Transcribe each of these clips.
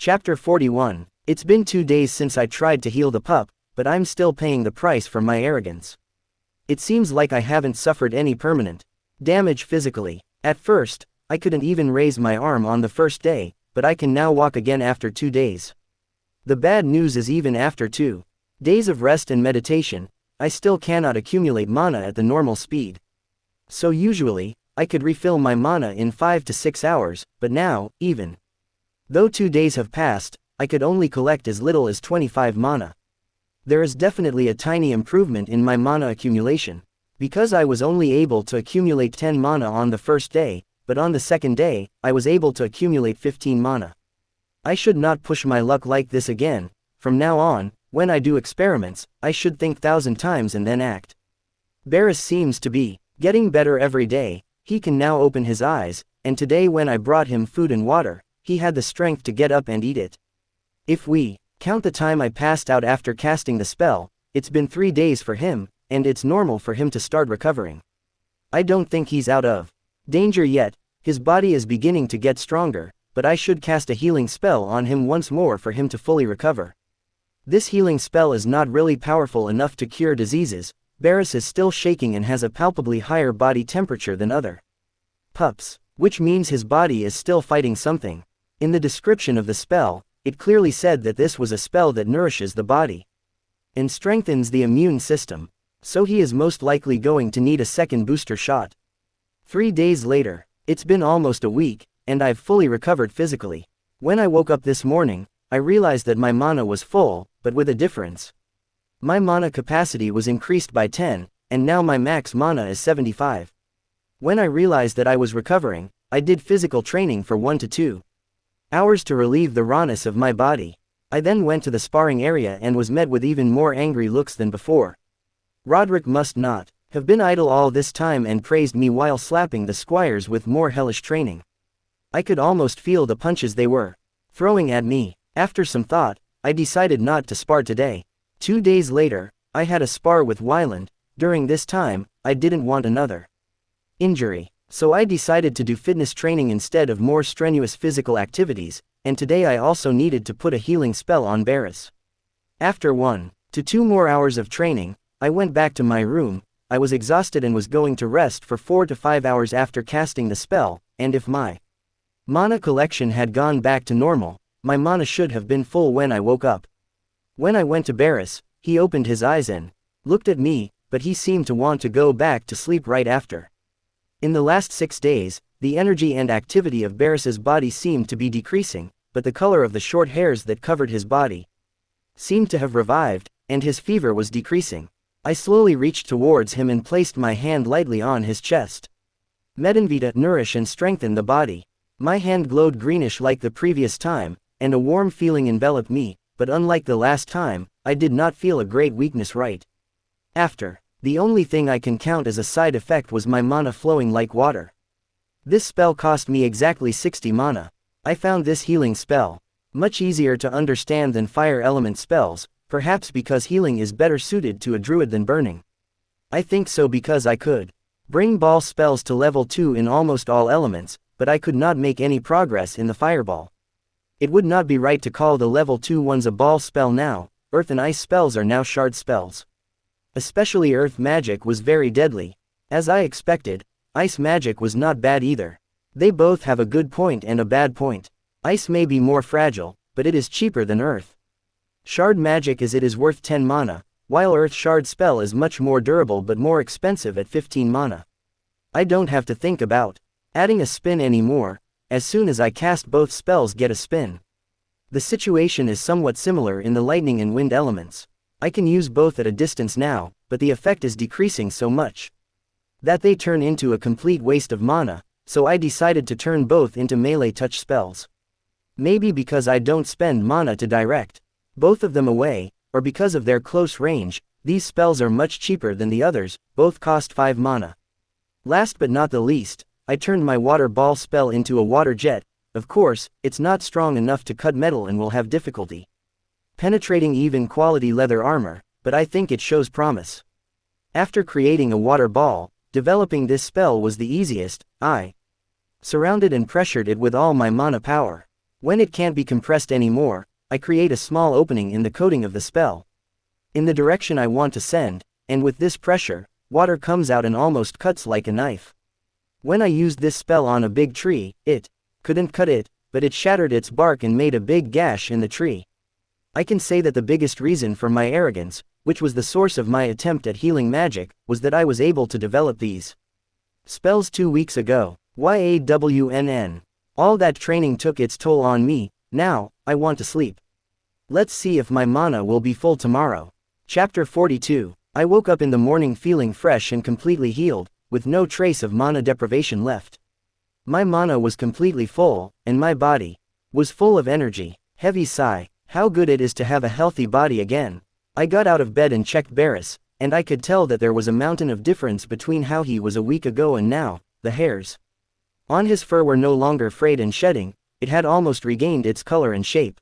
Chapter 41. It's been 2 days since I tried to heal the pup, but I'm still paying the price for my arrogance. It seems like I haven't suffered any permanent damage physically. At first, I couldn't even raise my arm on the first day, but I can now walk again after 2 days. The bad news is even after 2 days of rest and meditation, I still cannot accumulate mana at the normal speed. So usually, I could refill my mana in 5 to 6 hours, but now, even though 2 days have passed, I could only collect as little as 25 mana. There is definitely a tiny improvement in my mana accumulation, because I was only able to accumulate 10 mana on the first day, but on the second day, I was able to accumulate 15 mana. I should not push my luck like this again. From now on, when I do experiments, I should think 1,000 times and then act. Barris seems to be getting better every day. He can now open his eyes, and today when I brought him food and water, he had the strength to get up and eat it. If we count the time I passed out after casting the spell, it's been 3 days for him, and it's normal for him to start recovering. I don't think he's out of danger yet. His body is beginning to get stronger, but I should cast a healing spell on him once more for him to fully recover. This healing spell is not really powerful enough to cure diseases. Barris is still shaking and has a palpably higher body temperature than other pups, which means his body is still fighting something. In the description of the spell, it clearly said that this was a spell that nourishes the body and strengthens the immune system, so he is most likely going to need a second booster shot. 3 days later, it's been almost a week, and I've fully recovered physically. When I woke up this morning, I realized that my mana was full, but with a difference. My mana capacity was increased by 10, and now my max mana is 75. When I realized that I was recovering, I did physical training for 1 to 2 hours to relieve the rawness of my body. I then went to the sparring area and was met with even more angry looks than before. Roderick must not have been idle all this time and praised me while slapping the squires with more hellish training. I could almost feel the punches they were throwing at me. After some thought, I decided not to spar today. 2 days later, I had a spar with Wyland. During this time, I didn't want another injury, so I decided to do fitness training instead of more strenuous physical activities, and today I also needed to put a healing spell on Barris. After 1 to 2 more hours of training, I went back to my room. I was exhausted and was going to rest for 4 to 5 hours after casting the spell, and if my mana collection had gone back to normal, my mana should have been full when I woke up. When I went to Barris, he opened his eyes and looked at me, but he seemed to want to go back to sleep right after. In the last 6 days, the energy and activity of Barris's body seemed to be decreasing, but the color of the short hairs that covered his body seemed to have revived, and his fever was decreasing. I slowly reached towards him and placed my hand lightly on his chest. Medinvita, nourish and strengthen the body. My hand glowed greenish like the previous time, and a warm feeling enveloped me, but unlike the last time, I did not feel a great weakness right after. The only thing I can count as a side effect was my mana flowing like water. This spell cost me exactly 60 mana. I found this healing spell much easier to understand than fire element spells, perhaps because healing is better suited to a druid than burning. I think so because I could bring ball spells to level 2 in almost all elements, but I could not make any progress in the fireball. It would not be right to call the level 2 ones a ball spell now. Earth and ice spells are now shard spells. Especially earth magic was very deadly. As I expected, ice magic was not bad either. They both have a good point and a bad point. Ice may be more fragile, but it is cheaper than earth. Shard magic as it is worth 10 mana, while earth shard spell is much more durable but more expensive at 15 mana. I don't have to think about adding a spin anymore. As soon as I cast both spells get a spin. The situation is somewhat similar in the lightning and wind elements. I can use both at a distance now, but the effect is decreasing so much that they turn into a complete waste of mana, so I decided to turn both into melee touch spells. Maybe because I don't spend mana to direct both of them away, or because of their close range, these spells are much cheaper than the others, both cost 5 mana. Last but not the least, I turned my water ball spell into a water jet. Of course, it's not strong enough to cut metal and will have difficulty penetrating even quality leather armor, but I think it shows promise. After creating a water ball, developing this spell was the easiest. I surrounded and pressured it with all my mana power. When it can't be compressed anymore, I create a small opening in the coating of the spell, in the direction I want to send, and with this pressure, water comes out and almost cuts like a knife. When I used this spell on a big tree, it couldn't cut it, but it shattered its bark and made a big gash in the tree. I can say that the biggest reason for my arrogance, which was the source of my attempt at healing magic, was that I was able to develop these spells 2 weeks ago. YAWNN. All that training took its toll on me. Now, I want to sleep. Let's see if my mana will be full tomorrow. Chapter 42. I woke up in the morning feeling fresh and completely healed, with no trace of mana deprivation left. My mana was completely full, and my body was full of energy. Heavy sigh. How good it is to have a healthy body again. I got out of bed and checked Barris, and I could tell that there was a mountain of difference between how he was a week ago and now. The hairs on his fur were no longer frayed and shedding, it had almost regained its color and shape.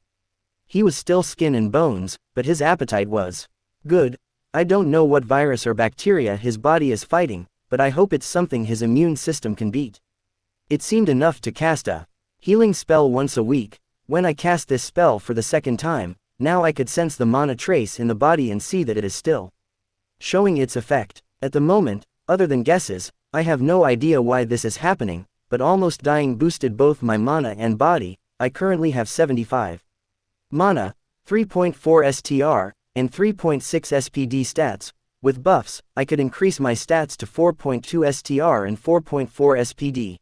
He was still skin and bones, but his appetite was good. I don't know what virus or bacteria his body is fighting, but I hope it's something his immune system can beat. It seemed enough to cast a healing spell once a week. When I cast this spell for the second time, now I could sense the mana trace in the body and see that it is still showing its effect. At the moment, other than guesses, I have no idea why this is happening, but almost dying boosted both my mana and body. I currently have 75 mana, 3.4 STR, and 3.6 SPD stats. With buffs, I could increase my stats to 4.2 STR and 4.4 SPD.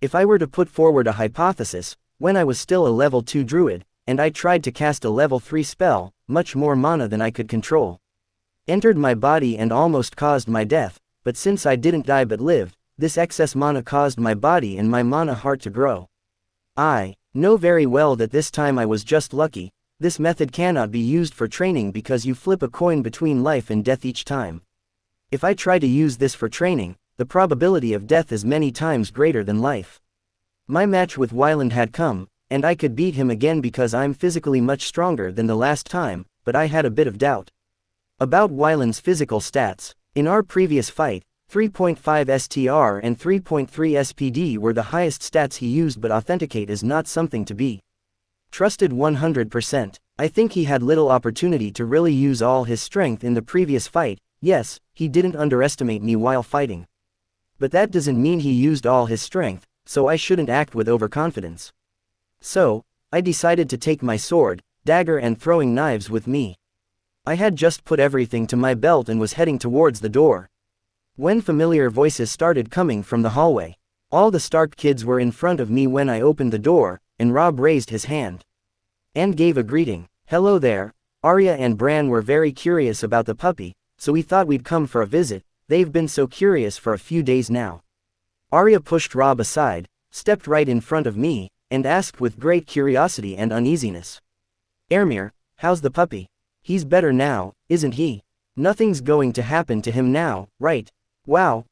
If I were to put forward a hypothesis, when I was still a level 2 druid, and I tried to cast a level 3 spell, much more mana than I could control entered my body and almost caused my death, but since I didn't die but lived, this excess mana caused my body and my mana heart to grow. I know very well that this time I was just lucky. This method cannot be used for training because you flip a coin between life and death each time. If I try to use this for training, the probability of death is many times greater than life. My match with Wyland had come, and I could beat him again because I'm physically much stronger than the last time, but I had a bit of doubt about Wyland's physical stats. In our previous fight, 3.5 STR and 3.3 SPD were the highest stats he used, but authenticate is not something to be trusted 100%. I think he had little opportunity to really use all his strength in the previous fight. Yes, he didn't underestimate me while fighting, but that doesn't mean he used all his strength, so I shouldn't act with overconfidence. So, I decided to take my sword, dagger and throwing knives with me. I had just put everything to my belt and was heading towards the door, when familiar voices started coming from the hallway. All the Stark kids were in front of me when I opened the door, and Rob raised his hand and gave a greeting. Hello there. Arya and Bran were very curious about the puppy, so we thought we'd come for a visit. They've been so curious for a few days now. Arya pushed Rob aside, stepped right in front of me, and asked with great curiosity and uneasiness. Ermir, how's the puppy? He's better now, isn't he? Nothing's going to happen to him now, right? Wow,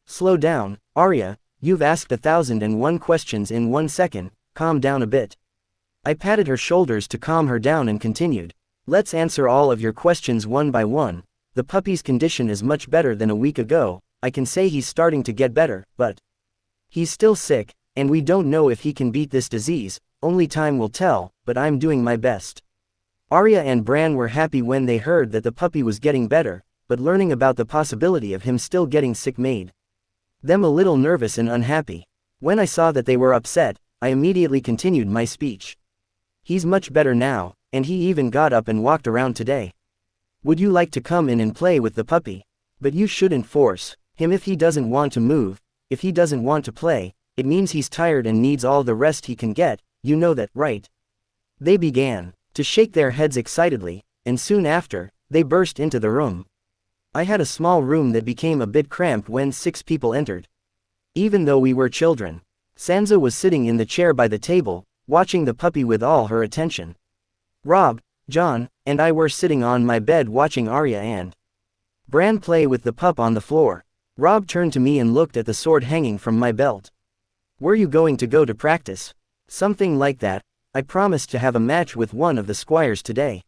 slow down, Arya, you've asked 1,001 questions in 1 second, calm down a bit. I patted her shoulders to calm her down and continued. Let's answer all of your questions one by one. The puppy's condition is much better than a week ago. I can say he's starting to get better, but he's still sick, and we don't know if he can beat this disease. Only time will tell, but I'm doing my best. Arya and Bran were happy when they heard that the puppy was getting better, but learning about the possibility of him still getting sick made them a little nervous and unhappy. When I saw that they were upset, I immediately continued my speech. He's much better now, and he even got up and walked around today. Would you like to come in and play with the puppy? But you shouldn't force him if he doesn't want to move. If he doesn't want to play, it means he's tired and needs all the rest he can get. You know that, right? They began to shake their heads excitedly, and soon after, they burst into the room. I had a small room that became a bit cramped when 6 people entered. Even though we were children, Sansa was sitting in the chair by the table, watching the puppy with all her attention. Rob, John, and I were sitting on my bed watching Arya and Bran play with the pup on the floor. Rob turned to me and looked at the sword hanging from my belt. Were you going to go to practice? Something like that. I promised to have a match with one of the squires today.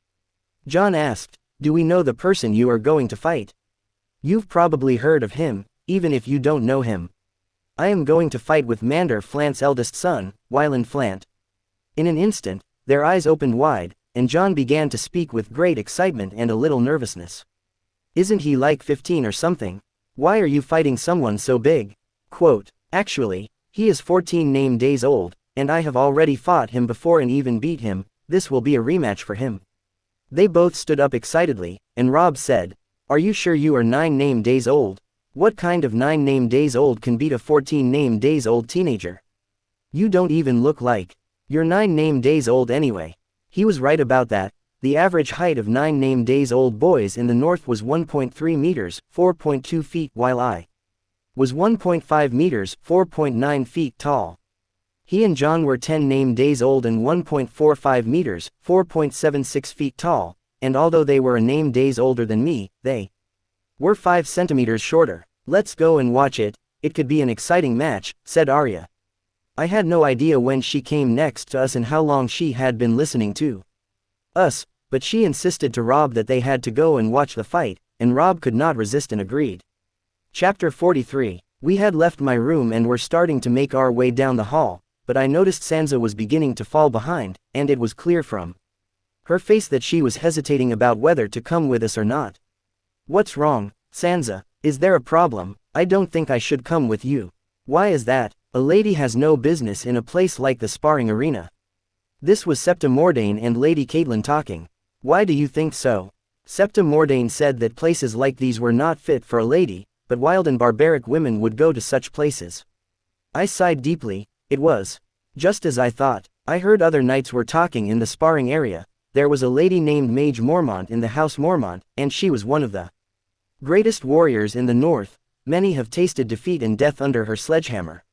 John asked, do we know the person you are going to fight? You've probably heard of him, even if you don't know him. I am going to fight with Mander Flant's eldest son, Wyland Flant. In an instant, their eyes opened wide, and John began to speak with great excitement and a little nervousness. "Isn't he like 15 or something? Why are you fighting someone so big?" Quote, "Actually, he is 14 days old, and I have already fought him before and even beat him. This will be a rematch for him." They both stood up excitedly, and Rob said, "Are you sure you are 9 days old? What kind of 9 days old can beat a 14 days old teenager? You don't even look like you're 9 days old anyway." He was right about that. The average height of 9 days old boys in the north was 1.3 meters, 4.2 feet, while I was 1.5 meters, 4.9 feet tall. He and John were 10 days old and 1.45 meters, 4.76 feet tall, and although they were a days older than me, they were 5 centimeters shorter. "Let's go and watch it, it could be an exciting match," said Arya. I had no idea when she came next to us and how long she had been listening to us, but she insisted to Rob that they had to go and watch the fight, and Rob could not resist and agreed. Chapter 43. We had left my room and were starting to make our way down the hall, but I noticed Sansa was beginning to fall behind, and it was clear from her face that she was hesitating about whether to come with us or not. "What's wrong, Sansa? Is there a problem? I don't think I should come with you." "Why is that? A lady has no business in a place like the sparring arena." This was Septa Mordane and Lady Caitlin talking. "Why do you think so?" Septa Mordane said that places like these were not fit for a lady, but wild and barbaric women would go to such places. I sighed deeply. It was just as I thought. I heard other knights were talking in the sparring area. There was a lady named Mage Mormont in the House Mormont, and she was one of the greatest warriors in the north. Many have tasted defeat and death under her sledgehammer.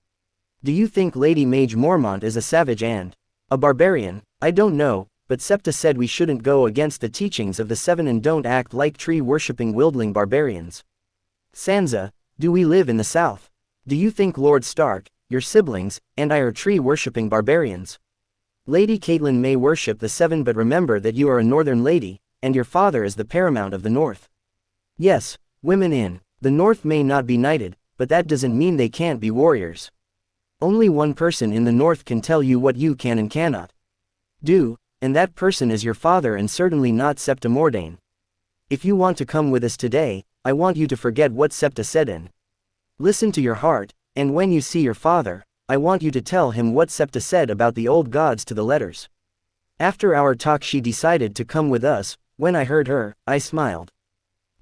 "Do you think Lady Mage Mormont is a savage and a barbarian?" "I don't know, but Septa said we shouldn't go against the teachings of the Seven and don't act like tree-worshipping wildling barbarians." "Sansa, do we live in the south? Do you think Lord Stark, your siblings, and I are tree-worshipping barbarians?" "Lady Caitlin may worship the Seven, but remember that you are a northern lady, and your father is the paramount of the north." "Yes, women in the north may not be knighted, but that doesn't mean they can't be warriors. Only one person in the north can tell you what you can and cannot do, and that person is your father and certainly not Septa Mordane. If you want to come with us today, I want you to forget what Septa said and listen to your heart, and when you see your father, I want you to tell him what Septa said about the old gods to the letters." After our talk she decided to come with us. When I heard her, I smiled.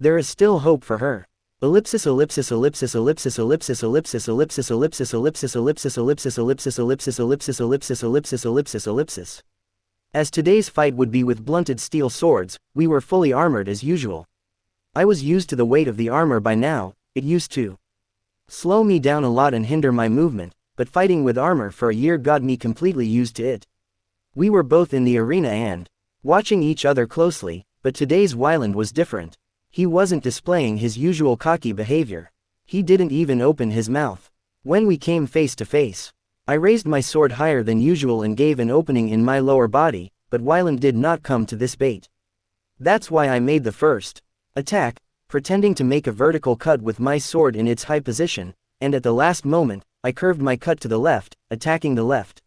There is still hope for her. Ellipsis ellipsis ellipsis ellipsis ellipsis ellipsis ellipsis ellipsis ellipsis ellipsis ellipsis ellipsis ellipsis ellipsis ellipsis ellipsis ellipsis ellipsis. As today's fight would be with blunted steel swords, we were fully armored as usual. I was used to the weight of the armor by now. It used to slow me down a lot and hinder my movement, but fighting with armor for a year got me completely used to it. We were both in the arena and watching each other closely, but today's Wyland was different. He wasn't displaying his usual cocky behavior. He didn't even open his mouth. When we came face to face, I raised my sword higher than usual and gave an opening in my lower body, but Wyland did not come to this bait. That's why I made the first attack, pretending to make a vertical cut with my sword in its high position, and at the last moment, I curved my cut to the left, attacking the left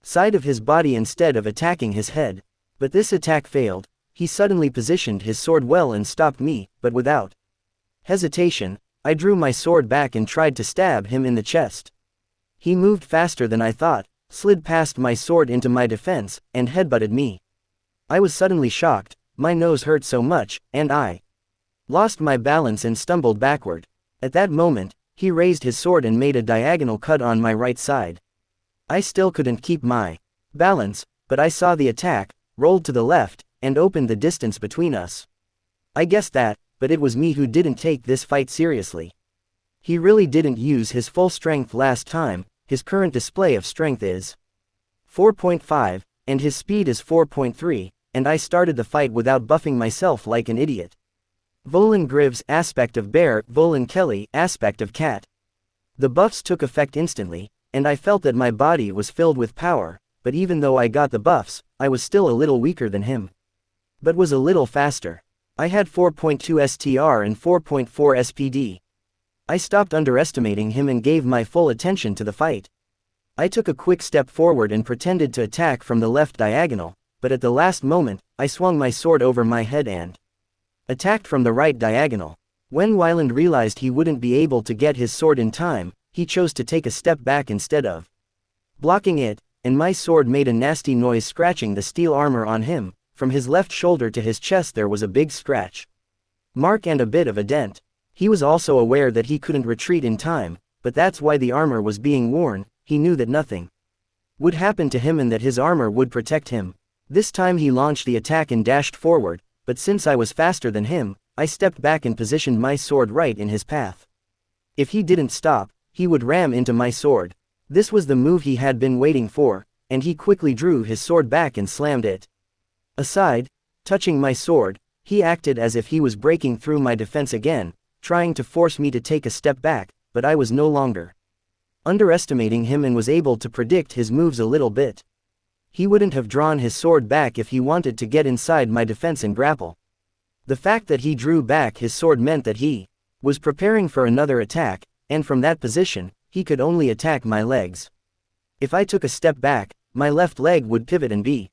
side of his body instead of attacking his head. But this attack failed. He suddenly positioned his sword well and stopped me, but without hesitation, I drew my sword back and tried to stab him in the chest. He moved faster than I thought, slid past my sword into my defense, and headbutted me. I was suddenly shocked, my nose hurt so much, and I lost my balance and stumbled backward. At that moment, he raised his sword and made a diagonal cut on my right side. I still couldn't keep my balance, but I saw the attack, rolled to the left, and opened the distance between us. I guessed that, but it was me who didn't take this fight seriously. He really didn't use his full strength last time. His current display of strength is 4.5, and his speed is 4.3, and I started the fight without buffing myself like an idiot. Volan Grives aspect of bear, Volan Kelly aspect of cat. The buffs took effect instantly, and I felt that my body was filled with power, but even though I got the buffs, I was still a little weaker than him. But was a little faster. I had 4.2 STR and 4.4 SPD. I stopped underestimating him and gave my full attention to the fight. I took a quick step forward and pretended to attack from the left diagonal, but at the last moment, I swung my sword over my head and attacked from the right diagonal. When Wyland realized he wouldn't be able to get his sword in time, he chose to take a step back instead of blocking it, and my sword made a nasty noise scratching the steel armor on him. From his left shoulder to his chest there was a big scratch mark and a bit of a dent. He was also aware that he couldn't retreat in time, but that's why the armor was being worn. He knew that nothing would happen to him and that his armor would protect him. This time he launched the attack and dashed forward, but since I was faster than him, I stepped back and positioned my sword right in his path. If he didn't stop, he would ram into my sword. This was the move he had been waiting for, and he quickly drew his sword back and slammed it aside. Touching my sword, he acted as if he was breaking through my defense again, trying to force me to take a step back, but I was no longer underestimating him and was able to predict his moves a little bit. He wouldn't have drawn his sword back if he wanted to get inside my defense and grapple. The fact that he drew back his sword meant that he was preparing for another attack, and from that position, he could only attack my legs. If I took a step back, my left leg would pivot and be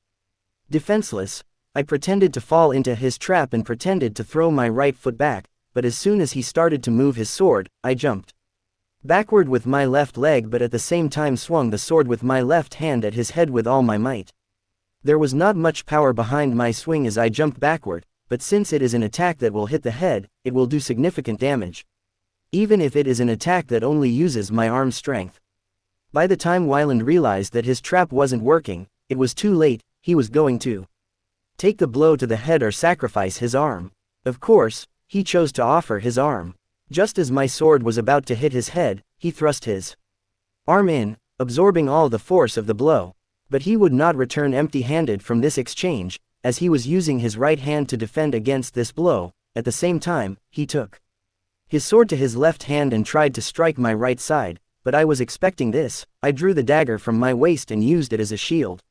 defenseless. I pretended to fall into his trap and pretended to throw my right foot back, but as soon as he started to move his sword, I jumped backward with my left leg but at the same time swung the sword with my left hand at his head with all my might. There was not much power behind my swing as I jumped backward, but since it is an attack that will hit the head, it will do significant damage. Even if it is an attack that only uses my arm strength. By the time Wyland realized that his trap wasn't working, it was too late. He was going to take the blow to the head or sacrifice his arm. Of course, he chose to offer his arm. Just as my sword was about to hit his head, he thrust his arm in, absorbing all the force of the blow. But he would not return empty-handed from this exchange, as he was using his right hand to defend against this blow. At the same time, he took his sword to his left hand and tried to strike my right side, but I was expecting this. I drew the dagger from my waist and used it as a shield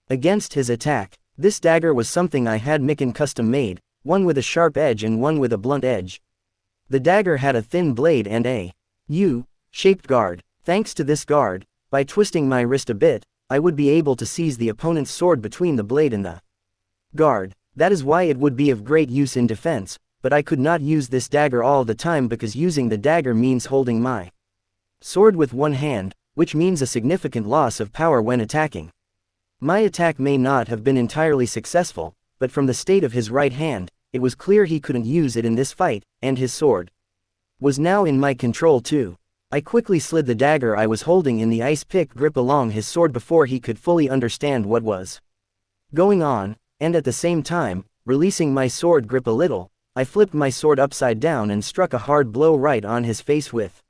against his attack. This dagger was something I had Mikan custom made, one with a sharp edge and one with a blunt edge. The dagger had a thin blade and a U-shaped guard. Thanks to this guard, by twisting my wrist a bit, I would be able to seize the opponent's sword between the blade and the guard. That is why it would be of great use in defense, but I could not use this dagger all the time because using the dagger means holding my sword with one hand, which means a significant loss of power when attacking. My attack may not have been entirely successful, but from the state of his right hand, it was clear he couldn't use it in this fight, and his sword was now in my control too. I quickly slid the dagger I was holding in the ice pick grip along his sword before he could fully understand what was going on, and at the same time, releasing my sword grip a little, I flipped my sword upside down and struck a hard blow right on his face with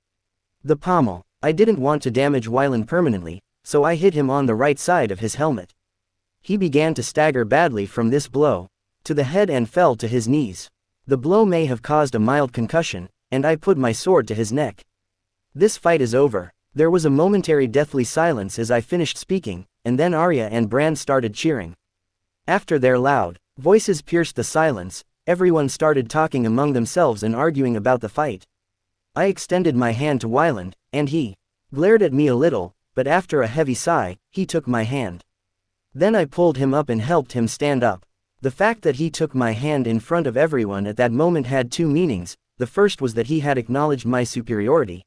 the pommel. I didn't want to damage Wyland permanently, so I hit him on the right side of his helmet. He began to stagger badly from this blow to the head and fell to his knees. The blow may have caused a mild concussion, and I put my sword to his neck. This fight is over. There was a momentary deathly silence as I finished speaking, and then Arya and Bran started cheering. After their loud voices pierced the silence, everyone started talking among themselves and arguing about the fight. I extended my hand to Wyland, and he glared at me a little, but after a heavy sigh, he took my hand. Then I pulled him up and helped him stand up. The fact that he took my hand in front of everyone at that moment had two meanings. The first was that he had acknowledged my superiority.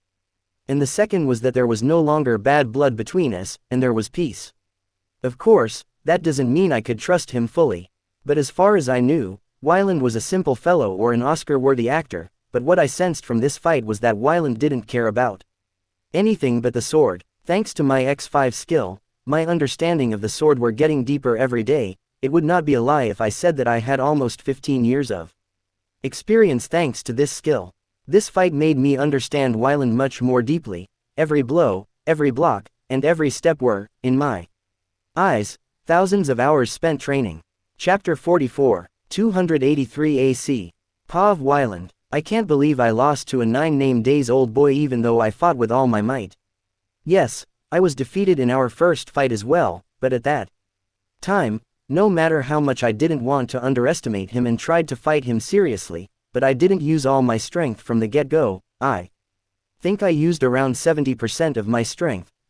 And the second was that there was no longer bad blood between us, and there was peace. Of course, that doesn't mean I could trust him fully. But as far as I knew, Wyland was a simple fellow or an Oscar-worthy actor, but what I sensed from this fight was that Wyland didn't care about anything but the sword. Thanks to my X5 skill, my understanding of the sword were getting deeper every day. It would not be a lie if I said that I had almost 15 years of experience thanks to this skill. This fight made me understand Wyland much more deeply. Every blow, every block, and every step were, in my eyes, thousands of hours spent training. Chapter 44, 283 AC. Paw of Wyland. I can't believe I lost to a 9-days-old boy even though I fought with all my might. Yes, I was defeated in our first fight as well, but at that time, no matter how much I didn't want to underestimate him and tried to fight him seriously, but I didn't use all my strength from the get-go. I think I used around 70% of my strength,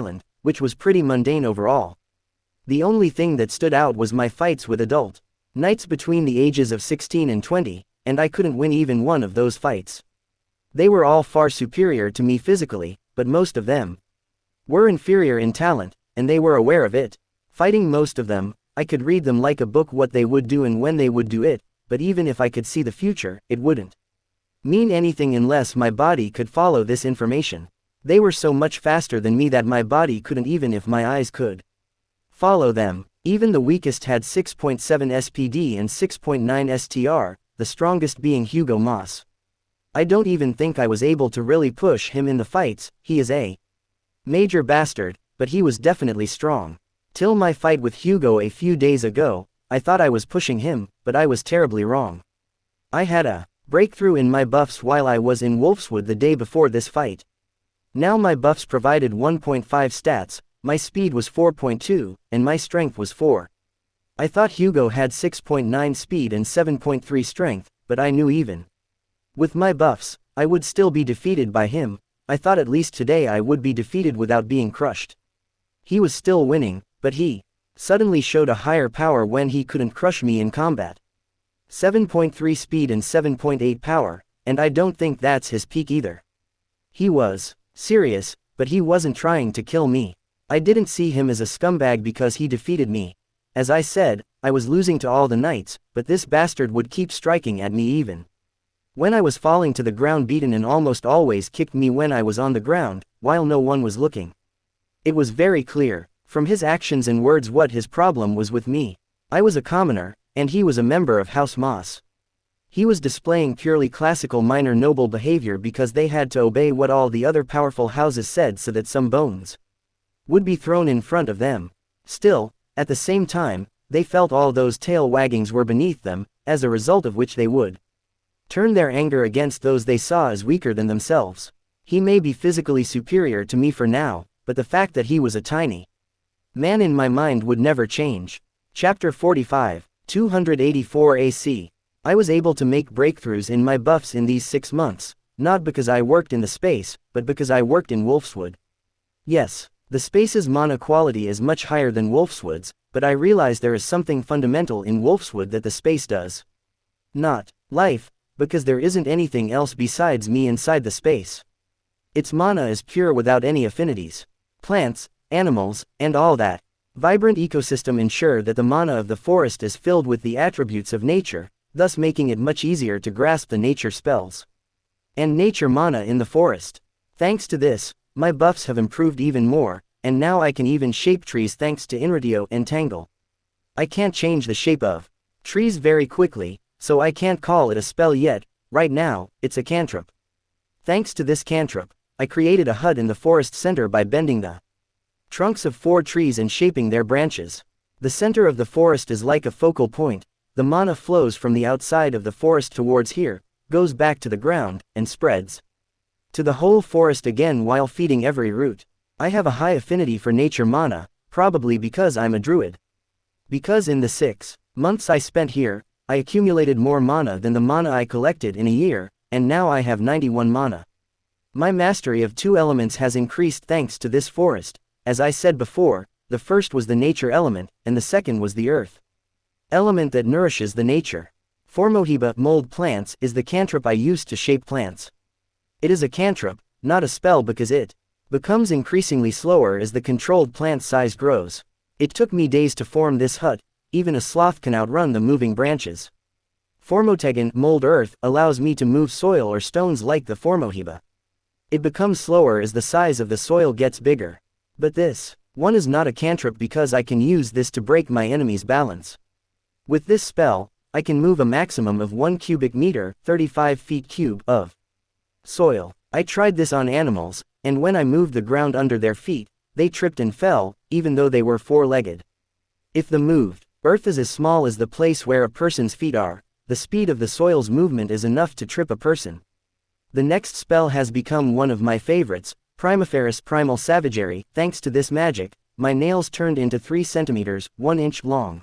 island, which was pretty mundane overall. The only thing that stood out was my fights with adult knights between the ages of 16 and 20, and I couldn't win even one of those fights. They were all far superior to me physically, but most of them were inferior in talent, and they were aware of it. Fighting most of them, I could read them like a book what they would do and when they would do it, but even if I could see the future, it wouldn't mean anything unless my body could follow this information. They were so much faster than me that my body couldn't even if my eyes could follow them. Even the weakest had 6.7 SPD and 6.9 STR, the strongest being Hugo Moss. I don't even think I was able to really push him in the fights. He is a major bastard, but he was definitely strong. Till my fight with Hugo a few days ago, I thought I was pushing him, but I was terribly wrong. I had a breakthrough in my buffs while I was in Wolfswood the day before this fight. Now my buffs provided 1.5 stats, my speed was 4.2, and my strength was 4. I thought Hugo had 6.9 speed and 7.3 strength, but I knew even with my buffs, I would still be defeated by him. I thought at least today I would be defeated without being crushed. He was still winning, but he suddenly showed a higher power when he couldn't crush me in combat. 7.3 speed and 7.8 power, and I don't think that's his peak either. He was serious, but he wasn't trying to kill me. I didn't see him as a scumbag because he defeated me. As I said, I was losing to all the knights, but this bastard would keep striking at me even when I was falling to the ground beaten, and almost always kicked me when I was on the ground, while no one was looking. It was very clear from his actions and words what his problem was with me. I was a commoner, and he was a member of House Moss. He was displaying purely classical minor noble behavior because they had to obey what all the other powerful houses said so that some bones would be thrown in front of them. Still, at the same time, they felt all those tail waggings were beneath them, as a result of which they would turn their anger against those they saw as weaker than themselves. He may be physically superior to me for now, but the fact that he was a tiny man in my mind would never change. Chapter 45, 284 AC. I was able to make breakthroughs in my buffs in these 6 months, not because I worked in the space, but because I worked in Wolfswood. Yes, the space's mana quality is much higher than Wolfswood's, but I realize there is something fundamental in Wolfswood that the space does. Not life, because there isn't anything else besides me inside the space. Its mana is pure without any affinities. Plants, animals, and all that. Vibrant ecosystem ensure that the mana of the forest is filled with the attributes of nature, thus making it much easier to grasp the nature spells. And nature mana in the forest. Thanks to this, my buffs have improved even more, and now I can even shape trees thanks to newvideo and tangle. I can't change the shape of trees very quickly, so I can't call it a spell yet. Right now, it's a cantrip. Thanks to this cantrip, I created a hut in the forest center by bending the trunks of 4 trees and shaping their branches. The center of the forest is like a focal point. The mana flows from the outside of the forest towards here, goes back to the ground, and spreads to the whole forest again while feeding every root. I have a high affinity for nature mana, probably because I'm a druid. Because in the 6 months I spent here, I accumulated more mana than the mana I collected in a year, and now I have 91 mana. My mastery of 2 elements has increased thanks to this forest. As I said before, the first was the nature element, and the second was the earth element that nourishes the nature. Formohiba mold plants is the cantrip I used to shape plants. It is a cantrip, not a spell, because it becomes increasingly slower as the controlled plant size grows. It took me days to form this hut, even a sloth can outrun the moving branches. Formotegan mold earth allows me to move soil or stones like the Formohiba. It becomes slower as the size of the soil gets bigger. But this one is not a cantrip because I can use this to break my enemy's balance. With this spell, I can move a maximum of 1 cubic meter, 35 feet cube, of soil. I tried this on animals, and when I moved the ground under their feet, they tripped and fell, even though they were 4-legged. If the moved earth is as small as the place where a person's feet are, the speed of the soil's movement is enough to trip a person. The next spell has become one of my favorites, Primiferous Primal Savagery. Thanks to this magic, my nails turned into 3 centimeters, 1 inch long.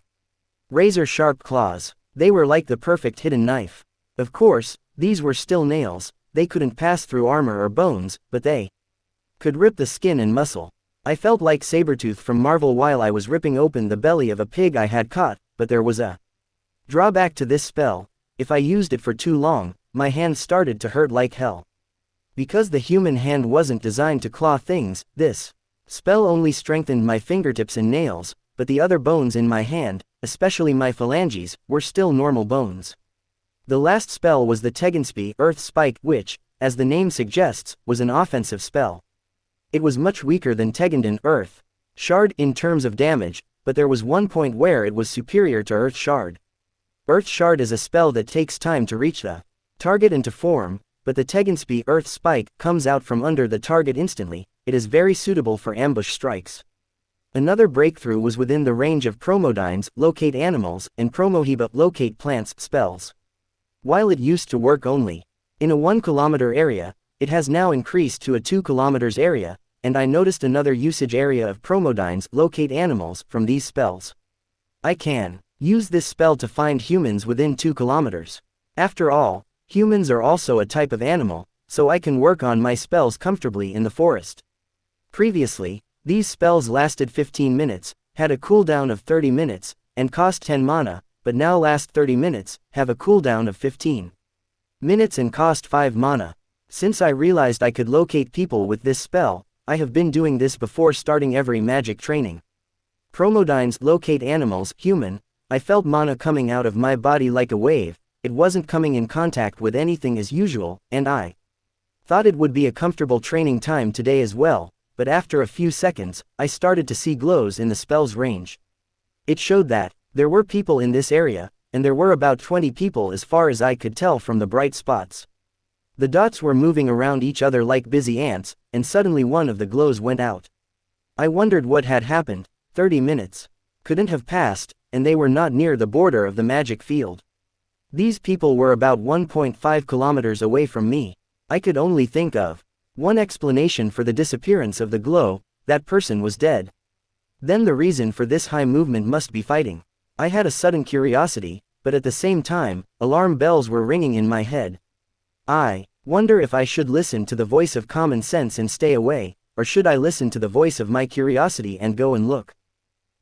Razor-sharp claws. They were like the perfect hidden knife. Of course, these were still nails. They couldn't pass through armor or bones, but they could rip the skin and muscle. I felt like Sabretooth from Marvel while I was ripping open the belly of a pig I had caught, but there was a drawback to this spell. If I used it for too long, my hands started to hurt like hell. Because the human hand wasn't designed to claw things, this spell only strengthened my fingertips and nails, but the other bones in my hand, especially my phalanges, were still normal bones. The last spell was the Teganspy Earth Spike, which, as the name suggests, was an offensive spell. It was much weaker than Teganden Earth Shard in terms of damage, but there was one point where it was superior to Earth Shard. Earth Shard is a spell that takes time to reach the target and to form, but the Teganspy Earth Spike comes out from under the target instantly. It is very suitable for ambush strikes. Another breakthrough was within the range of Promodyne's Locate Animals and Promohiba Locate Plants spells. While it used to work only in a 1 kilometer area, it has now increased to a 2 kilometers area, and I noticed another usage area of Promodyne's Locate Animals from these spells. I can use this spell to find humans within 2 kilometers. After all, humans are also a type of animal, so I can work on my spells comfortably in the forest. Previously, these spells lasted 15 minutes, had a cooldown of 30 minutes, and cost 10 mana, but now last 30 minutes, have a cooldown of 15 minutes and cost 5 mana. Since I realized I could locate people with this spell, I have been doing this before starting every magic training. Promodyne's Locate Animals Human. I felt mana coming out of my body like a wave. It wasn't coming in contact with anything as usual, and I thought it would be a comfortable training time today as well, but after a few seconds, I started to see glows in the spell's range. It showed that there were people in this area, and there were about 20 people as far as I could tell from the bright spots. The dots were moving around each other like busy ants, and suddenly one of the glows went out. I wondered what had happened. 30 minutes couldn't have passed, and they were not near the border of the magic field. These people were about 1.5 kilometers away from me. I could only think of one explanation for the disappearance of the glow: that person was dead. Then the reason for this high movement must be fighting. I had a sudden curiosity, but at the same time, alarm bells were ringing in my head. I wonder if I should listen to the voice of common sense and stay away, or should I listen to the voice of my curiosity and go and look?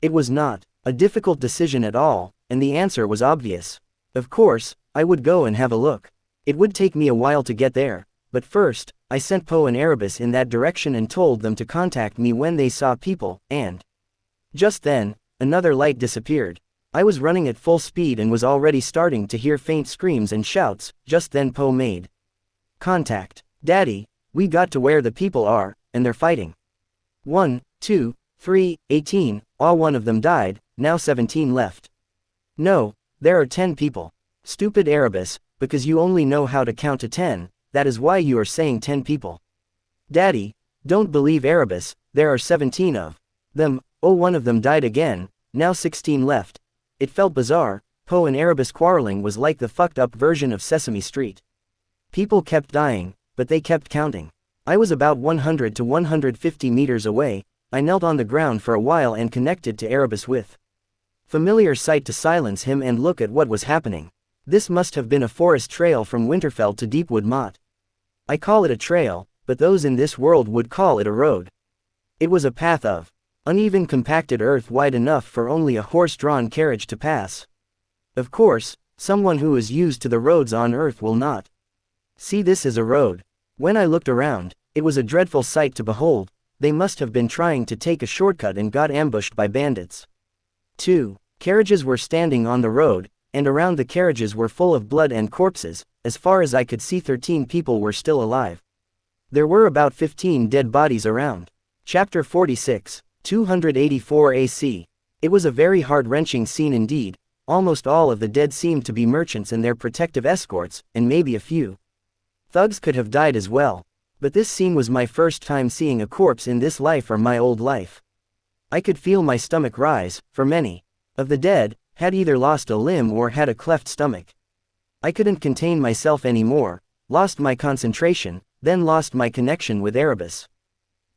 It was not a difficult decision at all, and the answer was obvious. Of course, I would go and have a look. It would take me a while to get there, but first, I sent Poe and Erebus in that direction and told them to contact me when they saw people, and just then, another light disappeared. I was running at full speed and was already starting to hear faint screams and shouts. Just then Poe made contact. "Daddy, we got to where the people are, and they're fighting. 1, 2, 3, 18, all one of them died, now 17 left." "No, there are 10 people. Stupid Erebus, because you only know how to count to 10, that is why you are saying 10 people." "Daddy, don't believe Erebus, there are 17 of them, oh one of them died again, now 16 left." It felt bizarre. Poe and Erebus quarreling was like the fucked up version of Sesame Street. People kept dying, but they kept counting. I was about 100 to 150 meters away. I knelt on the ground for a while and connected to Erebus with familiar sight to silence him and look at what was happening. This must have been a forest trail from Winterfell to Deepwood Motte. I call it a trail, but those in this world would call it a road. It was a path of uneven compacted earth wide enough for only a horse-drawn carriage to pass. Of course, someone who is used to the roads on earth will not see this as a road. When I looked around, it was a dreadful sight to behold. They must have been trying to take a shortcut and got ambushed by bandits. 2 carriages were standing on the road, and around the carriages were full of blood and corpses. As far as I could see, 13 people were still alive. There were about 15 dead bodies around. Chapter 46, 284 AC. It was a very heart-wrenching scene indeed. Almost all of the dead seemed to be merchants and their protective escorts, and maybe a few thugs could have died as well. But this scene was my first time seeing a corpse in this life or my old life. I could feel my stomach rise, for many of the dead had either lost a limb or had a cleft stomach. I couldn't contain myself anymore, lost my concentration, then lost my connection with Erebus.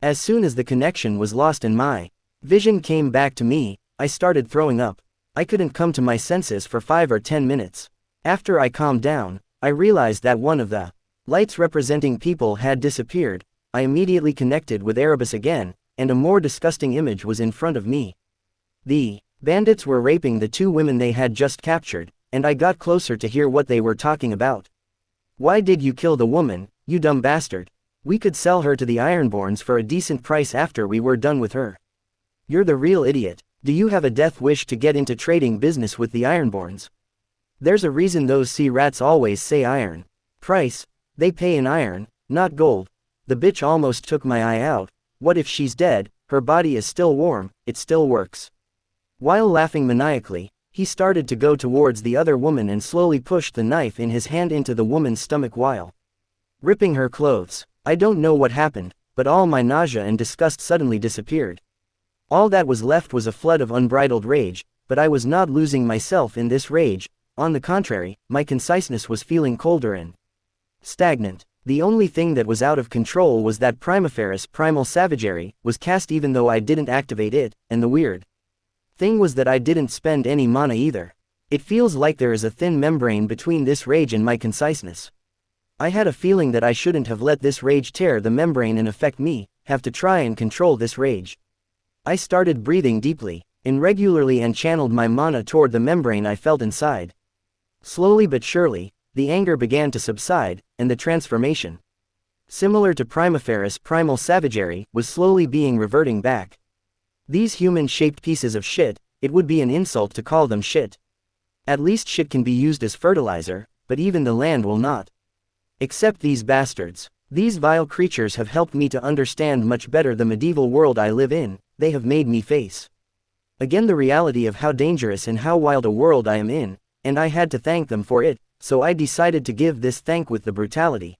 As soon as the connection was lost and my vision came back to me, I started throwing up. I couldn't come to my senses for 5 or 10 minutes. After I calmed down, I realized that one of the lights representing people had disappeared. I immediately connected with Erebus again, and a more disgusting image was in front of me. The bandits were raping the 2 women they had just captured, and I got closer to hear what they were talking about. "Why did you kill the woman, you dumb bastard? We could sell her to the Ironborns for a decent price after we were done with her. You're the real idiot. Do you have a death wish to get into trading business with the Ironborns? There's a reason those sea rats always say iron. Price, they pay in iron, not gold." The bitch almost took my eye out. What if she's dead? Her body is still warm, it still works. While laughing maniacally, he started to go towards the other woman and slowly pushed the knife in his hand into the woman's stomach while ripping her clothes. I don't know what happened, but all my nausea and disgust suddenly disappeared. All that was left was a flood of unbridled rage, but I was not losing myself in this rage. On the contrary, my conciseness was feeling colder and stagnant. The only thing that was out of control was that Primaferous primal savagery was cast even though I didn't activate it, and the weird thing was that I didn't spend any mana either. It feels like there is a thin membrane between this rage and my conciseness. I had a feeling that I shouldn't have let this rage tear the membrane and affect me, have to try and control this rage. I started breathing deeply, and regularly and channeled my mana toward the membrane I felt inside. Slowly but surely, the anger began to subside, and the transformation, similar to Primaferous primal savagery, was slowly being reverting back. These human-shaped pieces of shit, it would be an insult to call them shit. At least shit can be used as fertilizer, but even the land will not. Except these bastards. These vile creatures have helped me to understand much better the medieval world I live in. They have made me face again the reality of how dangerous and how wild a world I am in, and I had to thank them for it, so I decided to give this thank with the brutality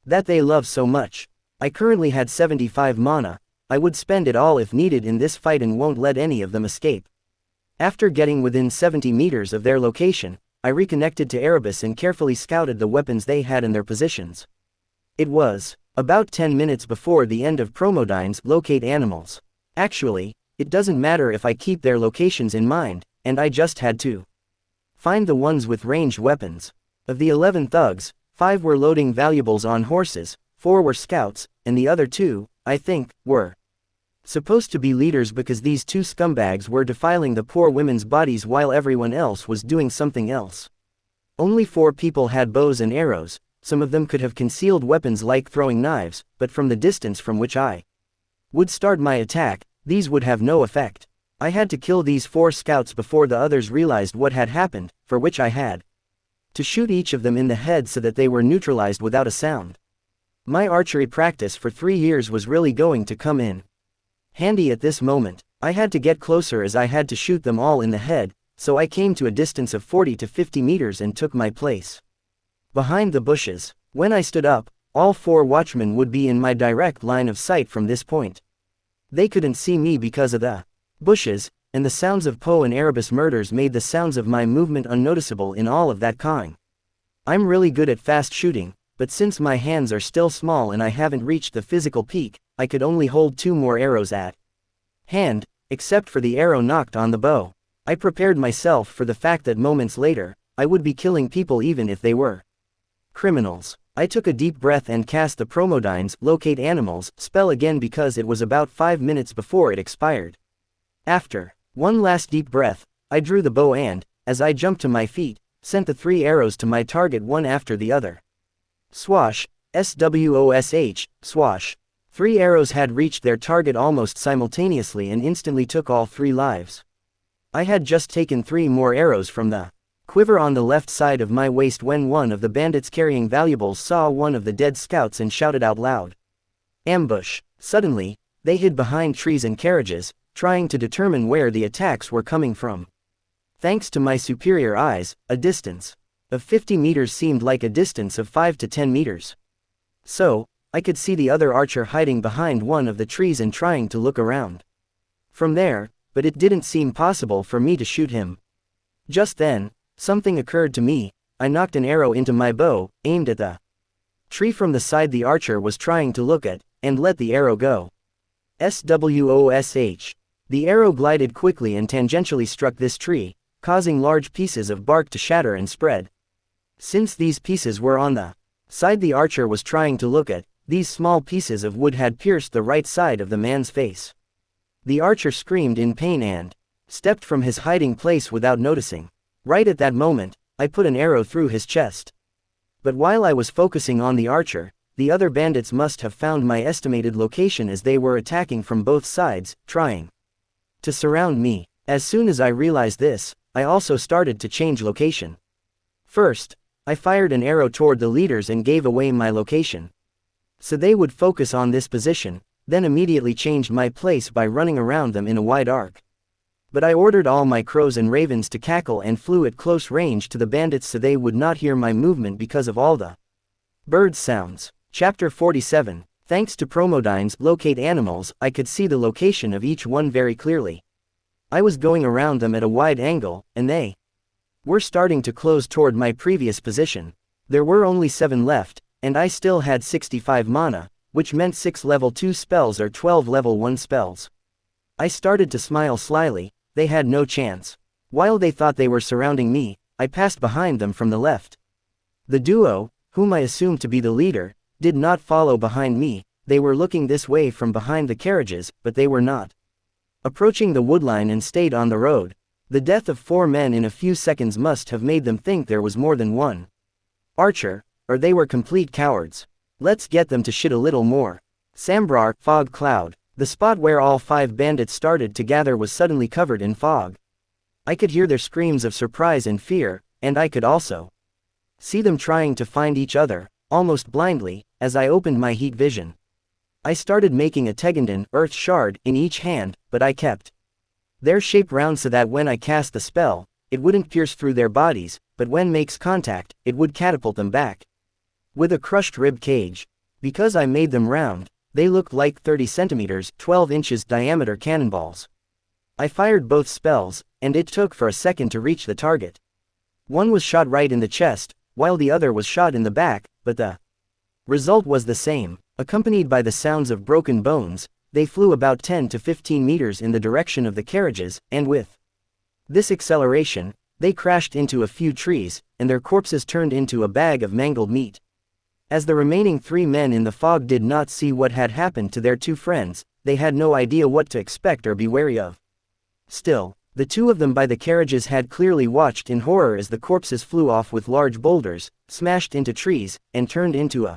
that they love so much. I currently had 75 mana. I would spend it all if needed in this fight and won't let any of them escape. After getting within 70 meters of their location, I reconnected to Erebus and carefully scouted the weapons they had in their positions. It was about 10 minutes before the end of Promodine's locate animals. Actually, it doesn't matter if I keep their locations in mind, and I just had to Find the ones with ranged weapons. Of the 11 thugs, 5 were loading valuables on horses, 4 were scouts, and the other 2, I think, were supposed to be leaders because these 2 scumbags were defiling the poor women's bodies while everyone else was doing something else. Only 4 people had bows and arrows. Some of them could have concealed weapons like throwing knives, but from the distance from which I would start my attack, these would have no effect. I had to kill these 4 scouts before the others realized what had happened, for which I had to shoot each of them in the head so that they were neutralized without a sound. My archery practice for 3 years was really going to come in handy at this moment. I had to get closer as I had to shoot them all in the head, so I came to a distance of 40 to 50 meters and took my place behind the bushes. When I stood up, all 4 watchmen would be in my direct line of sight from this point. They couldn't see me because of the bushes, and the sounds of Poe and Erebus murders made the sounds of my movement unnoticeable in all of that cawing. I'm really good at fast shooting, but since my hands are still small and I haven't reached the physical peak, I could only hold 2 more arrows at hand, except for the arrow knocked on the bow. I prepared myself for the fact that moments later, I would be killing people even if they were criminals. I took a deep breath and cast the Promodyne's Locate Animals spell again because it was about 5 minutes before it expired. After one last deep breath, I drew the bow and, as I jumped to my feet, sent the 3 arrows to my target one after the other. Swash, SWOSH, swash. 3 arrows had reached their target almost simultaneously and instantly took all 3 lives. I had just taken 3 more arrows from the quiver on the left side of my waist when one of the bandits carrying valuables saw one of the dead scouts and shouted out loud, "Ambush!" Suddenly, they hid behind trees and carriages, trying to determine where the attacks were coming from. Thanks to my superior eyes, a distance of 50 meters seemed like a distance of 5 to 10 meters. So, I could see the other archer hiding behind one of the trees and trying to look around from there, but it didn't seem possible for me to shoot him. Just then, something occurred to me. I knocked an arrow into my bow, aimed at the tree from the side the archer was trying to look at, and let the arrow go. SWOSH. The arrow glided quickly and tangentially struck this tree, causing large pieces of bark to shatter and spread. Since these pieces were on the side the archer was trying to look at, these small pieces of wood had pierced the right side of the man's face. The archer screamed in pain and stepped from his hiding place without noticing. Right at that moment, I put an arrow through his chest. But while I was focusing on the archer, the other bandits must have found my estimated location as they were attacking from both sides, trying to surround me. As soon as I realized this, I also started to change location. First, I fired an arrow toward the leaders and gave away my location, so they would focus on this position, then immediately changed my place by running around them in a wide arc. But I ordered all my crows and ravens to cackle and flew at close range to the bandits so they would not hear my movement because of all the bird sounds. Chapter 47. Thanks to Promodyne's Locate Animals, I could see the location of each one very clearly. I was going around them at a wide angle, and they were starting to close toward my previous position. There were only 7 left, and I still had 65 mana, which meant 6 level 2 spells or 12 level 1 spells. I started to smile slyly. They had no chance. While they thought they were surrounding me, I passed behind them from the left. The duo, whom I assumed to be the leader, did not follow behind me. They were looking this way from behind the carriages, but they were not approaching the woodline and stayed on the road. The death of 4 men in a few seconds must have made them think there was more than one archer, or they were complete cowards. Let's get them to shit a little more. Sambrar, fog cloud. The spot where all 5 bandits started to gather was suddenly covered in fog. I could hear their screams of surprise and fear, and I could also see them trying to find each other, almost blindly, as I opened my heat vision. I started making a Teganden, earth shard, in each hand, but I kept their shape round so that when I cast the spell, it wouldn't pierce through their bodies, but when makes contact, it would catapult them back with a crushed rib cage. Because I made them round, they looked like 30 centimeters, 12 inches diameter cannonballs. I fired both spells, and it took for a second to reach the target. One was shot right in the chest, while the other was shot in the back, but the result was the same. Accompanied by the sounds of broken bones, they flew about 10 to 15 meters in the direction of the carriages, and with this acceleration, They crashed into a few trees, and their corpses turned into a bag of mangled meat. As the remaining 3 men in the fog did not see what had happened to their 2 friends, they had no idea what to expect or be wary of. Still, the 2 of them by the carriages had clearly watched in horror as the corpses flew off with large boulders, smashed into trees, and turned into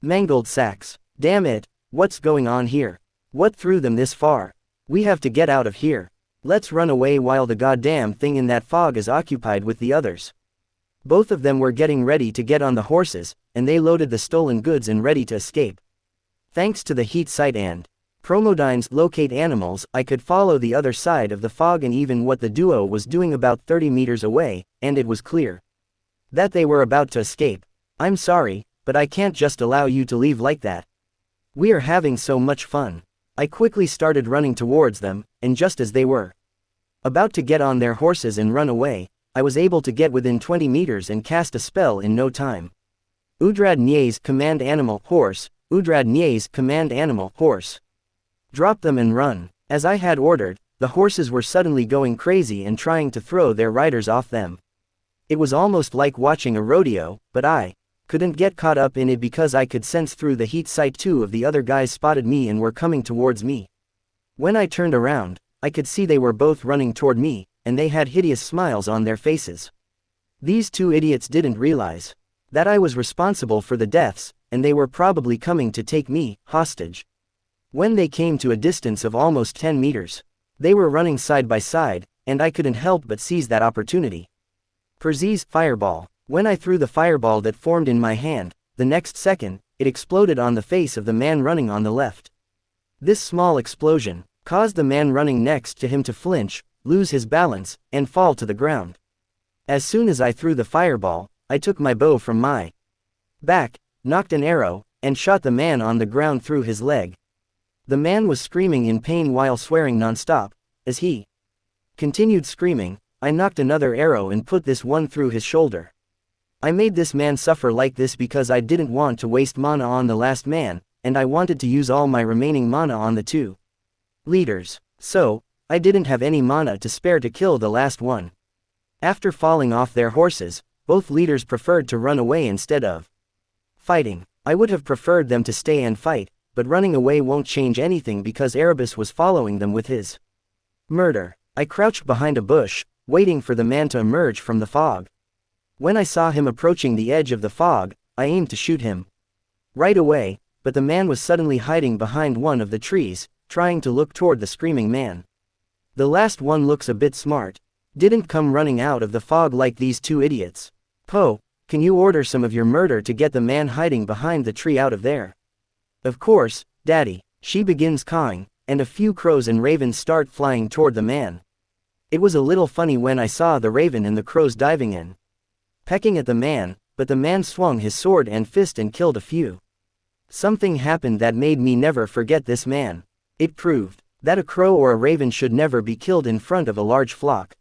mangled sacks. Damn it, what's going on here? What threw them this far? We have to get out of here. Let's run away while the goddamn thing in that fog is occupied with the others. Both of them were getting ready to get on the horses, and they loaded the stolen goods and ready to escape. Thanks to the heat sight and Promodyne's locate animals, I could follow the other side of the fog and even what the duo was doing about 30 meters away, and it was clear that they were about to escape. I'm sorry, but I can't just allow you to leave like that. We are having so much fun. I quickly started running towards them, and just as they were about to get on their horses and run away, I was able to get within 20 meters and cast a spell in no time. Udrad Nyes command animal horse, Udrad Nyes command animal horse. Drop them and run. As I had ordered, the horses were suddenly going crazy and trying to throw their riders off them. It was almost like watching a rodeo, but I couldn't get caught up in it because I could sense through the heat sight 2 of the other guys spotted me and were coming towards me. When I turned around, I could see they were both running toward me, and they had hideous smiles on their faces. These 2 idiots didn't realize that I was responsible for the deaths, and they were probably coming to take me hostage. When they came to a distance of almost 10 meters, they were running side by side, and I couldn't help but seize that opportunity. Perzi's fireball. When I threw the fireball that formed in my hand, the next second, it exploded on the face of the man running on the left. This small explosion caused the man running next to him to flinch, lose his balance, and fall to the ground. As soon as I threw the fireball, I took my bow from my back, knocked an arrow, and shot the man on the ground through his leg. The man was screaming in pain while swearing non-stop. As he continued screaming, I knocked another arrow and put this one through his shoulder. I made this man suffer like this because I didn't want to waste mana on the last man, and I wanted to use all my remaining mana on the 2 leaders. So, I didn't have any mana to spare to kill the last one. After falling off their horses, both leaders preferred to run away instead of fighting. I would have preferred them to stay and fight, but running away won't change anything because Erebus was following them with his murder. I crouched behind a bush, waiting for the man to emerge from the fog. When I saw him approaching the edge of the fog, I aimed to shoot him right away, but the man was suddenly hiding behind one of the trees, trying to look toward the screaming man. The last one looks a bit smart. Didn't come running out of the fog like these 2 idiots. Po, can you order some of your murder to get the man hiding behind the tree out of there? Of course, Daddy. She begins cawing, and a few crows and ravens start flying toward the man. It was a little funny when I saw the raven and the crows diving in, pecking at the man, but the man swung his sword and fist and killed a few. Something happened that made me never forget this man. It proved that a crow or a raven should never be killed in front of a large flock.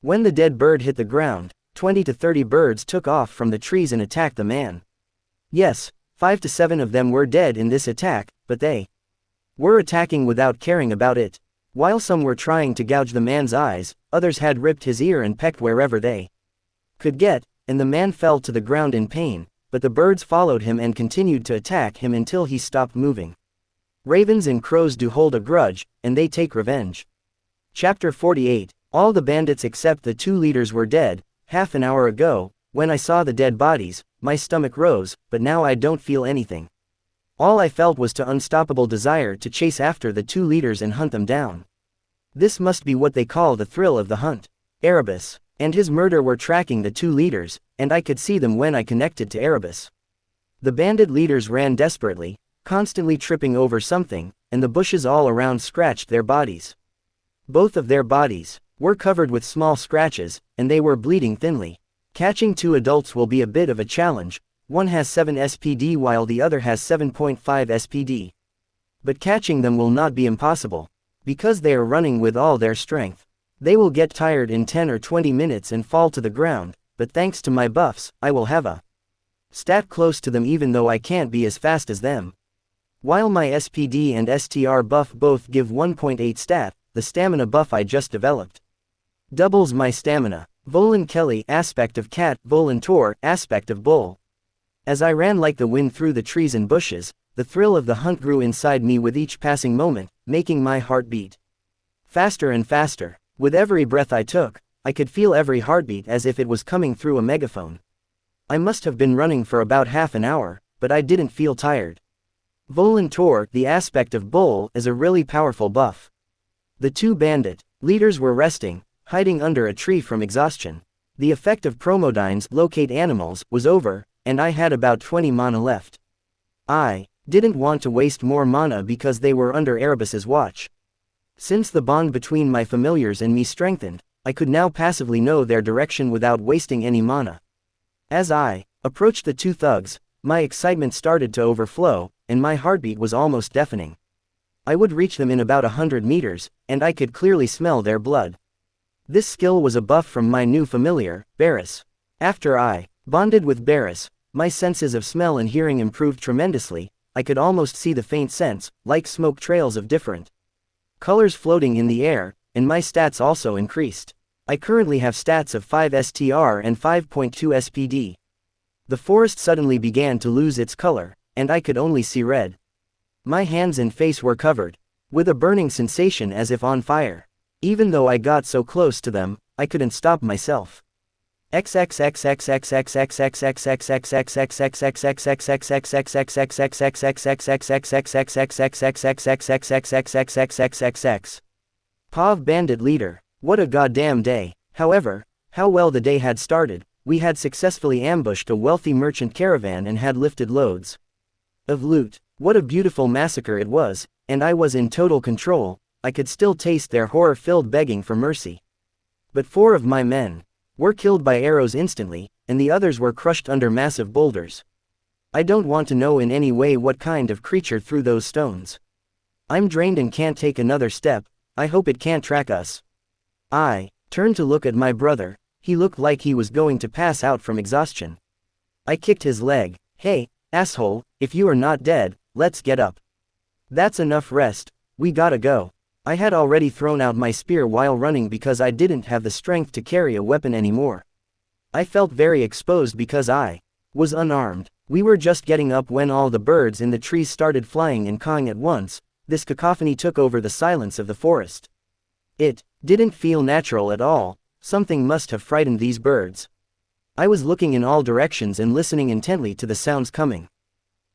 When the dead bird hit the ground, 20 to 30 birds took off from the trees and attacked the man. Yes, 5 to 7 of them were dead in this attack, but they were attacking without caring about it. While some were trying to gouge the man's eyes, others had ripped his ear and pecked wherever they could get, and the man fell to the ground in pain, but the birds followed him and continued to attack him until he stopped moving. Ravens and crows do hold a grudge, and they take revenge. Chapter 48. All the bandits except the 2 leaders were dead. Half an hour ago, when I saw the dead bodies, my stomach rose, but now I don't feel anything. All I felt was an unstoppable desire to chase after the 2 leaders and hunt them down. This must be what they call the thrill of the hunt. Erebus and his murder were tracking the 2 leaders, and I could see them when I connected to Erebus. The bandit leaders ran desperately, constantly tripping over something, and the bushes all around scratched their bodies. Both of their bodies were covered with small scratches, and they were bleeding thinly. Catching 2 adults will be a bit of a challenge. One has 7 SPD while the other has 7.5 SPD. But catching them will not be impossible, because they are running with all their strength. They will get tired in 10 or 20 minutes and fall to the ground, but thanks to my buffs, I will have a stat close to them even though I can't be as fast as them. While my SPD and STR buff both give 1.8 stat, the stamina buff I just developed doubles my stamina. Volan Kelly, aspect of cat, Volan Tor, aspect of bull. As I ran like the wind through the trees and bushes, the thrill of the hunt grew inside me with each passing moment, making my heart beat faster and faster. With every breath I took, I could feel every heartbeat as if it was coming through a megaphone. I must have been running for about half an hour, but I didn't feel tired. Volan Tor, the aspect of bull, is a really powerful buff. The two bandit leaders were resting, hiding under a tree from exhaustion. The effect of Promodines, locate animals, was over, and I had about 20 mana left. I didn't want to waste more mana because they were under Erebus's watch. Since the bond between my familiars and me strengthened, I could now passively know their direction without wasting any mana. As I approached the two thugs, my excitement started to overflow, and my heartbeat was almost deafening. I would reach them in about 100 meters, and I could clearly smell their blood. This skill was a buff from my new familiar, Barris. After I bonded with Barris, my senses of smell and hearing improved tremendously. I could almost see the faint scents, like smoke trails of different colors floating in the air, and my stats also increased. I currently have stats of 5 STR and 5.2 SPD. The forest suddenly began to lose its color, and I could only see red. My hands and face were covered with a burning sensation as if on fire. Even though I got so close to them, I couldn't stop myself. Pav bandit leader. What a goddamn day. However, how well the day had started. We had successfully ambushed a wealthy merchant caravan and had lifted loads of loot. What a beautiful massacre it was, and I was in total control. I could still taste their horror-filled begging for mercy. But 4 of my men were killed by arrows instantly, and the others were crushed under massive boulders. I don't want to know in any way what kind of creature threw those stones. I'm drained and can't take another step. I hope it can't track us. I turned to look at my brother. He looked like he was going to pass out from exhaustion. I kicked his leg. Hey, asshole, if you are not dead, let's get up. That's enough rest, we gotta go. I had already thrown out my spear while running because I didn't have the strength to carry a weapon anymore. I felt very exposed because I was unarmed. We were just getting up when all the birds in the trees started flying and cawing at once. This cacophony took over the silence of the forest. It didn't feel natural at all. Something must have frightened these birds. I was looking in all directions and listening intently to the sounds coming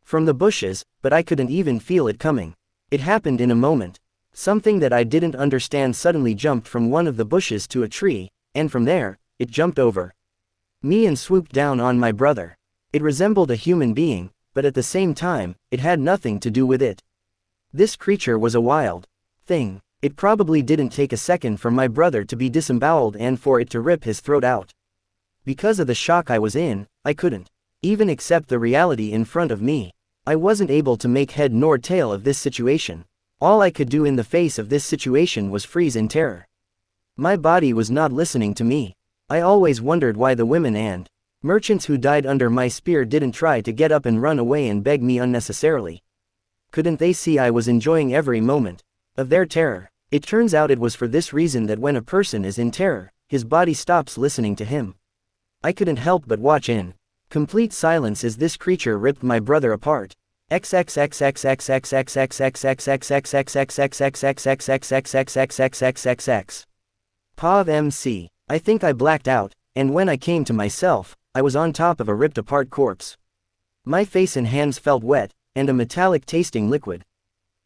from the bushes, but I couldn't even feel it coming. It happened in a moment. Something that I didn't understand suddenly jumped from one of the bushes to a tree, and from there, it jumped over me and swooped down on my brother. It resembled a human being, but at the same time, it had nothing to do with it. This creature was a wild thing. It probably didn't take a second for my brother to be disemboweled and for it to rip his throat out. Because of the shock I was in, I couldn't even accept the reality in front of me. I wasn't able to make head nor tail of this situation. All I could do in the face of this situation was freeze in terror. My body was not listening to me. I always wondered why the women and merchants who died under my spear didn't try to get up and run away and beg me unnecessarily. Couldn't they see I was enjoying every moment of their terror? It turns out it was for this reason that when a person is in terror, his body stops listening to him. I couldn't help but watch in complete silence as this creature ripped my brother apart. Pav MC. I think I blacked out, and when I came to myself, I was on top of a ripped apart corpse. My face and hands felt wet, and a metallic tasting liquid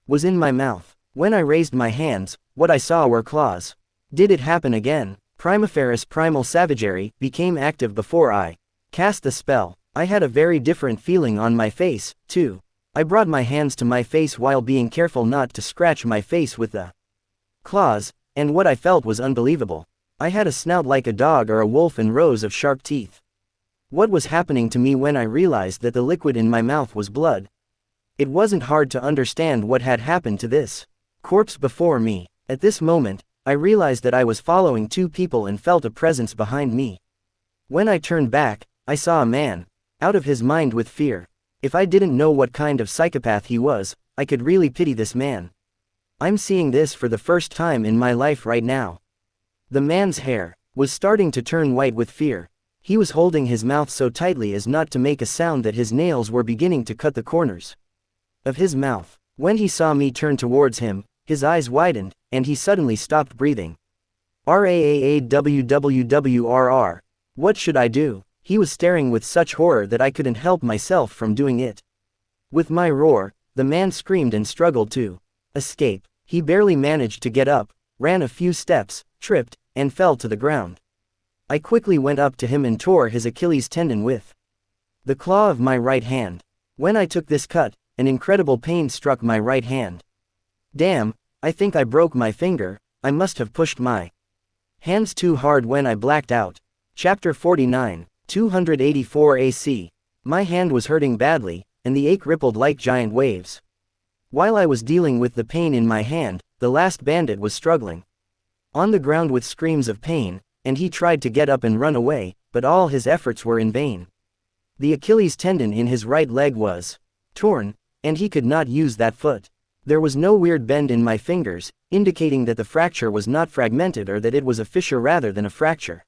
was in my mouth. When I raised my hands, what I saw were claws. Did it happen again? Primaferous primal savagery became active before I cast the spell. I had a very different feeling on my face, too. I brought my hands to my face while being careful not to scratch my face with the claws, and what I felt was unbelievable. I had a snout like a dog or a wolf and rows of sharp teeth. What was happening to me when I realized that the liquid in my mouth was blood? It wasn't hard to understand what had happened to this corpse before me. At this moment, I realized that I was following 2 people and felt a presence behind me. When I turned back, I saw a man, out of his mind with fear. If I didn't know what kind of psychopath he was, I could really pity this man. I'm seeing this for the first time in my life right now. The man's hair was starting to turn white with fear. He was holding his mouth so tightly as not to make a sound that his nails were beginning to cut the corners of his mouth. When he saw me turn towards him, his eyes widened, and he suddenly stopped breathing. RAAAWWWRR. What should I do? He was staring with such horror that I couldn't help myself from doing it. With my roar, the man screamed and struggled to escape. He barely managed to get up, ran a few steps, tripped, and fell to the ground. I quickly went up to him and tore his Achilles tendon with the claw of my right hand. When I took this cut, an incredible pain struck my right hand. Damn, I think I broke my finger. I must have pushed my hands too hard when I blacked out. Chapter 49, 284 AC. My hand was hurting badly, and the ache rippled like giant waves. While I was dealing with the pain in my hand, the last bandit was struggling on the ground with screams of pain, and he tried to get up and run away, but all his efforts were in vain. The Achilles tendon in his right leg was torn, and he could not use that foot. There was no weird bend in my fingers, indicating that the fracture was not fragmented or that it was a fissure rather than a fracture.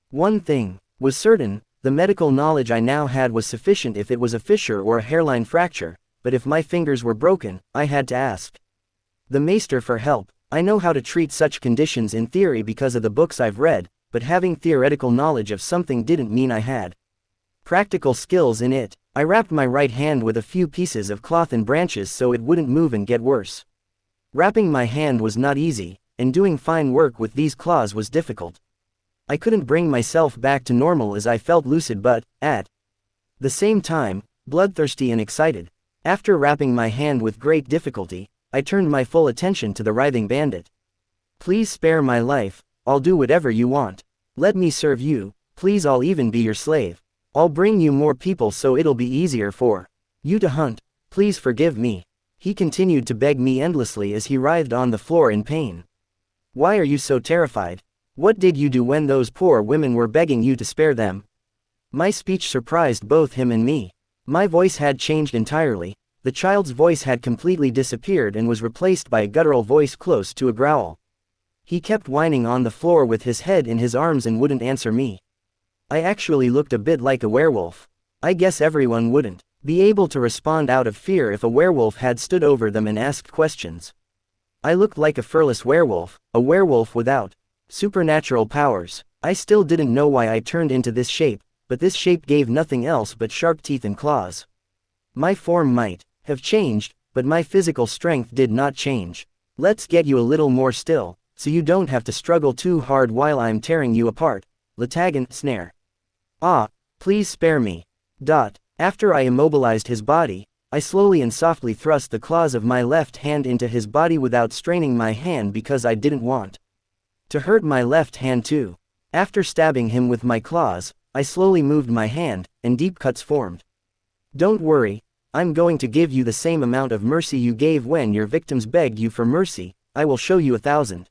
One thing was certain, the medical knowledge I now had was sufficient if it was a fissure or a hairline fracture, but if my fingers were broken, I had to ask the maester for help. I know how to treat such conditions in theory because of the books I've read, but having theoretical knowledge of something didn't mean I had practical skills in it. I wrapped my right hand with a few pieces of cloth and branches so it wouldn't move and get worse. Wrapping my hand was not easy, and doing fine work with these claws was difficult. I couldn't bring myself back to normal as I felt lucid but, at the same time, bloodthirsty and excited. After wrapping my hand with great difficulty, I turned my full attention to the writhing bandit. Please spare my life, I'll do whatever you want. Let me serve you, please, I'll even be your slave. I'll bring you more people so it'll be easier for you to hunt. Please forgive me. He continued to beg me endlessly as he writhed on the floor in pain. Why are you so terrified? What did you do when those poor women were begging you to spare them? My speech surprised both him and me. My voice had changed entirely. The child's voice had completely disappeared and was replaced by a guttural voice close to a growl. He kept whining on the floor with his head in his arms and wouldn't answer me. I actually looked a bit like a werewolf. I guess everyone wouldn't be able to respond out of fear if a werewolf had stood over them and asked questions. I looked like a furless werewolf, a werewolf without supernatural powers. I still didn't know why I turned into this shape, but this shape gave nothing else but sharp teeth and claws. My form might have changed, but my physical strength did not change. Let's get you a little more still, so you don't have to struggle too hard while I'm tearing you apart. Latagan, snare. Ah, please spare me. After I immobilized his body, I slowly and softly thrust the claws of my left hand into his body without straining my hand because I didn't want to hurt my left hand too. After stabbing him with my claws, I slowly moved my hand, and deep cuts formed. Don't worry, I'm going to give you the same amount of mercy you gave when your victims begged you for mercy. I will show you 1,000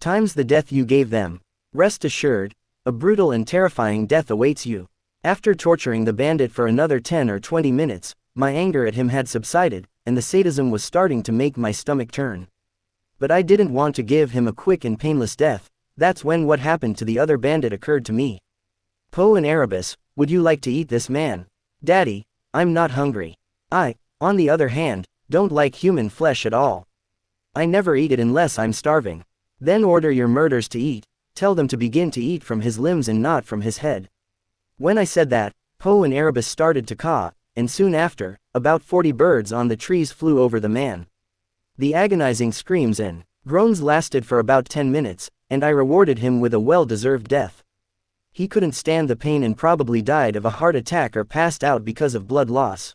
times the death you gave them. Rest assured, a brutal and terrifying death awaits you. After torturing the bandit for another 10 or 20 minutes, my anger at him had subsided, and the sadism was starting to make my stomach turn. But I didn't want to give him a quick and painless death. That's when what happened to the other bandit occurred to me. Poe and Erebus, would you like to eat this man? Daddy, I'm not hungry. I, on the other hand, don't like human flesh at all. I never eat it unless I'm starving. Then order your murderers to eat. Tell them to begin to eat from his limbs and not from his head. When I said that, Poe and Erebus started to caw, and soon after, about 40 birds on the trees flew over the man. The agonizing screams and groans lasted for about 10 minutes, and I rewarded him with a well-deserved death. He couldn't stand the pain and probably died of a heart attack or passed out because of blood loss.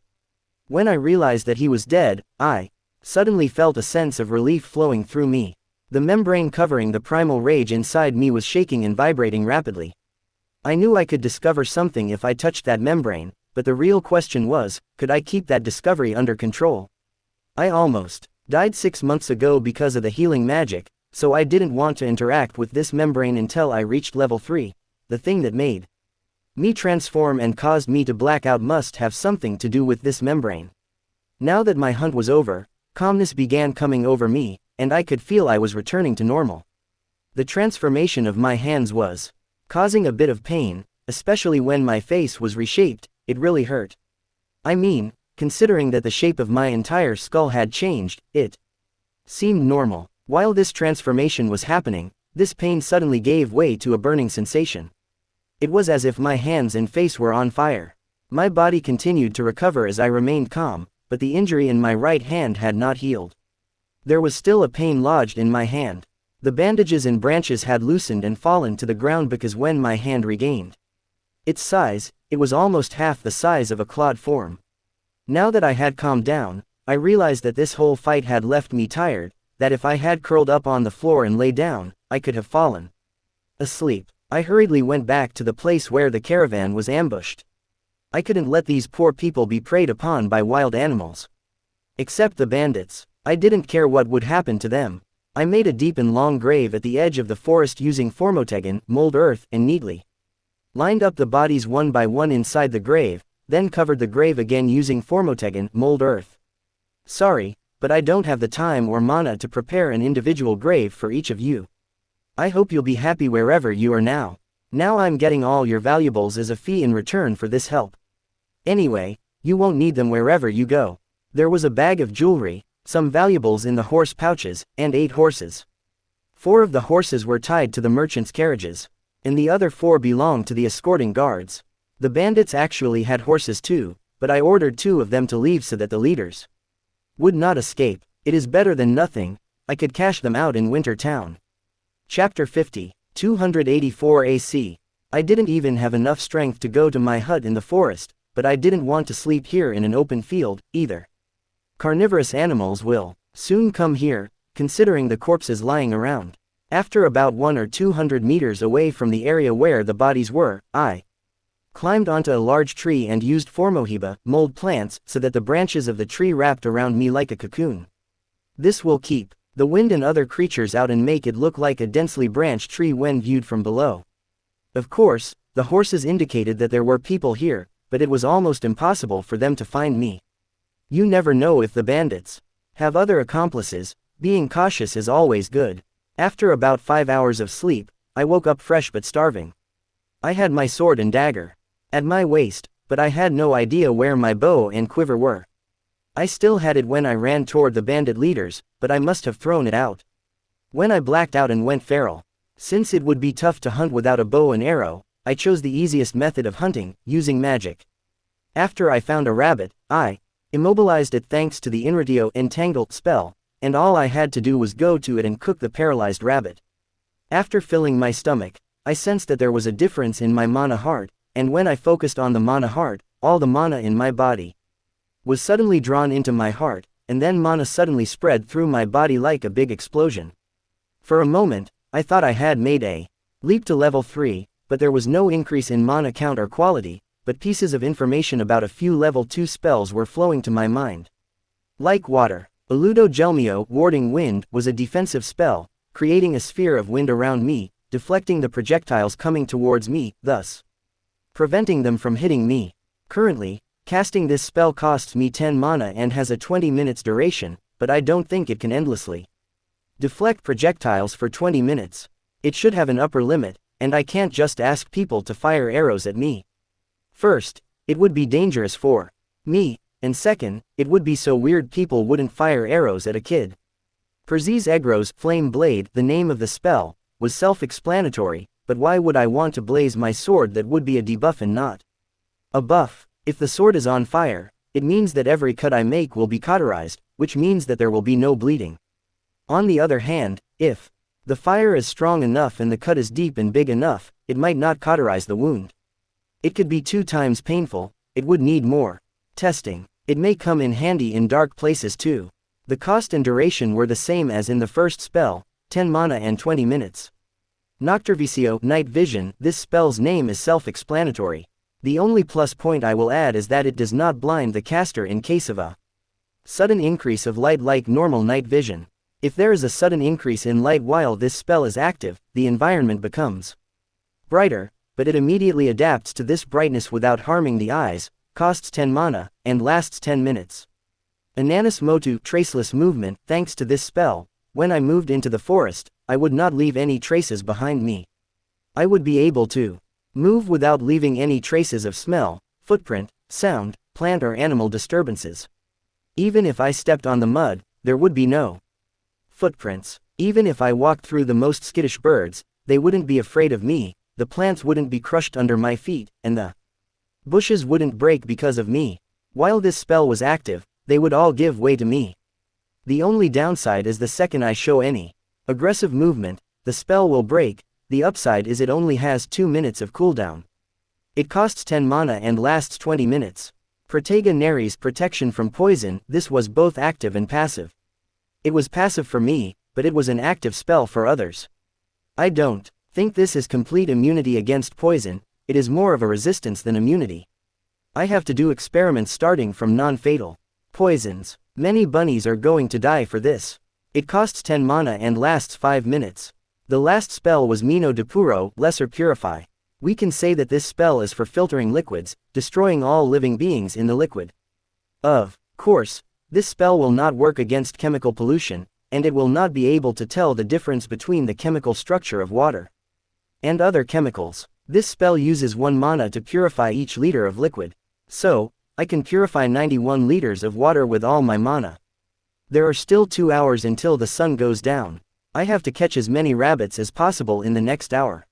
When I realized that he was dead, I suddenly felt a sense of relief flowing through me. The membrane covering the primal rage inside me was shaking and vibrating rapidly. I knew I could discover something if I touched that membrane, but the real question was, could I keep that discovery under control? I almost died 6 months ago because of the healing magic, so I didn't want to interact with this membrane until I reached level 3. The thing that made me transform and caused me to black out must have something to do with this membrane. Now that my hunt was over, calmness began coming over me, and I could feel I was returning to normal. The transformation of my hands was causing a bit of pain, especially when my face was reshaped. It really hurt. I mean, considering that the shape of my entire skull had changed, it seemed normal. While this transformation was happening, this pain suddenly gave way to a burning sensation. It was as if my hands and face were on fire. My body continued to recover as I remained calm, but the injury in my right hand had not healed. There was still a pain lodged in my hand. The bandages and branches had loosened and fallen to the ground because when my hand regained its size, it was almost half the size of a clawed form. Now that I had calmed down, I realized that this whole fight had left me tired, that if I had curled up on the floor and lay down, I could have fallen asleep. I hurriedly went back to the place where the caravan was ambushed. I couldn't let these poor people be preyed upon by wild animals. Except the bandits, I didn't care what would happen to them. I made a deep and long grave at the edge of the forest using formotegan, mold earth, and neatly lined up the bodies one by one inside the grave, then covered the grave again using formotegan, mold earth. Sorry, but I don't have the time or mana to prepare an individual grave for each of you. I hope you'll be happy wherever you are now. Now I'm getting all your valuables as a fee in return for this help. Anyway, you won't need them wherever you go. There was a bag of jewelry, some valuables in the horse pouches, and 8 horses. 4 of the horses were tied to the merchant's carriages, and the other 4 belonged to the escorting guards. The bandits actually had horses too, but I ordered 2 of them to leave so that the leaders would not escape. It is better than nothing. I could cash them out in Winter Town. Chapter 50, 284 AC. I didn't even have enough strength to go to my hut in the forest, but I didn't want to sleep here in an open field, either. Carnivorous animals will soon come here, considering the corpses lying around. After about 100 or 200 meters away from the area where the bodies were, I climbed onto a large tree and used formohiba, mold plants, so that the branches of the tree wrapped around me like a cocoon. This will keep the wind and other creatures out and make it look like a densely branched tree when viewed from below. Of course, the horses indicated that there were people here, but it was almost impossible for them to find me. You never know if the bandits have other accomplices. Being cautious is always good. After about 5 hours of sleep, I woke up fresh but starving. I had my sword and dagger at my waist, but I had no idea where my bow and quiver were. I still had it when I ran toward the bandit leaders, but I must have thrown it out when I blacked out and went feral. Since it would be tough to hunt without a bow and arrow, I chose the easiest method of hunting, using magic. After I found a rabbit, I immobilized it thanks to the inretio entangled spell, and all I had to do was go to it and cook the paralyzed rabbit. After filling my stomach, I sensed that there was a difference in my mana heart, and when I focused on the mana heart, all the mana in my body was suddenly drawn into my heart, and then mana suddenly spread through my body like a big explosion. For a moment, I thought I had made a leap to level 3, but there was no increase in mana count or quality, but pieces of information about a few level 2 spells were flowing to my mind. Like water, Eludo Gelmio, Warding Wind, was a defensive spell, creating a sphere of wind around me, deflecting the projectiles coming towards me, thus preventing them from hitting me. Currently, casting this spell costs me 10 mana and has a 20 minutes duration, but I don't think it can endlessly deflect projectiles for 20 minutes. It should have an upper limit, and I can't just ask people to fire arrows at me. First, it would be dangerous for me, and second, it would be so weird people wouldn't fire arrows at a kid. Perziz Egros, Flame Blade, the name of the spell, was self-explanatory, but why would I want to blaze my sword that would be a debuff and not a buff? If the sword is on fire, it means that every cut I make will be cauterized, which means that there will be no bleeding. On the other hand, if the fire is strong enough and the cut is deep and big enough, it might not cauterize the wound. It could be 2 times painful. It would need more testing. It may come in handy in dark places too. The cost and duration were the same as in the first spell, 10 mana and 20 minutes. Nocturvicio, Night Vision, this spell's name is self-explanatory. The only plus point I will add is that it does not blind the caster in case of a sudden increase of light like normal night vision. If there is a sudden increase in light while this spell is active, the environment becomes brighter, but it immediately adapts to this brightness without harming the eyes, costs 10 mana, and lasts 10 minutes. Ananas Motu, Traceless Movement, thanks to this spell, When I moved into the forest, I would not leave any traces behind me. I would be able to move without leaving any traces of smell, footprint, sound, plant or animal disturbances. Even if I stepped on the mud, there would be no footprints. Even if I walked through the most skittish birds, they wouldn't be afraid of me, the plants wouldn't be crushed under my feet, and the bushes wouldn't break because of me. While this spell was active, they would all give way to me. The only downside is the second I show any aggressive movement, the spell will break. The upside is it only has 2 minutes of cooldown. It costs 10 mana and lasts 20 minutes. Protega Neri's protection from poison, this was both active and passive. It was passive for me, but it was an active spell for others. I don't think this is complete immunity against poison, it is more of a resistance than immunity. I have to do experiments starting from non-fatal poisons. Many bunnies are going to die for this. It costs 10 mana and lasts 5 minutes. The last spell was Mino de Puro, Lesser Purify. We can say that this spell is for filtering liquids, destroying all living beings in the liquid. Of course, this spell will not work against chemical pollution, and it will not be able to tell the difference between the chemical structure of water and other chemicals. This spell uses 1 mana to purify each liter of liquid. So, I can purify 91 liters of water with all my mana. There are still 2 hours until the sun goes down. I have to catch as many rabbits as possible in the next hour.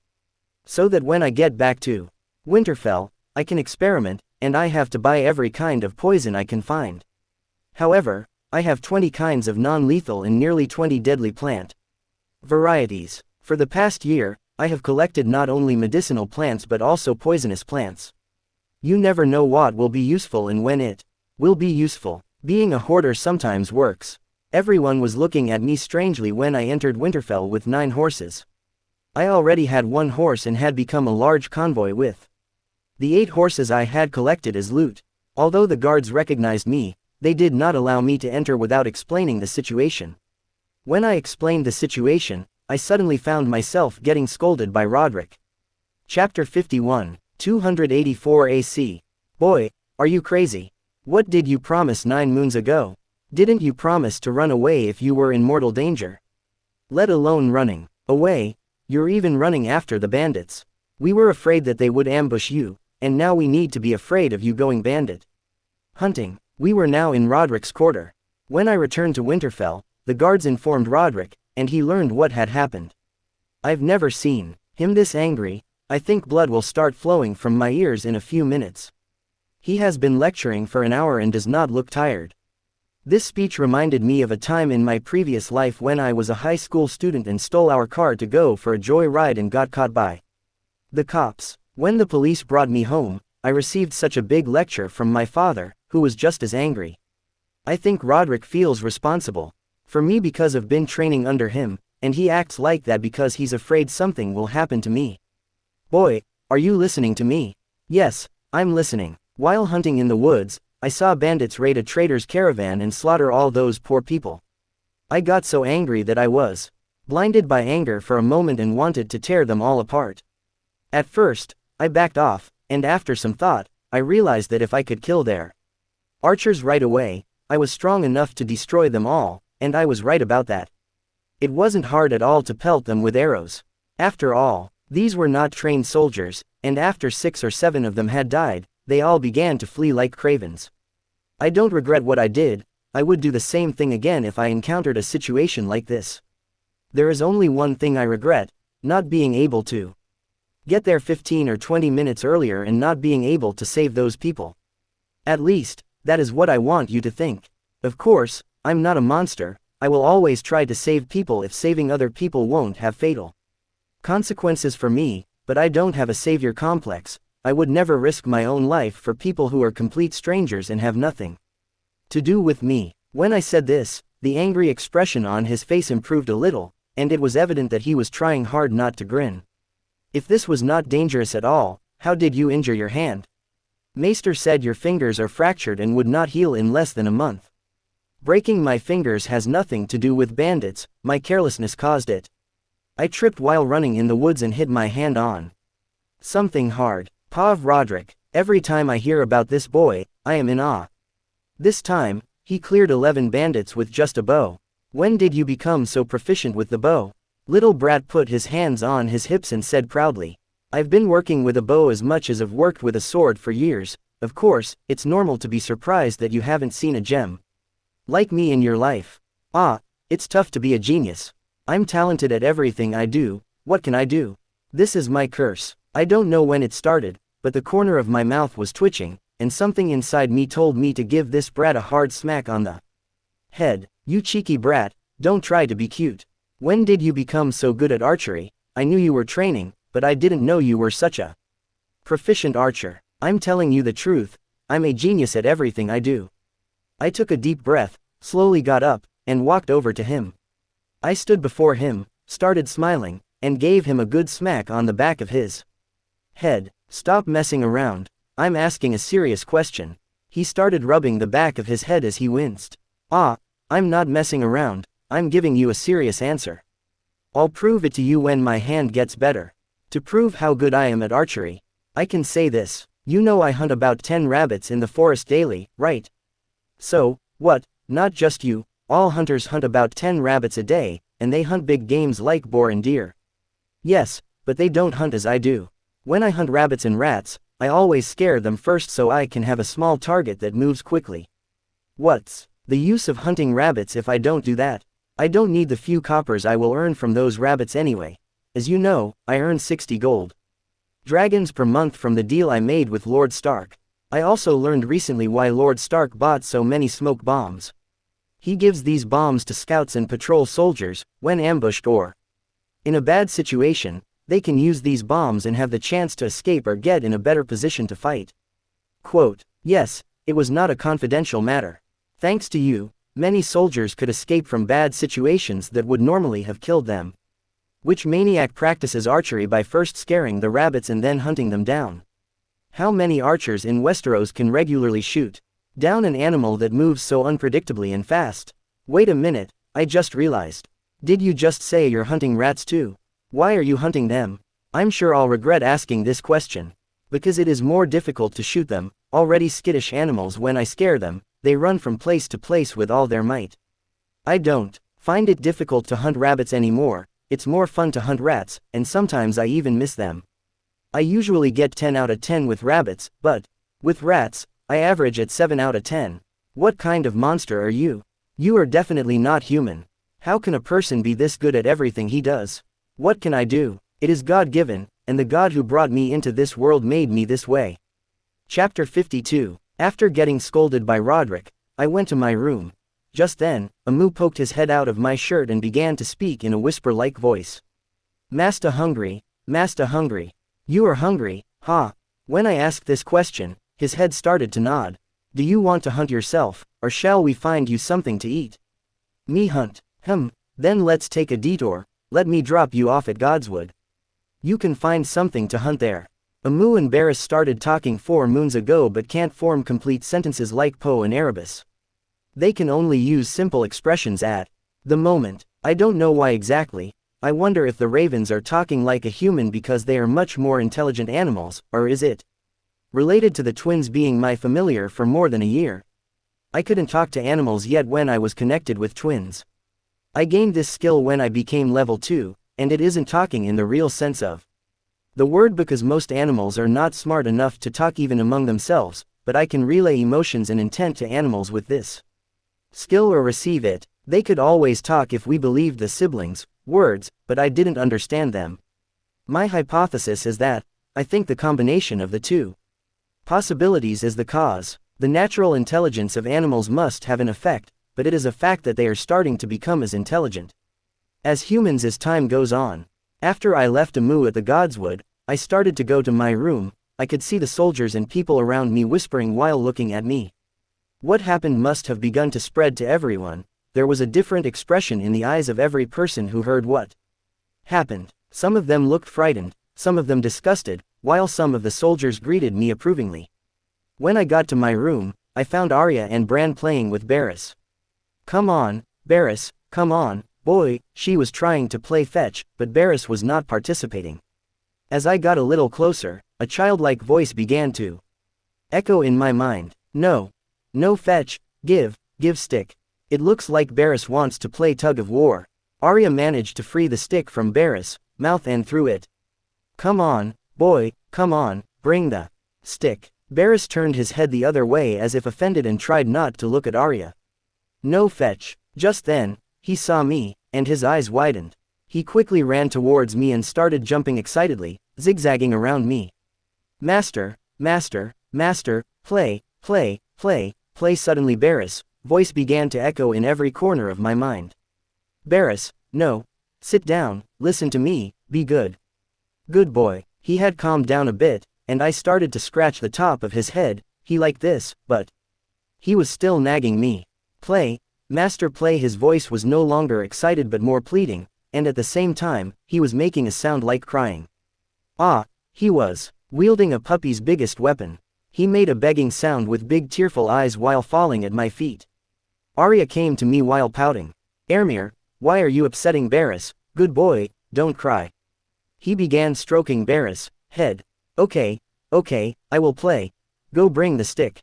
So that when I get back to Winterfell, I can experiment, and I have to buy every kind of poison I can find. However, I have 20 kinds of non-lethal and nearly 20 deadly plant varieties. For the past year, I have collected not only medicinal plants but also poisonous plants. You never know what will be useful and when it will be useful. Being a hoarder sometimes works. Everyone was looking at me strangely when I entered Winterfell with 9 horses. I already had 1 horse and had become a large convoy with the 8 horses I had collected as loot. Although the guards recognized me, they did not allow me to enter without explaining the situation. When I explained the situation, I suddenly found myself getting scolded by Roderick. Chapter 51, 284 AC. Boy, are you crazy? What did you promise 9 moons ago? Didn't you promise to run away if you were in mortal danger? Let alone running away, you're even running after the bandits. We were afraid that they would ambush you, and now we need to be afraid of you going bandit hunting. We were now in Roderick's quarter. When I returned to Winterfell, the guards informed Roderick, and he learned what had happened. I've never seen him this angry. I think blood will start flowing from my ears in a few minutes. He has been lecturing for an hour and does not look tired. This speech reminded me of a time in my previous life when I was a high school student and stole our car to go for a joy ride and got caught by the cops. When the police brought me home, I received such a big lecture from my father, who was just as angry. I think Roderick feels responsible for me because I've been training under him, and he acts like that because he's afraid something will happen to me. Boy, are you listening to me? Yes, I'm listening. While hunting in the woods, I saw bandits raid a trader's caravan and slaughter all those poor people. I got so angry that I was blinded by anger for a moment and wanted to tear them all apart. At first, I backed off, and after some thought, I realized that if I could kill their archers right away, I was strong enough to destroy them all, and I was right about that. It wasn't hard at all to pelt them with arrows. After all, these were not trained soldiers, and after 6 or 7 of them had died, they all began to flee like cravens. I don't regret what I did. I would do the same thing again if I encountered a situation like this. There is only one thing I regret, not being able to get there 15 or 20 minutes earlier and not being able to save those people. At least, that is what I want you to think. Of course, I'm not a monster. I will always try to save people if saving other people won't have fatal consequences for me, but I don't have a savior complex. I would never risk my own life for people who are complete strangers and have nothing to do with me. When I said this, the angry expression on his face improved a little, and it was evident that he was trying hard not to grin. If this was not dangerous at all, how did you injure your hand? Maester said your fingers are fractured and would not heal in less than a month. Breaking my fingers has nothing to do with bandits, my carelessness caused it. I tripped while running in the woods and hit my hand on something hard. Pav Roderick, every time I hear about this boy, I am in awe. This time, he cleared 11 bandits with just a bow. When did you become so proficient with the bow? Little brat put his hands on his hips and said proudly. I've been working with a bow as much as I've worked with a sword for years. Of course, it's normal to be surprised that you haven't seen a gem like me in your life. Ah, it's tough to be a genius. I'm talented at everything I do. What can I do? This is my curse. I don't know when it started, but the corner of my mouth was twitching, and something inside me told me to give this brat a hard smack on the head. You cheeky brat, don't try to be cute. When did you become so good at archery? I knew you were training, but I didn't know you were such a proficient archer. I'm telling you the truth, I'm a genius at everything I do. I took a deep breath, slowly got up, and walked over to him. I stood before him, started smiling, and gave him a good smack on the back of his head. Stop messing around, I'm asking a serious question. He started rubbing the back of his head as he winced. Ah, I'm not messing around, I'm giving you a serious answer. I'll prove it to you when my hand gets better. To prove how good I am at archery, I can say this. You know I hunt about 10 rabbits in the forest daily, right? So, what, not just you, all hunters hunt about 10 rabbits a day, and they hunt big games like boar and deer. Yes, but they don't hunt as I do. When I hunt rabbits and rats, I always scare them first so I can have a small target that moves quickly. What's the use of hunting rabbits if I don't do that? I don't need the few coppers I will earn from those rabbits anyway. As you know, I earn 60 gold dragons per month from the deal I made with Lord Stark. I also learned recently why Lord Stark bought so many smoke bombs. He gives these bombs to scouts and patrol soldiers, when ambushed or in a bad situation, they can use these bombs and have the chance to escape or get in a better position to fight. Quote, yes, it was not a confidential matter. Thanks to you, many soldiers could escape from bad situations that would normally have killed them. Which maniac practices archery by first scaring the rabbits and then hunting them down? How many archers in Westeros can regularly shoot down an animal that moves so unpredictably and fast? Wait a minute, I just realized. Did you just say you're hunting rats too? Why are you hunting them? I'm sure I'll regret asking this question. Because it is more difficult to shoot them, already skittish animals. When I scare them, they run from place to place with all their might. I don't find it difficult to hunt rabbits anymore, it's more fun to hunt rats, and sometimes I even miss them. I usually get 10 out of 10 with rabbits, but with rats, I average at 7 out of 10. What kind of monster are you? You are definitely not human. How can a person be this good at everything he does? What can I do? It is God-given, and the God who brought me into this world made me this way. Chapter 52. After getting scolded by Roderick, I went to my room. Just then, Amu poked his head out of my shirt and began to speak in a whisper-like voice. Master hungry, Master hungry. You are hungry, huh? When I asked this question, his head started to nod. Do you want to hunt yourself, or shall we find you something to eat? Me hunt, then let's take a detour, let me drop you off at Godswood. You can find something to hunt there. Amu and Barris started talking 4 moons ago but can't form complete sentences like Poe and Erebus. They can only use simple expressions at the moment. I don't know why exactly. I wonder if the ravens are talking like a human because they are much more intelligent animals, or is it related to the twins being my familiar for more than a year? I couldn't talk to animals yet when I was connected with twins. I gained this skill when I became level 2, and it isn't talking in the real sense of the word because most animals are not smart enough to talk even among themselves, but I can relay emotions and intent to animals with this skill or receive it. They could always talk if we believed the siblings' words, but I didn't understand them. My hypothesis is that, I think the combination of the two possibilities is the cause. The natural intelligence of animals must have an effect, but it is a fact that they are starting to become as intelligent as humans as time goes on. After I left Amu at the Godswood, I started to go to my room. I could see the soldiers and people around me whispering while looking at me. What happened must have begun to spread to everyone. There was a different expression in the eyes of every person who heard what happened. Some of them looked frightened, some of them disgusted, while some of the soldiers greeted me approvingly. When I got to my room, I found Arya and Bran playing with Barris. Come on, Barris, come on, boy. She was trying to play fetch, but Barris was not participating. As I got a little closer, a childlike voice began to echo in my mind. No fetch, give stick. It looks like Barris wants to play tug of war. Arya managed to free the stick from Barris' mouth and threw it. Come on, boy, come on, bring the stick. Barris turned his head the other way as if offended and tried not to look at Arya. No fetch. Just then, he saw me, and his eyes widened. He quickly ran towards me and started jumping excitedly, zigzagging around me. Master, master, master, play, play, play, play. Suddenly Barris' voice began to echo in every corner of my mind. Barris, no. Sit down, listen to me, be good. Good boy. He had calmed down a bit, and I started to scratch the top of his head. He liked this, but he was still nagging me. Play, master, play. His voice was no longer excited but more pleading, and at the same time, he was making a sound like crying. He was wielding a puppy's biggest weapon. He made a begging sound with big tearful eyes while falling at my feet. Arya came to me while pouting. Ermir, why are you upsetting Barris? Good boy, don't cry. He began stroking Barris' head. Okay, I will play. Go bring the stick.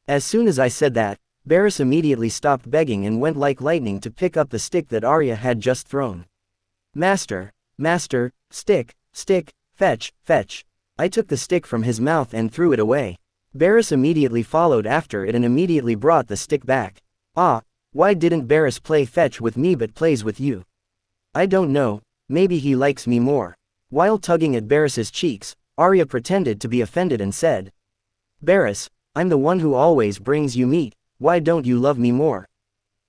As soon as I said that, Barris immediately stopped begging and went like lightning to pick up the stick that Arya had just thrown. Master, master, stick, stick, fetch, fetch. I took the stick from his mouth and threw it away. Barris immediately followed after it and immediately brought the stick back. Why didn't Barris play fetch with me but plays with you? I don't know, maybe he likes me more. While tugging at Barris's cheeks, Arya pretended to be offended and said, Barris, I'm the one who always brings you meat, why don't you love me more?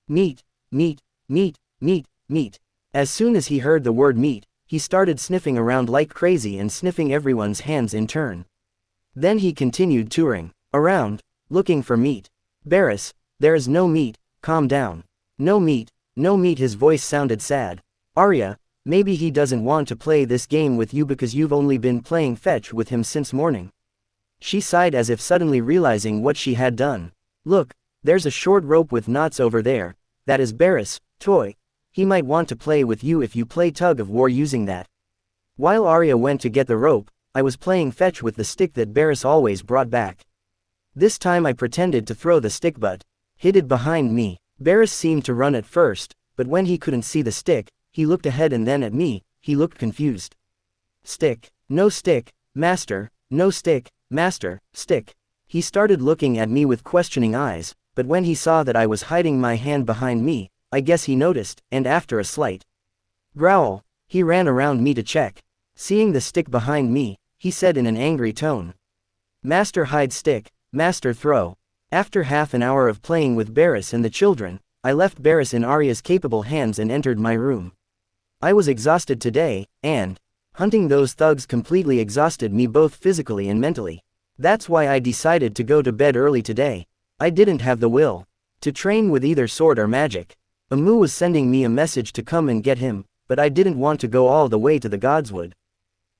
Meat, meat, meat, meat, meat. As soon as he heard the word meat, he started sniffing around like crazy and sniffing everyone's hands in turn. Then he continued touring around, looking for meat. Barris, there is no meat, calm down. No meat, no meat. His voice sounded sad. Arya, maybe he doesn't want to play this game with you because you've only been playing fetch with him since morning. She sighed as if suddenly realizing what she had done. Look, there's a short rope with knots over there, that is Barris' toy. He might want to play with you if you play tug of war using that. While Arya went to get the rope, I was playing fetch with the stick that Barris always brought back. This time I pretended to throw the stick but hid it behind me. Barris seemed to run at first, but when he couldn't see the stick, he looked ahead and then at me. He looked confused. Stick, no stick, master, no stick, master, stick. He started looking at me with questioning eyes, but when he saw that I was hiding my hand behind me, I guess he noticed, and after a slight growl, he ran around me to check. Seeing the stick behind me, he said in an angry tone, Master, hide stick, master, throw. After half an hour of playing with Barris and the children, I left Barris in Arya's capable hands and entered my room. I was exhausted today, and hunting those thugs completely exhausted me both physically and mentally. That's why I decided to go to bed early today. I didn't have the will to train with either sword or magic. Amu was sending me a message to come and get him, but I didn't want to go all the way to the Godswood.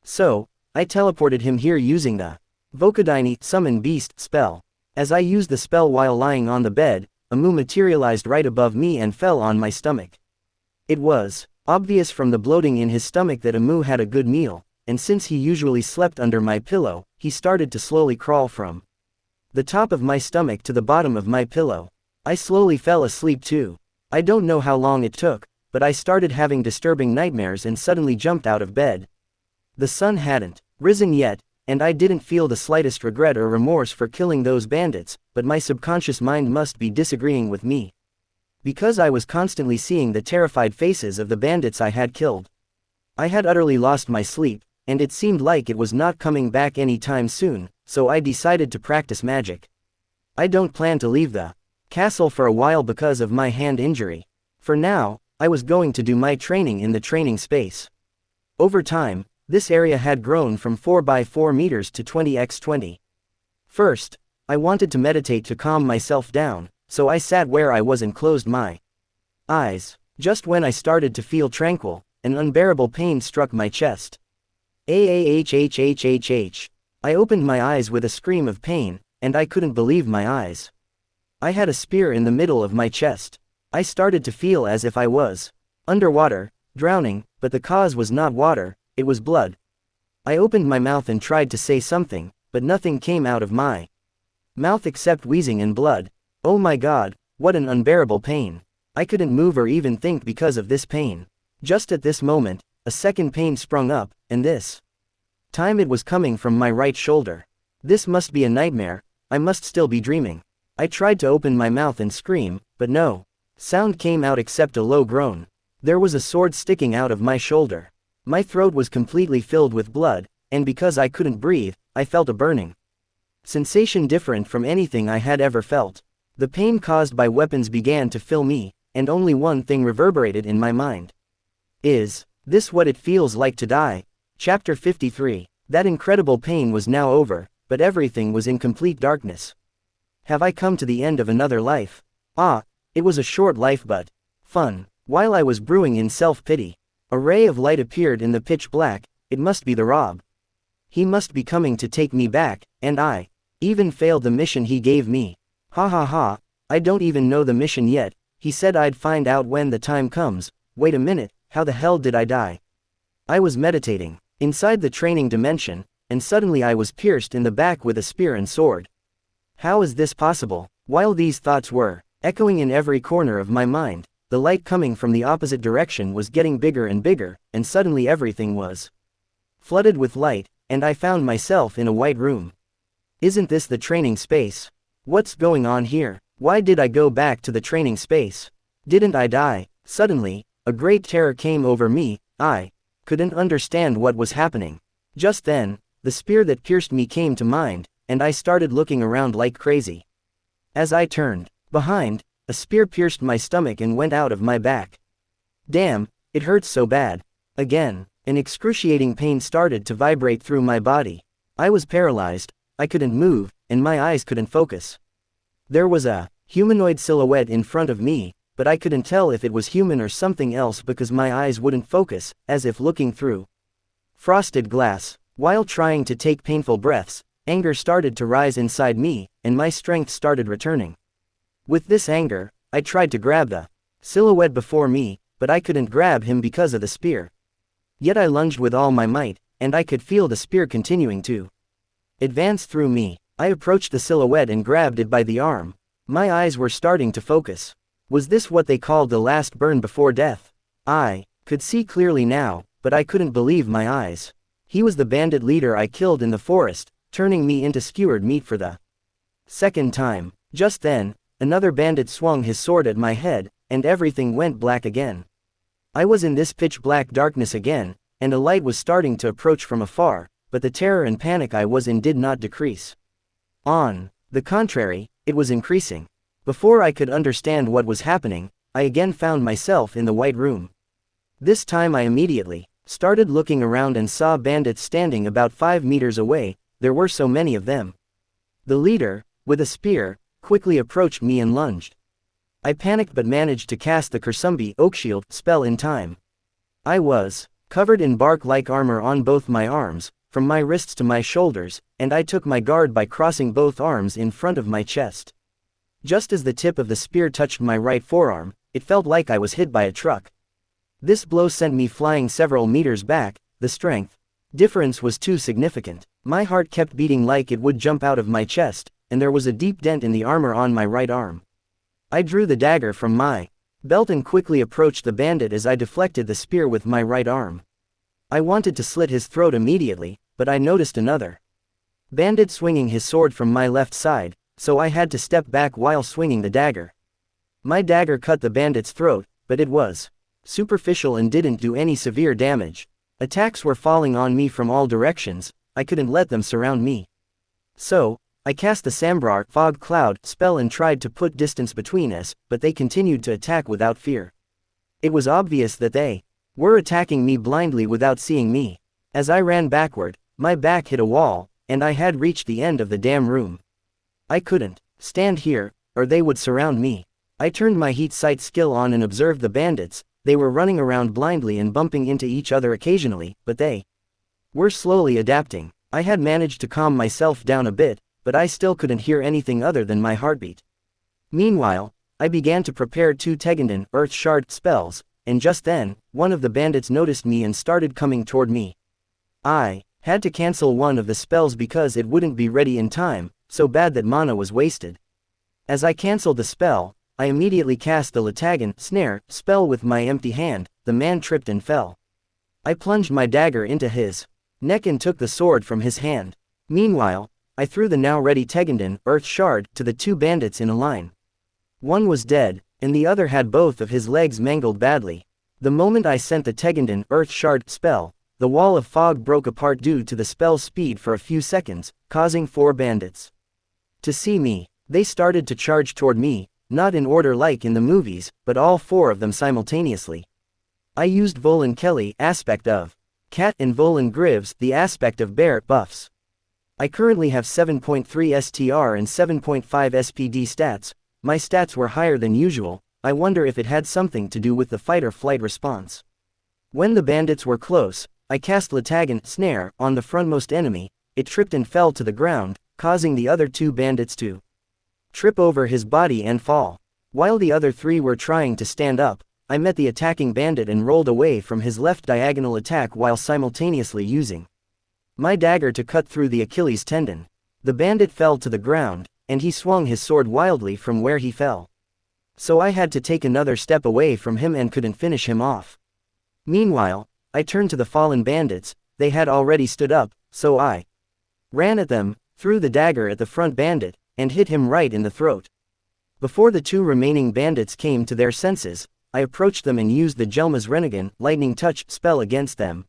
So, I teleported him here using the Vokadaini summon beast spell. As I used the spell while lying on the bed, Amu materialized right above me and fell on my stomach. It was obvious from the bloating in his stomach that Amu had a good meal, and since he usually slept under my pillow, he started to slowly crawl from the top of my stomach to the bottom of my pillow. I slowly fell asleep too. I don't know how long it took, but I started having disturbing nightmares and suddenly jumped out of bed. The sun hadn't risen yet, and I didn't feel the slightest regret or remorse for killing those bandits, but my subconscious mind must be disagreeing with me. Because I was constantly seeing the terrified faces of the bandits I had killed. I had utterly lost my sleep, and it seemed like it was not coming back anytime soon, so I decided to practice magic. I don't plan to leave the castle for a while because of my hand injury. For now, I was going to do my training in the training space. Over time, this area had grown from 4 by 4 meters to 20 x 20. First, I wanted to meditate to calm myself down, so I sat where I was and closed my eyes. Just when I started to feel tranquil, an unbearable pain struck my chest. Ah. I opened my eyes with a scream of pain, and I couldn't believe my eyes. I had a spear in the middle of my chest. I started to feel as if I was underwater, drowning, but the cause was not water, it was blood. I opened my mouth and tried to say something, but nothing came out of my mouth except wheezing and blood. Oh my God, What an unbearable pain. I couldn't move or even think because of this pain. Just at this moment, a second pain sprung up, and this time it was coming from my right shoulder. This must be a nightmare, I must still be dreaming. I tried to open my mouth and scream, but no sound came out except a low groan. There was a sword sticking out of my shoulder. My throat was completely filled with blood, and because I couldn't breathe, I felt a burning sensation different from anything I had ever felt. The pain caused by weapons began to fill me, and only one thing reverberated in my mind. Is this what it feels like to die? Chapter 53. That incredible pain was now over, but everything was in complete darkness. Have I come to the end of another life? Ah, it was a short life but fun. While I was brewing in self-pity, a ray of light appeared in the pitch black. It must be the Rob. He must be coming to take me back, and I even failed the mission he gave me. Ha ha ha, I don't even know the mission yet. He said I'd find out when the time comes. Wait a minute, how the hell did I die? I was meditating inside the training dimension, and suddenly I was pierced in the back with a spear and sword. How is this possible? While these thoughts were echoing in every corner of my mind, the light coming from the opposite direction was getting bigger, and suddenly everything was flooded with light, and I found myself in a white room. Isn't this the training space? What's going on here? Why did I go back to the training space? Didn't I die? Suddenly, a great terror came over me. I couldn't understand what was happening. Just then, the spear that pierced me came to mind, and I started looking around like crazy. As I turned behind, a spear pierced my stomach and went out of my back. Damn, it hurts so bad. Again, an excruciating pain started to vibrate through my body. I was paralyzed, I couldn't move, and my eyes couldn't focus. There was a humanoid silhouette in front of me, but I couldn't tell if it was human or something else because my eyes wouldn't focus, as if looking through frosted glass. While trying to take painful breaths, anger started to rise inside me, and my strength started returning. With this anger, I tried to grab the silhouette before me, but I couldn't grab him because of the spear. Yet I lunged with all my might, and I could feel the spear continuing to advance through me. I approached the silhouette and grabbed it by the arm. My eyes were starting to focus. Was this what they called the last burn before death? I could see clearly now, but I couldn't believe my eyes. He was the bandit leader I killed in the forest, turning me into skewered meat for the second time. Just then, another bandit swung his sword at my head, and everything went black again. I was in this pitch black darkness again, and a light was starting to approach from afar, but the terror and panic I was in did not decrease. On the contrary, it was increasing. Before I could understand what was happening, I again found myself in the white room. This time I immediately started looking around and saw bandits standing about 5 meters away. There were so many of them. The leader, with a spear, quickly approached me and lunged. I panicked but managed to cast the Kursumbi Oakshield spell in time. I was covered in bark-like armor on both my arms, from my wrists to my shoulders, and I took my guard by crossing both arms in front of my chest. Just as the tip of the spear touched my right forearm, it felt like I was hit by a truck. This blow sent me flying several meters back. The strength difference was too significant. My heart kept beating like it would jump out of my chest, and there was a deep dent in the armor on my right arm. I drew the dagger from my belt and quickly approached the bandit as I deflected the spear with my right arm. I wanted to slit his throat immediately, but I noticed another bandit swinging his sword from my left side, so I had to step back while swinging the dagger. My dagger cut the bandit's throat, but it was superficial and didn't do any severe damage. Attacks were falling on me from all directions. I couldn't let them surround me. So, I cast the Sambrar fog cloud spell and tried to put distance between us, but they continued to attack without fear. It was obvious that they were attacking me blindly without seeing me. As I ran backward, my back hit a wall, and I had reached the end of the damn room. I couldn't stand here, or they would surround me. I turned my heat sight skill on and observed the bandits. They were running around blindly and bumping into each other occasionally, but they were slowly adapting. I had managed to calm myself down a bit, but I still couldn't hear anything other than my heartbeat. Meanwhile, I began to prepare 2 Tegandan Earth Shard spells, and just then, one of the bandits noticed me and started coming toward me. I had to cancel one of the spells because it wouldn't be ready in time, so bad that mana was wasted. As I cancelled the spell, I immediately cast the Latagan snare spell with my empty hand. The man tripped and fell. I plunged my dagger into his neck and took the sword from his hand. Meanwhile, I threw the now ready Teganden earth shard to the two bandits in a line. One was dead, and the other had both of his legs mangled badly. The moment I sent the Teganden earth shard spell, the wall of fog broke apart due to the spell's speed for a few seconds, causing 4 bandits to see me. They started to charge toward me, not in order like in the movies, but all 4 of them simultaneously. I used Volan Kelly aspect of cat and Volan Grives the aspect of bear buffs. I currently have 7.3 STR and 7.5 SPD stats. My stats were higher than usual. I wonder if it had something to do with the fight or flight response. When the bandits were close, I cast Latagan snare on the frontmost enemy. It tripped and fell to the ground, causing the other 2 bandits to trip over his body and fall. While the other 3 were trying to stand up, I met the attacking bandit and rolled away from his left diagonal attack while simultaneously using my dagger to cut through the Achilles tendon. The bandit fell to the ground, and he swung his sword wildly from where he fell. So I had to take another step away from him and couldn't finish him off. Meanwhile, I turned to the fallen bandits. They had already stood up, so I ran at them, threw the dagger at the front bandit, and hit him right in the throat. Before the 2 remaining bandits came to their senses, I approached them and used the Jelma's Renegan lightning touch spell against them.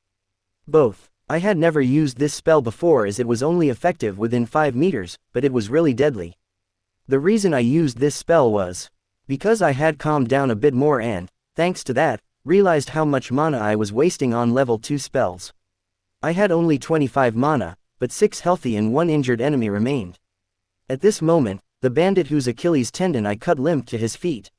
Both. I had never used this spell before as it was only effective within 5 meters, but it was really deadly. The reason I used this spell was because I had calmed down a bit more and, thanks to that, realized how much mana I was wasting on level 2 spells. I had only 25 mana, but 6 healthy and 1 injured enemy remained. At this moment, the bandit whose Achilles tendon I cut limped to his feet.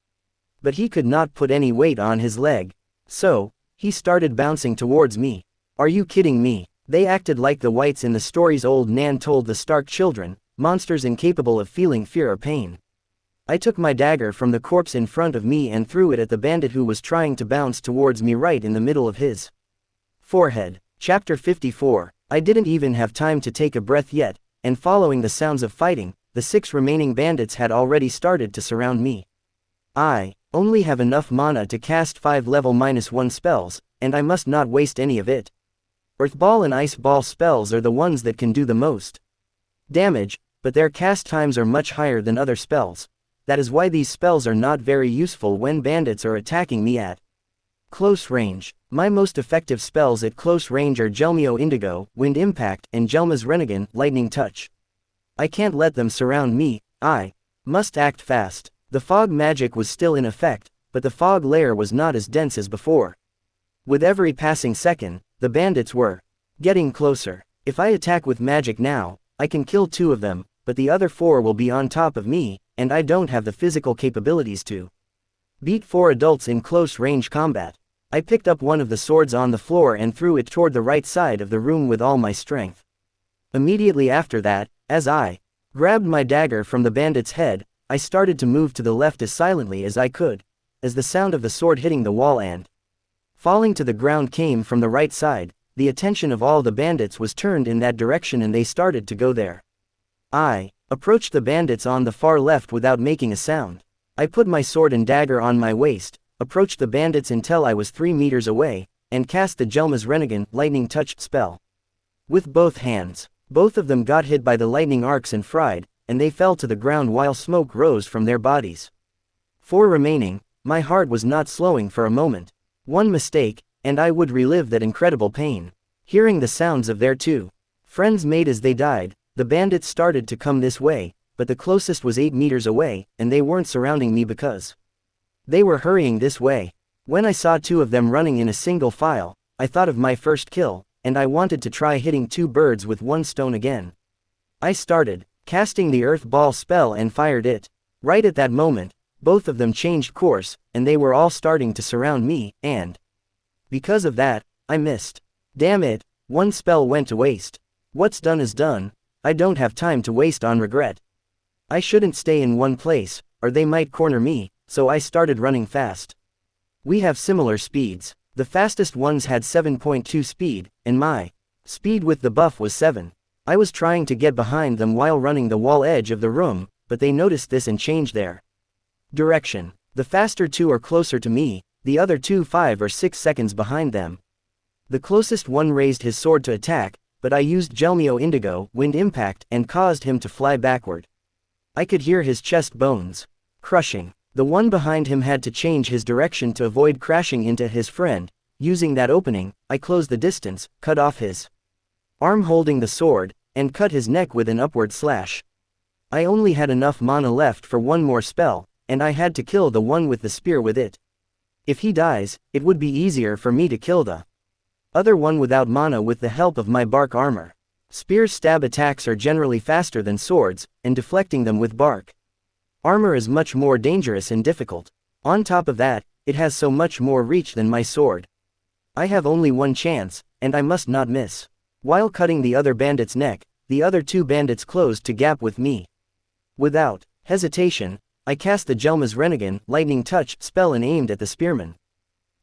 But he could not put any weight on his leg. So, he started bouncing towards me. Are you kidding me? They acted like the whites in the stories old Nan told the Stark children, monsters incapable of feeling fear or pain. I took my dagger from the corpse in front of me and threw it at the bandit who was trying to bounce towards me right in the middle of his forehead. Chapter 54. I didn't even have time to take a breath yet, and following the sounds of fighting, the 6 remaining bandits had already started to surround me. I only have enough mana to cast 5 level -1 spells, and I must not waste any of it. Earth Ball and Ice Ball spells are the ones that can do the most damage, but their cast times are much higher than other spells. That is why these spells are not very useful when bandits are attacking me at close range. My most effective spells at close range are Jelmio Indigo, Wind Impact, and Jelma's Renegan, Lightning Touch. I can't let them surround me. I must act fast. The fog magic was still in effect, but the fog layer was not as dense as before. With every passing second, the bandits were getting closer. If I attack with magic now, I can kill 2 of them, but the other 4 will be on top of me, and I don't have the physical capabilities to beat 4 adults in close range combat. I picked up one of the swords on the floor and threw it toward the right side of the room with all my strength. Immediately after that, as I grabbed my dagger from the bandit's head, I started to move to the left as silently as I could, as the sound of the sword hitting the wall and falling to the ground came from the right side. The attention of all the bandits was turned in that direction and they started to go there. I approached the bandits on the far left without making a sound. I put my sword and dagger on my waist, approached the bandits until I was 3 meters away, and cast the Jelma's Renegan lightning touch spell. With both hands, both of them got hit by the lightning arcs and fried, and they fell to the ground while smoke rose from their bodies. 4 remaining. My heart was not slowing for a moment. One mistake, and I would relive that incredible pain. Hearing the sounds of their 2 friends made as they died, the bandits started to come this way, but the closest was 8 meters away, and they weren't surrounding me because they were hurrying this way. When I saw 2 of them running in a single file, I thought of my first kill, and I wanted to try hitting 2 birds with 1 stone again. I started casting the Earth Ball spell and fired it. Right at that moment, both of them changed course, and they were all starting to surround me, and because of that, I missed. Damn it, 1 spell went to waste. What's done is done. I don't have time to waste on regret. I shouldn't stay in one place, or they might corner me, so I started running fast. We have similar speeds. The fastest ones had 7.2 speed, and my speed with the buff was 7. I was trying to get behind them while running the wall edge of the room, but they noticed this and changed their Direction. The faster two are closer to me, the other two 5 or 6 seconds behind them. The closest one raised his sword to attack, but I used Gelmio Indigo, Wind Impact, and caused him to fly backward. I could hear his chest bones crushing. The one behind him had to change his direction to avoid crashing into his friend. Using that opening, I closed the distance, cut off his arm holding the sword, and cut his neck with an upward slash. I only had enough mana left for one more spell, and I had to kill the one with the spear with it. If he dies, it would be easier for me to kill the other one without mana with the help of my bark armor. Spear's stab attacks are generally faster than swords, and deflecting them with bark armor is much more dangerous and difficult. On top of that, it has so much more reach than my sword. I have only one chance, and I must not miss. While cutting the other bandit's neck, the other two bandits closed to gap with me. Without hesitation, I cast the Gelma's Renegan lightning touch spell and aimed at the spearman.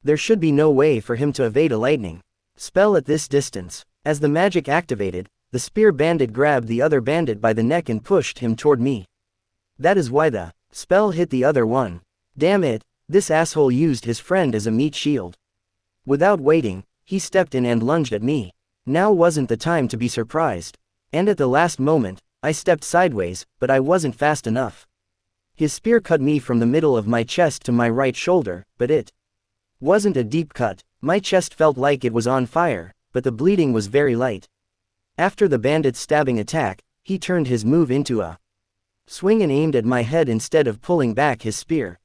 There should be no way for him to evade a lightning spell at this distance. As the magic activated, the spear bandit grabbed the other bandit by the neck and pushed him toward me. That is why the spell hit the other one. Damn it, this asshole used his friend as a meat shield. Without waiting, he stepped in and lunged at me. Now wasn't the time to be surprised. And at the last moment, I stepped sideways, but I wasn't fast enough. His spear cut me from the middle of my chest to my right shoulder, but it wasn't a deep cut. My chest felt like it was on fire, but the bleeding was very light. After the bandit's stabbing attack, he turned his move into a swing and aimed at my head instead of pulling back his spear.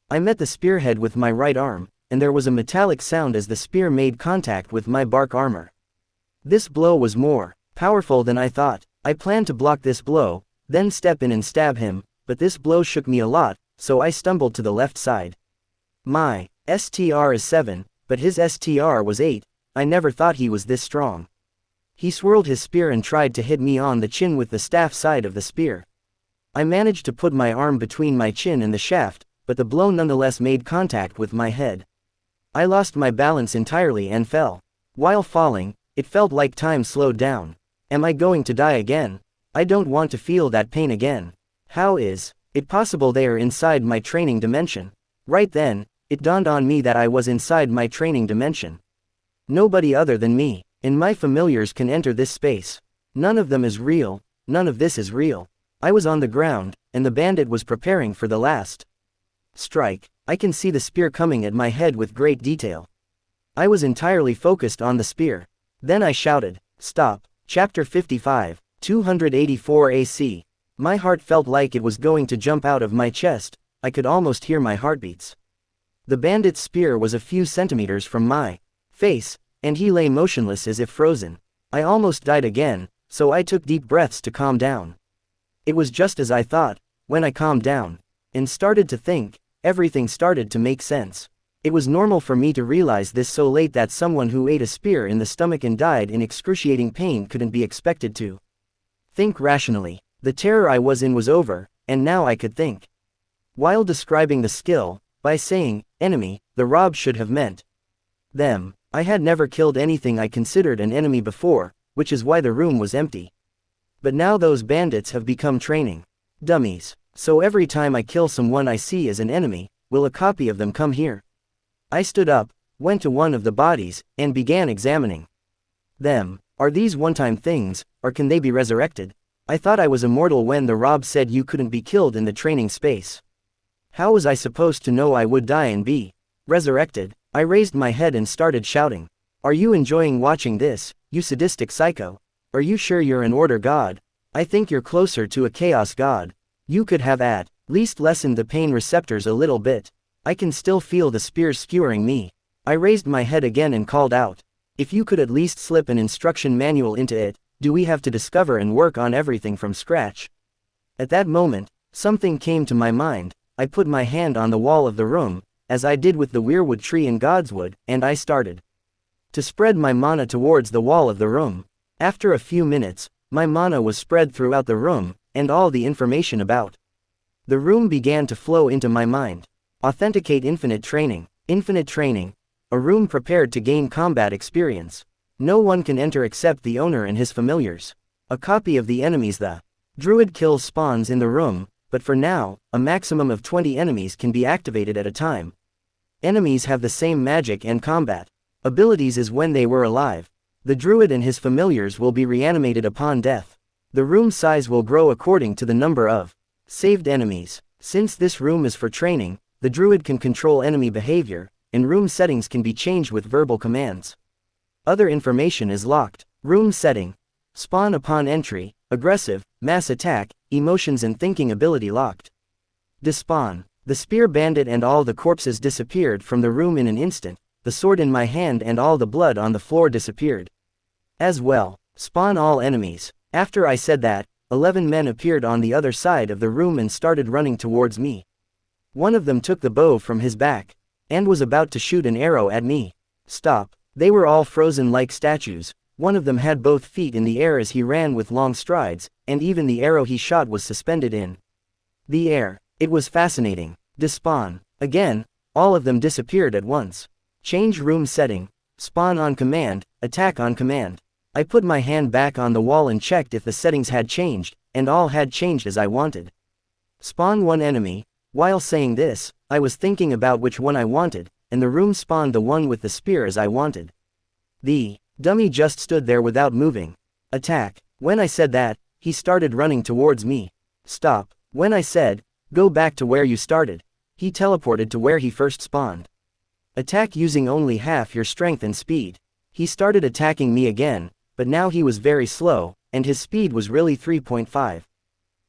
I met the spearhead with my right arm, and there was a metallic sound as the spear made contact with my bark armor. This blow was more powerful than I thought. I planned to block this blow, then step in and stab him, but this blow shook me a lot, so I stumbled to the left side. My STR is 7, but his STR was 8, I never thought he was this strong. He swirled his spear and tried to hit me on the chin with the staff side of the spear. I managed to put my arm between my chin and the shaft, but the blow nonetheless made contact with my head. I lost my balance entirely and fell. While falling, it felt like time slowed down. Am I going to die again? I don't want to feel that pain again. How is it possible they are inside my training dimension? Right then, it dawned on me that I was inside my training dimension. Nobody other than me and my familiars can enter this space. None of them is real, none of this is real. I was on the ground, and the bandit was preparing for the last strike. I can see the spear coming at my head with great detail. I was entirely focused on the spear. Then I shouted, "Stop." Chapter 55, 284 AC. My heart felt like it was going to jump out of my chest. I could almost hear my heartbeats. The bandit's spear was a few centimeters from my face, and he lay motionless as if frozen. I almost died again, so I took deep breaths to calm down. It was just as I thought. When I calmed down and started to think, everything started to make sense. It was normal for me to realize this so late that someone who ate a spear in the stomach and died in excruciating pain couldn't be expected to think rationally. The terror I was in was over, and now I could think. While describing the skill, by saying, enemy, the Rob should have meant them. I had never killed anything I considered an enemy before, which is why the room was empty. But now those bandits have become training dummies. So every time I kill someone I see as an enemy, will a copy of them come here? I stood up, went to one of the bodies, and began examining them. Are these one-time things, or can they be resurrected? I thought I was immortal when the Rob said you couldn't be killed in the training space. How was I supposed to know I would die and be resurrected? I raised my head and started shouting. Are you enjoying watching this, you sadistic psycho? Are you sure you're an order god? I think you're closer to a chaos god. You could have at least lessened the pain receptors a little bit. I can still feel the spears skewering me. I raised my head again and called out. If you could at least slip an instruction manual into it, do we have to discover and work on everything from scratch? At that moment, something came to my mind. I put my hand on the wall of the room, as I did with the weirwood tree in Godswood, and I started to spread my mana towards the wall of the room. After a few minutes, my mana was spread throughout the room, and all the information about the room began to flow into my mind. Authenticate infinite training. Infinite training. A room prepared to gain combat experience. No one can enter except the owner and his familiars. A copy of the enemies. The Druid kills spawns in the room, but for now, a maximum of 20 enemies can be activated at a time. Enemies have the same magic and combat abilities as when they were alive. The druid and his familiars will be reanimated upon death. The room size will grow according to the number of saved enemies. Since this room is for training, the druid can control enemy behavior, and room settings can be changed with verbal commands. Other information is locked. Room setting. Spawn upon entry, aggressive, mass attack, emotions and thinking ability locked. Despawn. The spear bandit and all the corpses disappeared from the room in an instant, the sword in my hand and all the blood on the floor disappeared. As well, spawn all enemies. After I said that, 11 men appeared on the other side of the room and started running towards me. One of them took the bow from his back, and was about to shoot an arrow at me. Stop. They were all frozen like statues. One of them had both feet in the air as he ran with long strides, and even the arrow he shot was suspended in the air. It was fascinating. Despawn. Again, all of them disappeared at once. Change room setting. Spawn on command, attack on command. I put my hand back on the wall and checked if the settings had changed, and all had changed as I wanted. Spawn one enemy. While saying this, I was thinking about which one I wanted, and the room spawned the one with the spear as I wanted. The dummy just stood there without moving. Attack. When I said that, he started running towards me. Stop. When I said, go back to where you started, he teleported to where he first spawned. Attack using only half your strength and speed. He started attacking me again, but now he was very slow, and his speed was really 3.5.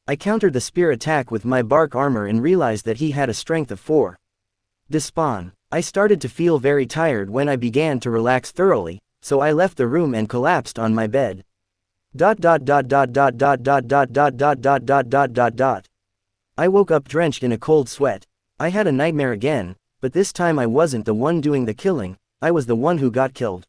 I countered the spear attack with my bark armor and realized that he had a strength of 4. Despawn. I started to feel very tired when I began to relax thoroughly, so I left the room and collapsed on my bed. I woke up drenched in a cold sweat. I had a nightmare again, but this time I wasn't the one doing the killing, I was the one who got killed.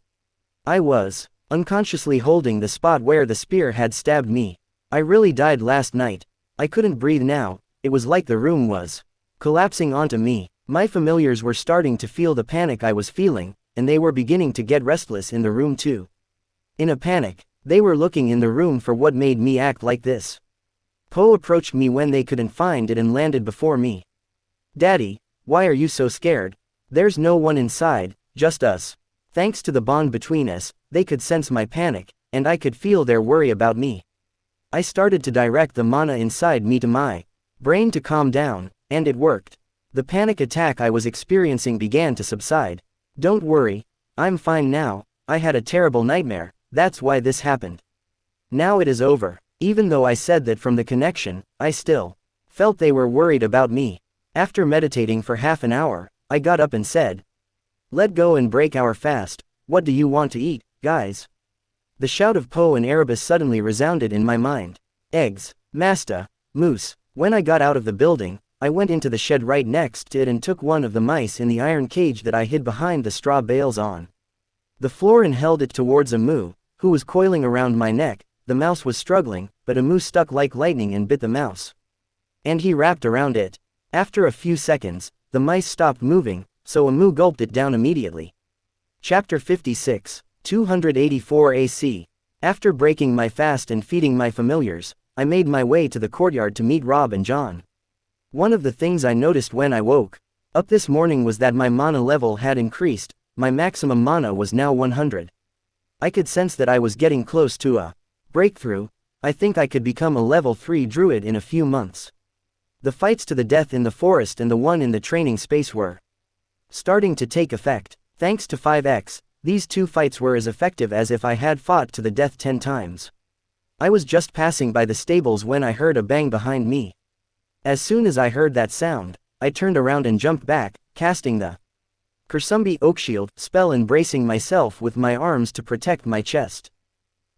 I was unconsciously holding the spot where the spear had stabbed me. I really died last night. I couldn't breathe now. It was like the room was collapsing onto me. My familiars were starting to feel the panic I was feeling, and they were beginning to get restless in the room too. In a panic, they were looking in the room for what made me act like this. Poe approached me when they couldn't find it and landed before me. Daddy, why are you so scared? There's no one inside, just us. Thanks to the bond between us, they could sense my panic, and I could feel their worry about me. I started to direct the mana inside me to my brain to calm down, and it worked. The panic attack I was experiencing began to subside. Don't worry, I'm fine now. I had a terrible nightmare, that's why this happened. Now it is over. Even though I said that from the connection, I still felt they were worried about me. After meditating for half an hour, I got up and said, let go and break our fast. What do you want to eat, guys? The shout of Poe and Erebus suddenly resounded in my mind. Eggs, Masta, moose. When I got out of the building, I went into the shed right next to it and took one of the mice in the iron cage that I hid behind the straw bales on the floor and held it towards a moo, who was coiling around my neck. The mouse was struggling, but a moo stuck like lightning and bit the mouse. And he wrapped around it. After a few seconds, the mice stopped moving, so a moo gulped it down immediately. Chapter 56, 284 AC. After breaking my fast and feeding my familiars, I made my way to the courtyard to meet Rob and John. One of the things I noticed when I woke up this morning was that my mana level had increased. My maximum mana was now 100. I could sense that I was getting close to a breakthrough. I think I could become a level 3 druid in a few months. The fights to the death in the forest and the one in the training space were starting to take effect. Thanks to 5x, these two fights were as effective as if I had fought to the death 10 times. I was just passing by the stables when I heard a bang behind me. As soon as I heard that sound, I turned around and jumped back, casting the Kursumbi Oakshield spell and bracing myself with my arms to protect my chest.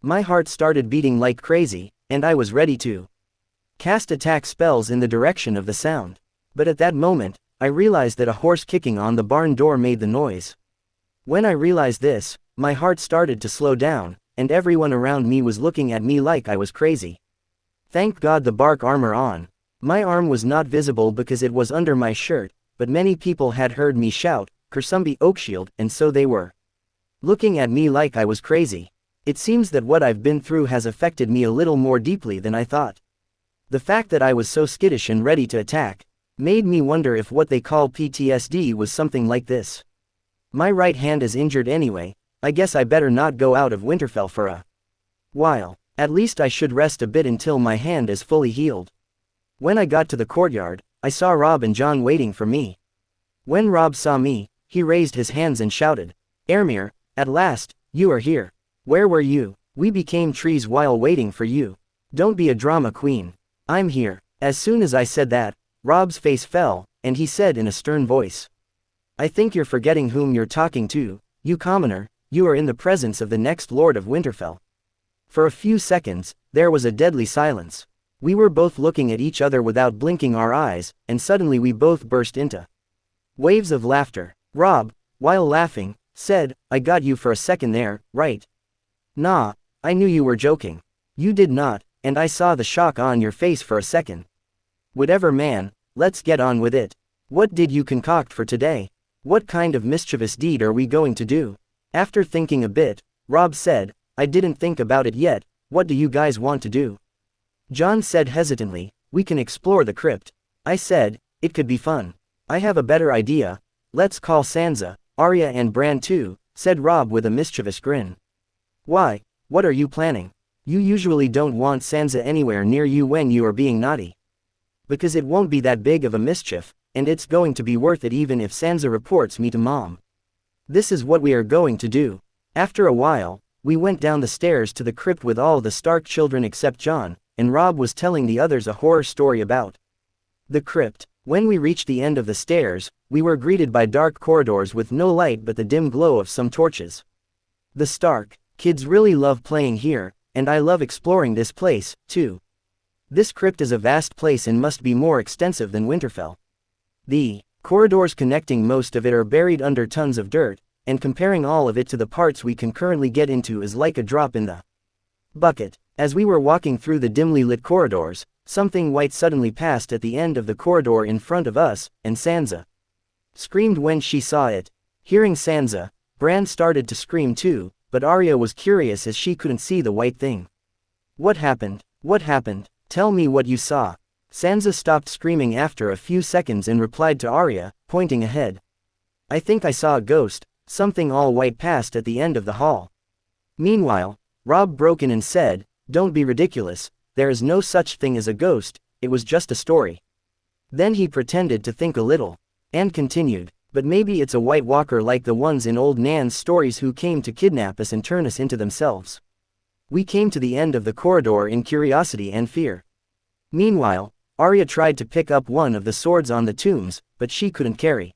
My heart started beating like crazy, and I was ready to cast attack spells in the direction of the sound. But at that moment, I realized that a horse kicking on the barn door made the noise. When I realized this, my heart started to slow down, and everyone around me was looking at me like I was crazy. Thank God the bark armor on. My arm was not visible because it was under my shirt, but many people had heard me shout, Kursumbi Oakshield, and so they were looking at me like I was crazy. It seems that what I've been through has affected me a little more deeply than I thought. The fact that I was so skittish and ready to attack made me wonder if what they call PTSD was something like this. My right hand is injured anyway, I guess I better not go out of Winterfell for a while. At least I should rest a bit until my hand is fully healed. When I got to the courtyard, I saw Rob and John waiting for me. When Rob saw me, he raised his hands and shouted, "Ermir, at last, you are here. Where were you? We became trees while waiting for you. Don't be a drama queen. I'm here." As soon as I said that, Rob's face fell, and he said in a stern voice, "I think you're forgetting whom you're talking to, you commoner. You are in the presence of the next Lord of Winterfell." For a few seconds, there was a deadly silence. We were both looking at each other without blinking our eyes, and suddenly we both burst into waves of laughter. Rob, while laughing, said, "I got you for a second there, right?" "Nah, I knew you were joking." "You did not, and I saw the shock on your face for a second." "Whatever man, let's get on with it. What did you concoct for today? What kind of mischievous deed are we going to do?" After thinking a bit, Rob said, "I didn't think about it yet, what do you guys want to do?" John said hesitantly, "We can explore the crypt." I said, "It could be fun. I have a better idea. Let's call Sansa, Arya and Bran too," said Rob with a mischievous grin. "Why, what are you planning? You usually don't want Sansa anywhere near you when you are being naughty." "Because it won't be that big of a mischief, and it's going to be worth it even if Sansa reports me to Mom. This is what we are going to do." After a while, we went down the stairs to the crypt with all the Stark children except John, and Rob was telling the others a horror story about the crypt. When we reached the end of the stairs, we were greeted by dark corridors with no light but the dim glow of some torches. The Stark kids really love playing here, and I love exploring this place, too. This crypt is a vast place and must be more extensive than Winterfell. The corridors connecting most of it are buried under tons of dirt, and comparing all of it to the parts we can currently get into is like a drop in the bucket. As we were walking through the dimly lit corridors, something white suddenly passed at the end of the corridor in front of us, and Sansa screamed when she saw it. Hearing Sansa, Bran started to scream too, but Arya was curious as she couldn't see the white thing. "What happened? What happened? Tell me what you saw." Sansa stopped screaming after a few seconds and replied to Arya, pointing ahead. "I think I saw a ghost, something all white passed at the end of the hall." Meanwhile, Rob broke in and said, "Don't be ridiculous, there is no such thing as a ghost, it was just a story." Then he pretended to think a little, and continued, "But maybe it's a White Walker like the ones in old Nan's stories who came to kidnap us and turn us into themselves." We came to the end of the corridor in curiosity and fear. Meanwhile, Arya tried to pick up one of the swords on the tombs, but she couldn't carry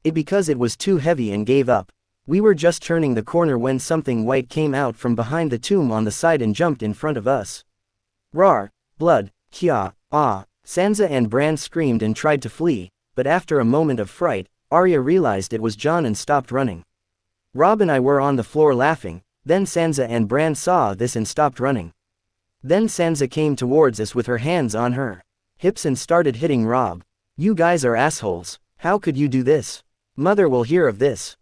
it because it was too heavy and gave up. We were just turning the corner when something white came out from behind the tomb on the side and jumped in front of us. Rawr, blood, kya, ah, Sansa and Bran screamed and tried to flee, but after a moment of fright, Arya realized it was Jon and stopped running. Rob and I were on the floor laughing, then Sansa and Bran saw this and stopped running. Then Sansa came towards us with her hands on her hips and started hitting Rob. "You guys are assholes, how could you do this? Mother will hear of this."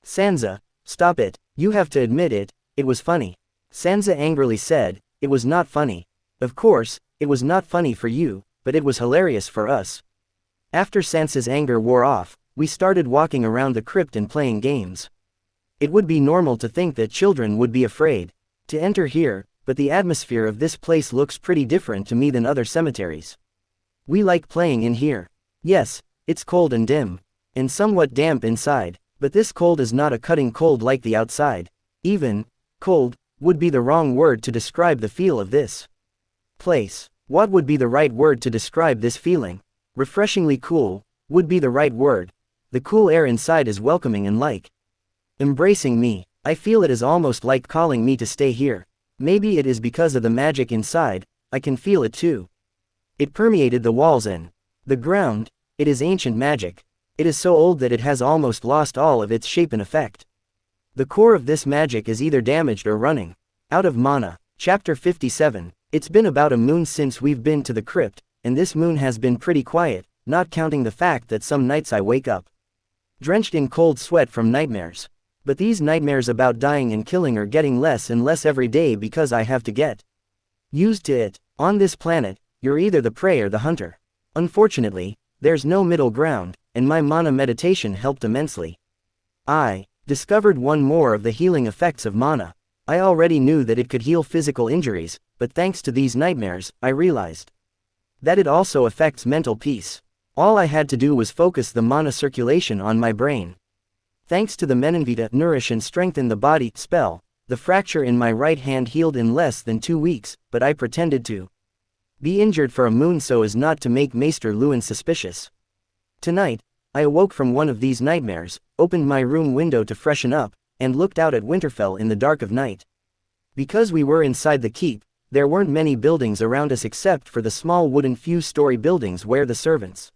Sansa, stop it, you have to admit it, it was funny." Sansa angrily said, "It was not funny. Of course, it was not funny for you, but it was hilarious for us." After Sansa's anger wore off, we started walking around the crypt and playing games. It would be normal to think that children would be afraid to enter here, but the atmosphere of this place looks pretty different to me than other cemeteries. We like playing in here. Yes, it's cold and dim, and somewhat damp inside, but this cold is not a cutting cold like the outside. Even cold would be the wrong word to describe the feel of this place. What would be the right word to describe this feeling? Refreshingly cool would be the right word. The cool air inside is welcoming and like embracing me. I feel it is almost like calling me to stay here. Maybe it is because of the magic inside, I can feel it too. It permeated the walls and the ground. It is ancient magic. It is so old that it has almost lost all of its shape and effect. The core of this magic is either damaged or running out of mana. Chapter 57. It's been about a moon since we've been to the crypt, and this moon has been pretty quiet, not counting the fact that some nights I wake up drenched in cold sweat from nightmares. But these nightmares about dying and killing are getting less and less every day because I have to get used to it. On this planet, you're either the prey or the hunter. Unfortunately, there's no middle ground, and my mana meditation helped immensely. I discovered one more of the healing effects of mana. I already knew that it could heal physical injuries, but thanks to these nightmares, I realized that it also affects mental peace. All I had to do was focus the mana circulation on my brain. Thanks to the manhwaedit nourish and strengthen the body spell, the fracture in my right hand healed in less than 2 weeks, but I pretended to be injured for a moon so as not to make Maester Lewin suspicious. Tonight, I awoke from one of these nightmares, opened my room window to freshen up, and looked out at Winterfell in the dark of night. Because we were inside the keep, there weren't many buildings around us except for the small wooden few-story buildings where the servants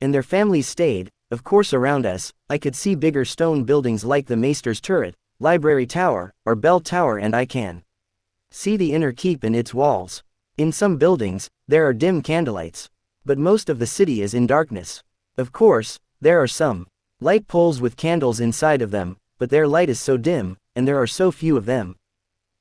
and their families stayed. Of course around us, I could see bigger stone buildings like the Maester's Turret, Library Tower, or Bell Tower, and I can see the inner keep and its walls. In some buildings, there are dim candlelights. But most of the city is in darkness. Of course, there are some light poles with candles inside of them, but their light is so dim, and there are so few of them.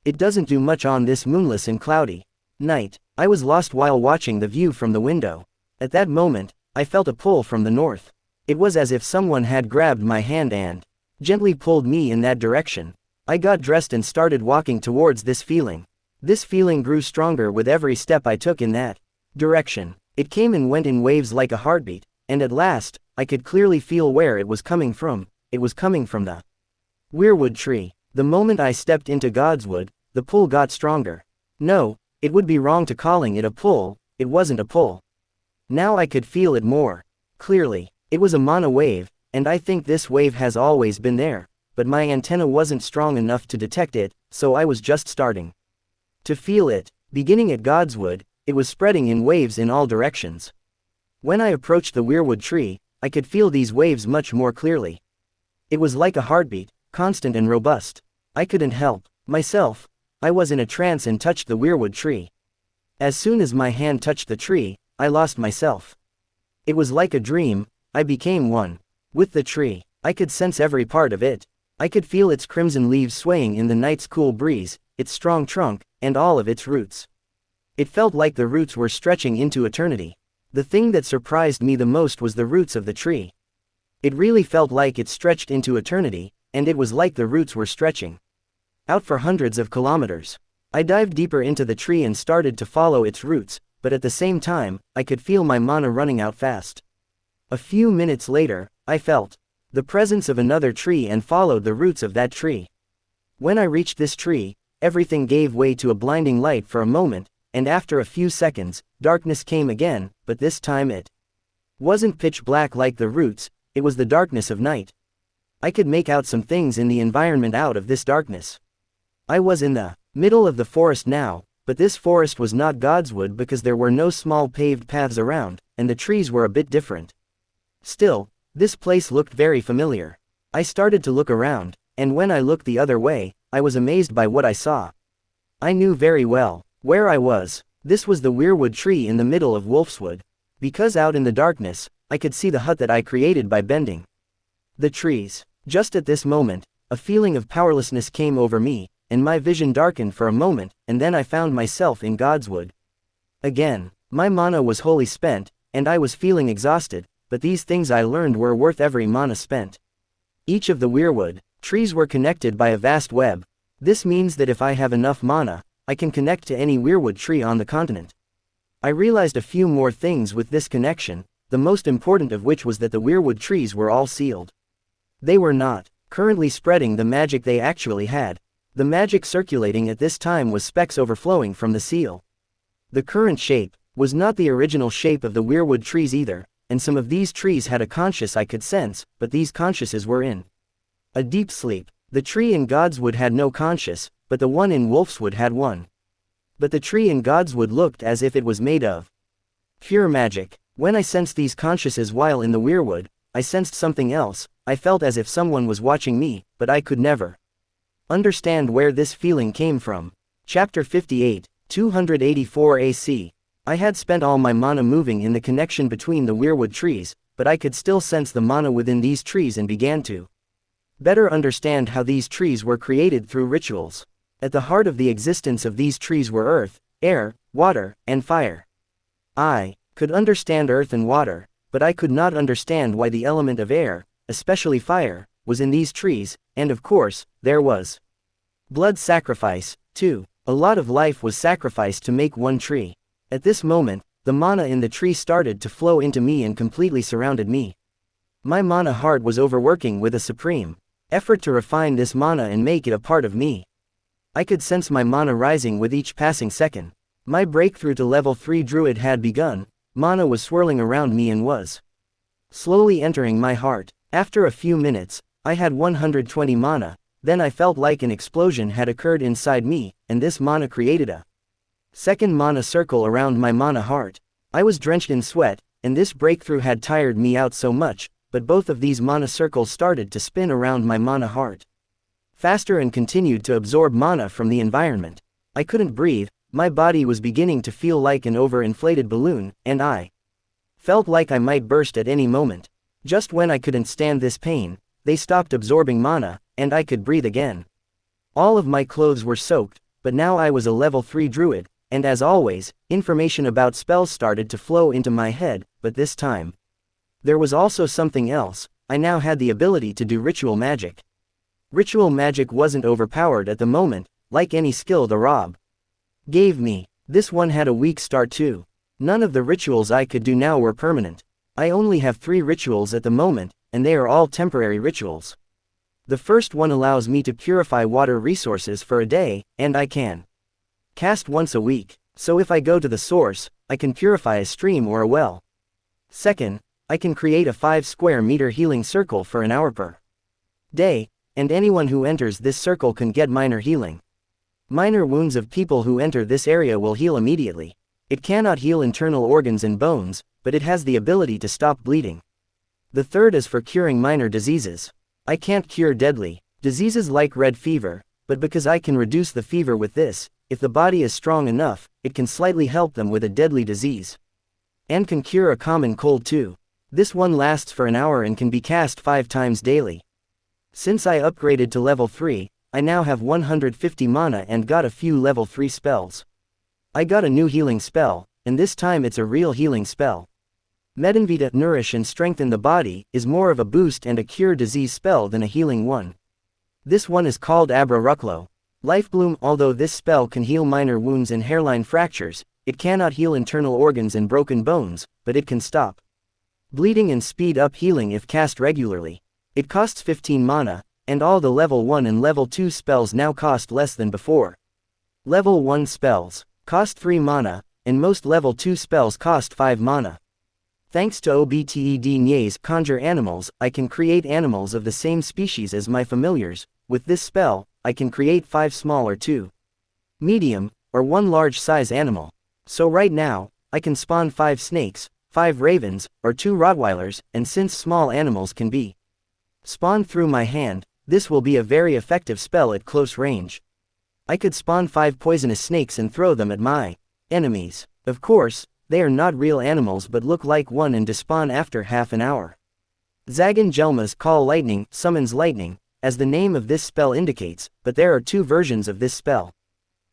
It doesn't do much on this moonless and cloudy night. I was lost while watching the view from the window. At that moment, I felt a pull from the north. It was as if someone had grabbed my hand and gently pulled me in that direction. I got dressed and started walking towards this feeling. This feeling grew stronger with every step I took in that direction. It came and went in waves like a heartbeat, and at last, I could clearly feel where it was coming from. It was coming from the weirwood tree. The moment I stepped into Godswood, the pull got stronger. No, it would be wrong to calling it a pull. It wasn't a pull. Now I could feel it more clearly. It was a mana wave, and I think this wave has always been there, but my antenna wasn't strong enough to detect it, so I was just starting to feel it. Beginning at Godswood, it was spreading in waves in all directions. When I approached the weirwood tree, I could feel these waves much more clearly. It was like a heartbeat, constant and robust. I couldn't help myself. I was in a trance and touched the weirwood tree. As soon as my hand touched the tree, I lost myself. It was like a dream. I became one with the tree. I could sense every part of it. I could feel its crimson leaves swaying in the night's cool breeze, its strong trunk, and all of its roots. It felt like the roots were stretching into eternity. The thing that surprised me the most was the roots of the tree. It really felt like it stretched into eternity, and it was like the roots were stretching out for hundreds of kilometers. I dived deeper into the tree and started to follow its roots, but at the same time, I could feel my mana running out fast. A few minutes later, I felt the presence of another tree and followed the roots of that tree. When I reached this tree, everything gave way to a blinding light for a moment, and after a few seconds, darkness came again, but this time it wasn't pitch black like the roots, it was the darkness of night. I could make out some things in the environment out of this darkness. I was in the middle of the forest now, but this forest was not Godswood because there were no small paved paths around, and the trees were a bit different. Still, this place looked very familiar. I started to look around, and when I looked the other way, I was amazed by what I saw. I knew very well where I was. This was the weirwood tree in the middle of Wolfswood. Because out in the darkness, I could see the hut that I created by bending the trees. Just at this moment, a feeling of powerlessness came over me, and my vision darkened for a moment, and then I found myself in Godswood. Again, my mana was wholly spent, and I was feeling exhausted, but these things I learned were worth every mana spent. Each of the weirwood trees were connected by a vast web. This means that if I have enough mana, I can connect to any weirwood tree on the continent. I realized a few more things with this connection, the most important of which was that the weirwood trees were all sealed. They were not currently spreading the magic they actually had. The magic circulating at this time was specks overflowing from the seal. The current shape was not the original shape of the weirwood trees either, and some of these trees had a conscious I could sense, but these consciouses were in a deep sleep. The tree in Godswood had no conscious, but the one in Wolfswood had one. But the tree in Godswood looked as if it was made of pure magic. When I sensed these consciouses while in the weirwood, I sensed something else. I felt as if someone was watching me, but I could never understand where this feeling came from. Chapter 58, 284 AC. I had spent all my mana moving in the connection between the weirwood trees, but I could still sense the mana within these trees and began to better understand how these trees were created through rituals. At the heart of the existence of these trees were earth, air, water, and fire. I could understand earth and water, but I could not understand why the element of air, especially fire, was in these trees, and of course, there was blood sacrifice, too. A lot of life was sacrificed to make one tree. At this moment, the mana in the tree started to flow into me and completely surrounded me. My mana heart was overworking with a supreme effort to refine this mana and make it a part of me. I could sense my mana rising with each passing second. My breakthrough to level 3 Druid had begun. Mana was swirling around me and was slowly entering my heart. After a few minutes, I had 120 mana, then I felt like an explosion had occurred inside me, and this mana created a second mana circle around my mana heart. I was drenched in sweat, and this breakthrough had tired me out so much, but both of these mana circles started to spin around my mana heart faster and continued to absorb mana from the environment. I couldn't breathe, my body was beginning to feel like an overinflated balloon, and I felt like I might burst at any moment. Just when I couldn't stand this pain, they stopped absorbing mana, and I could breathe again. All of my clothes were soaked, but now I was a level 3 Druid, and as always, information about spells started to flow into my head, but this time there was also something else. I now had the ability to do ritual magic. Ritual magic wasn't overpowered at the moment, like any skill the Rob gave me. This one had a weak start too. None of the rituals I could do now were permanent. I only have 3 rituals at the moment, and they are all temporary rituals. The first one allows me to purify water resources for a day, and I can cast once a week, so if I go to the source, I can purify a stream or a well. Second, I can create a 5 square meter healing circle for an hour per day, and anyone who enters this circle can get minor healing. Minor wounds of people who enter this area will heal immediately. It cannot heal internal organs and bones, but it has the ability to stop bleeding. The third is for curing minor diseases. I can't cure deadly diseases like red fever, but because I can reduce the fever with this, if the body is strong enough, it can slightly help them with a deadly disease. And can cure a common cold too. This one lasts for an hour and can be cast 5 times daily. Since I upgraded to level 3, I now have 150 mana and got a few level 3 spells. I got a new healing spell, and this time it's a real healing spell. Medinvita, nourish and strengthen the body, is more of a boost and a cure disease spell than a healing one. This one is called Abra Rucklo. Lifebloom, although this spell can heal minor wounds and hairline fractures, it cannot heal internal organs and broken bones, but it can stop bleeding and speed up healing if cast regularly. It costs 15 mana, and all the level 1 and level 2 spells now cost less than before. Level 1 spells cost 3 mana, and most level 2 spells cost 5 mana. Thanks to Obted Nye's conjure animals, I can create animals of the same species as my familiars. With this spell, I can create 5 small or 2 medium, or 1 large size animal. So right now, I can spawn 5 snakes, 5 ravens, or 2 rottweilers, and since small animals can be spawned through my hand, this will be a very effective spell at close range. I could spawn 5 poisonous snakes and throw them at my enemies. Of course, they are not real animals but look like one and despawn after half an hour. Zagan Jelma's Call Lightning summons lightning, as the name of this spell indicates, but there are 2 versions of this spell.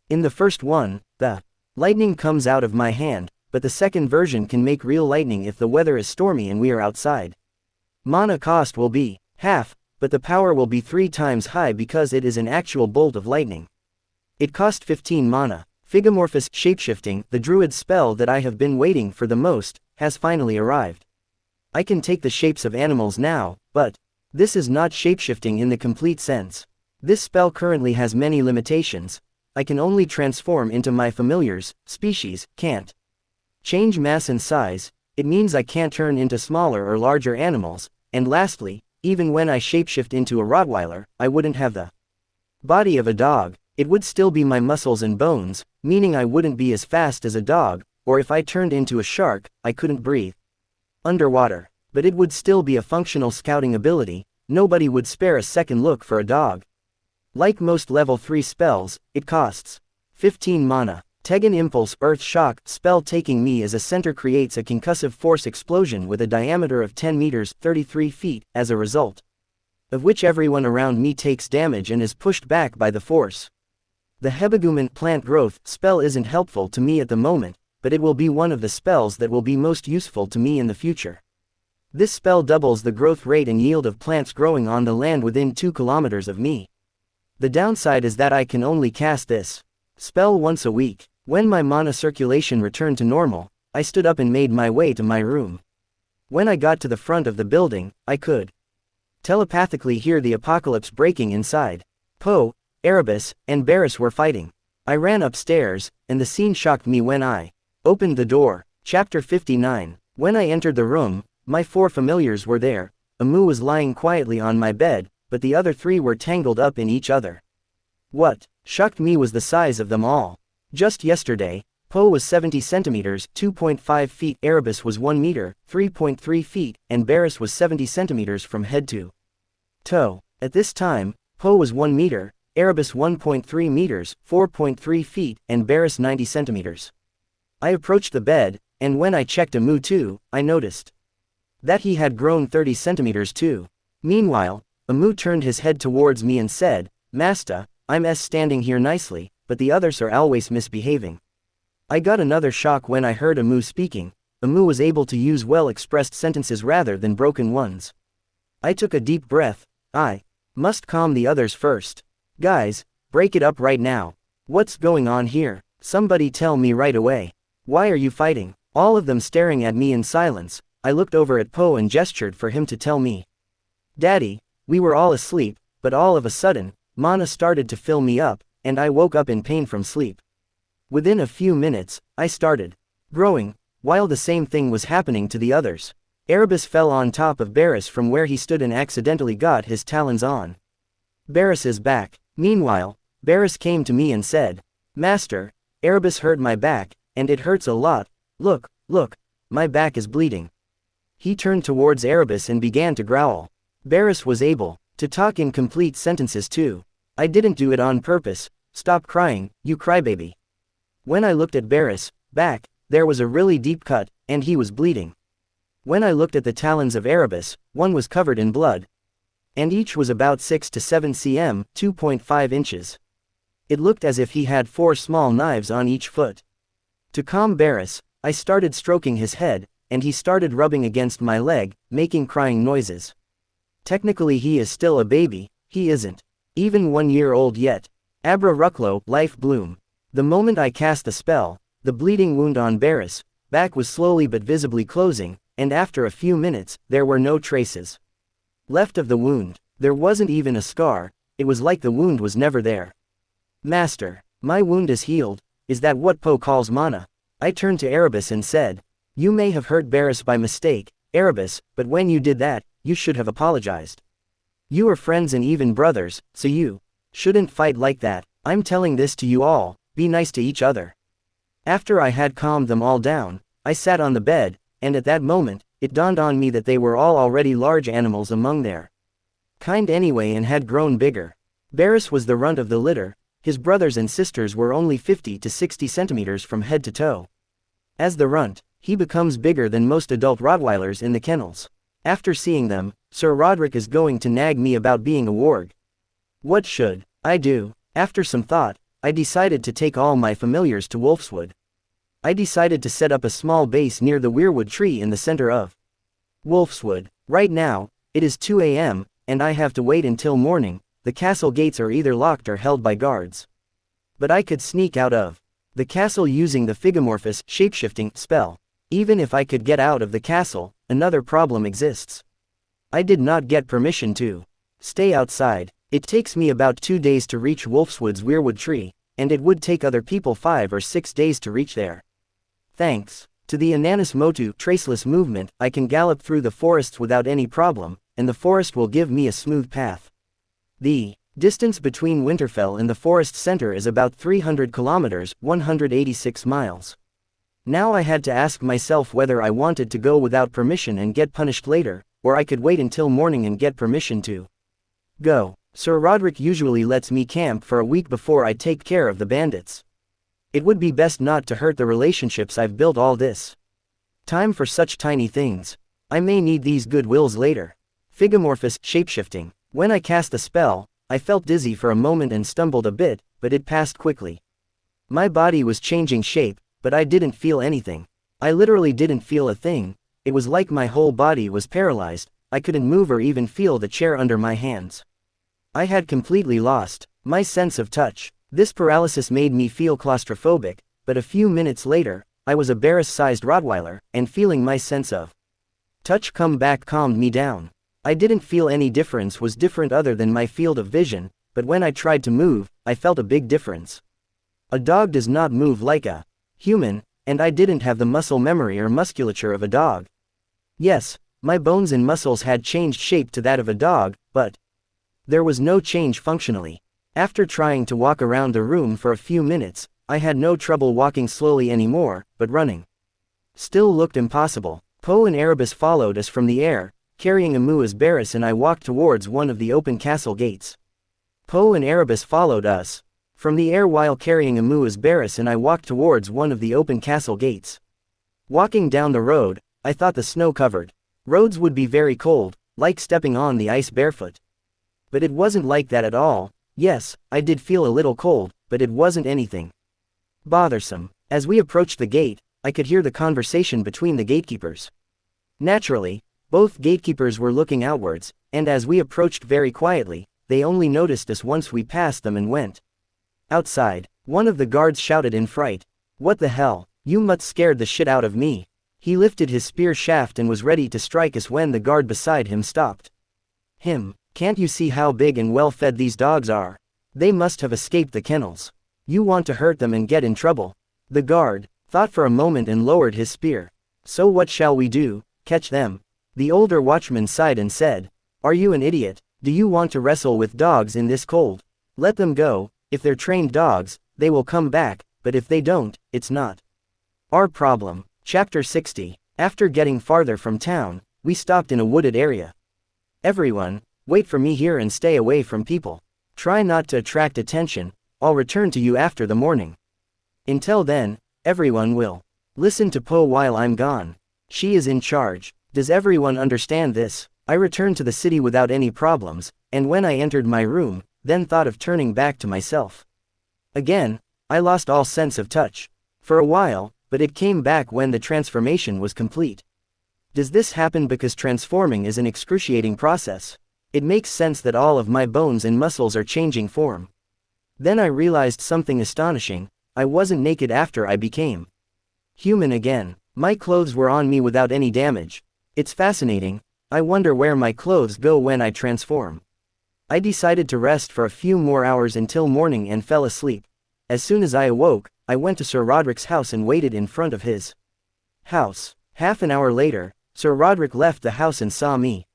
In the first one, the lightning comes out of my hand, but the second version can make real lightning if the weather is stormy and we are outside. Mana cost will be half, but the power will be 3 times high because it is an actual bolt of lightning. It cost 15 mana. Figomorphous Shapeshifting, the druid spell that I have been waiting for the most, has finally arrived. I can take the shapes of animals now, but this is not shapeshifting in the complete sense. This spell currently has many limitations. I can only transform into my familiars, species, can't change mass and size. It means I can't turn into smaller or larger animals, and lastly, even when I shapeshift into a rottweiler, I wouldn't have the body of a dog. It would still be my muscles and bones, meaning I wouldn't be as fast as a dog, or if I turned into a shark, I couldn't breathe underwater. But it would still be a functional scouting ability. Nobody would spare a second look for a dog. Like most level 3 spells, it costs 15 mana. Tegan Impulse Earth Shock spell taking me as a center creates a concussive force explosion with a diameter of 10 meters 33 feet, as a result of which everyone around me takes damage and is pushed back by the force. The Hebegument plant growth spell isn't helpful to me at the moment, but it will be one of the spells that will be most useful to me in the future. This spell doubles the growth rate and yield of plants growing on the land within 2 kilometers of me. The downside is that I can only cast this spell once a week. When my mana circulation returned to normal, I stood up and made my way to my room. When I got to the front of the building, I could telepathically hear the apocalypse breaking inside. Poe, Erebus, and Barris were fighting. I ran upstairs, and the scene shocked me when I opened the door. Chapter 59. When I entered the room, my 4 familiars were there. Amu was lying quietly on my bed, but the other 3 were tangled up in each other. What shocked me was the size of them all. Just yesterday, Poe was 70 centimeters, 2.5 feet, Erebus was 1 meter, 3.3 feet, and Barris was 70 centimeters from head to toe. At this time, Poe was 1 meter, Erebus 1.3 meters, 4.3 feet, and Barris 90 centimeters. I approached the bed, and when I checked Amu too, I noticed that he had grown 30 centimeters too. Meanwhile, Amu turned his head towards me and said, "Master, I'm standing here nicely, but the others are always misbehaving." I got another shock when I heard Amu speaking. Amu was able to use well-expressed sentences rather than broken ones. I took a deep breath. I must calm the others first. Guys, break it up right now. What's going on here? Somebody tell me right away. Why are you fighting? All of them staring at me in silence. I looked over at Poe and gestured for him to tell me. Daddy, we were all asleep, but all of a sudden, mana started to fill me up, and I woke up in pain from sleep. Within a few minutes, I started growing, while the same thing was happening to the others. Erebus fell on top of Barris from where he stood and accidentally got his talons on Barris's back. Meanwhile, Barris came to me and said, "Master, Erebus hurt my back, and it hurts a lot. Look, my back is bleeding." He turned towards Erebus and began to growl. Barris was able to talk in complete sentences too. "I didn't do it on purpose. Stop crying, you crybaby." When I looked at Barris' back, there was a really deep cut, and he was bleeding. When I looked at the talons of Erebus, one was covered in blood, and each was about 6 to 7 cm, 2.5 inches. It looked as if he had 4 small knives on each foot. To calm Barris, I started stroking his head, and he started rubbing against my leg, making crying noises. Technically he is still a baby, he isn't even 1 year old yet. Abra Rucklo, Life Bloom. The moment I cast the spell, the bleeding wound on Barris' back was slowly but visibly closing, and after a few minutes, there were no traces left of the wound. There wasn't even a scar. It was like the wound was never there. "Master, my wound is healed. Is that what Poe calls mana?" I turned to Erebus and said, "You may have hurt Barris by mistake, Erebus, but when you did that, you should have apologized. You are friends and even brothers, so you shouldn't fight like that. I'm telling this to you all, be nice to each other." After I had calmed them all down, I sat on the bed, and at that moment, it dawned on me that they were all already large animals among their kind anyway and had grown bigger. Barris was the runt of the litter. His brothers and sisters were only 50 to 60 centimeters from head to toe. As the runt, he becomes bigger than most adult Rottweilers in the kennels. After seeing them, Sir Roderick is going to nag me about being a warg. What should I do? After some thought, I decided to take all my familiars to Wolfswood. I decided to set up a small base near the weirwood tree in the center of Wolfswood. Right now, it is 2 a.m., and I have to wait until morning. The castle gates are either locked or held by guards. But I could sneak out of the castle using the Figomorphous shapeshifting spell. Even if I could get out of the castle, another problem exists. I did not get permission to stay outside. It takes me about 2 days to reach Wolfswood's weirwood tree, and it would take other people 5 or 6 days to reach there. Thanks to the Ananas Motu traceless movement, I can gallop through the forests without any problem, and the forest will give me a smooth path. The distance between Winterfell and the forest center is about 300 kilometers, 186 miles. Now I had to ask myself whether I wanted to go without permission and get punished later, or I could wait until morning and get permission to go. Sir Roderick usually lets me camp for a week before I take care of the bandits. It would be best not to hurt the relationships I've built all this time for such tiny things. I may need these goodwills later. Figomorphous shapeshifting. When I cast the spell, I felt dizzy for a moment and stumbled a bit, but it passed quickly. My body was changing shape, but I didn't feel anything. I literally didn't feel a thing. It was like my whole body was paralyzed. I couldn't move or even feel the chair under my hands. I had completely lost my sense of touch. This paralysis made me feel claustrophobic, but a few minutes later, I was a Barris-sized Rottweiler, and feeling my sense of touch come back calmed me down. I didn't feel any difference was different other than my field of vision, but when I tried to move, I felt a big difference. A dog does not move like a human, and I didn't have the muscle memory or musculature of a dog. Yes, my bones and muscles had changed shape to that of a dog, but there was no change functionally. After trying to walk around the room for a few minutes, I had no trouble walking slowly anymore, but running still looked impossible. Poe and Erebus followed us from the air, carrying Amu as Barris, and I walked towards one of the open castle gates. Poe and Erebus followed us from the air while carrying Amu as Barris, and I walked towards one of the open castle gates. Walking down the road, I thought the snow-covered roads would be very cold, like stepping on the ice barefoot. But it wasn't like that at all. Yes, I did feel a little cold, but it wasn't anything bothersome. As we approached the gate, I could hear the conversation between the gatekeepers. Naturally, both gatekeepers were looking outwards, and as we approached very quietly, they only noticed us once we passed them and went outside. One of the guards shouted in fright, "What the hell, you mutts scared the shit out of me." He lifted his spear shaft and was ready to strike us when the guard beside him stopped him. "Can't you see how big and well-fed these dogs are? They must have escaped the kennels. You want to hurt them and get in trouble." The guard thought for a moment and lowered his spear. "So what shall we do, catch them?" The older watchman sighed and said, "Are you an idiot? Do you want to wrestle with dogs in this cold? Let them go. If they're trained dogs, they will come back, but if they don't, it's not our problem." Chapter 60. After getting farther from town, we stopped in a wooded area. "Everyone, wait for me here and stay away from people. Try not to attract attention. I'll return to you after the morning. Until then, everyone will listen to Poe while I'm gone. She is in charge. Does everyone understand this?" I returned to the city without any problems, and when I entered my room, then thought of turning back to myself. Again, I lost all sense of touch. For a while, but it came back when the transformation was complete. Does this happen because transforming is an excruciating process? It makes sense that all of my bones and muscles are changing form. Then I realized something astonishing. I wasn't naked after I became human again. My clothes were on me without any damage. It's fascinating. I wonder where my clothes go when I transform. I decided to rest for a few more hours until morning and fell asleep. As soon as I awoke, I went to Sir Roderick's house and waited in front of his house. Half an hour later, Sir Roderick left the house and saw me.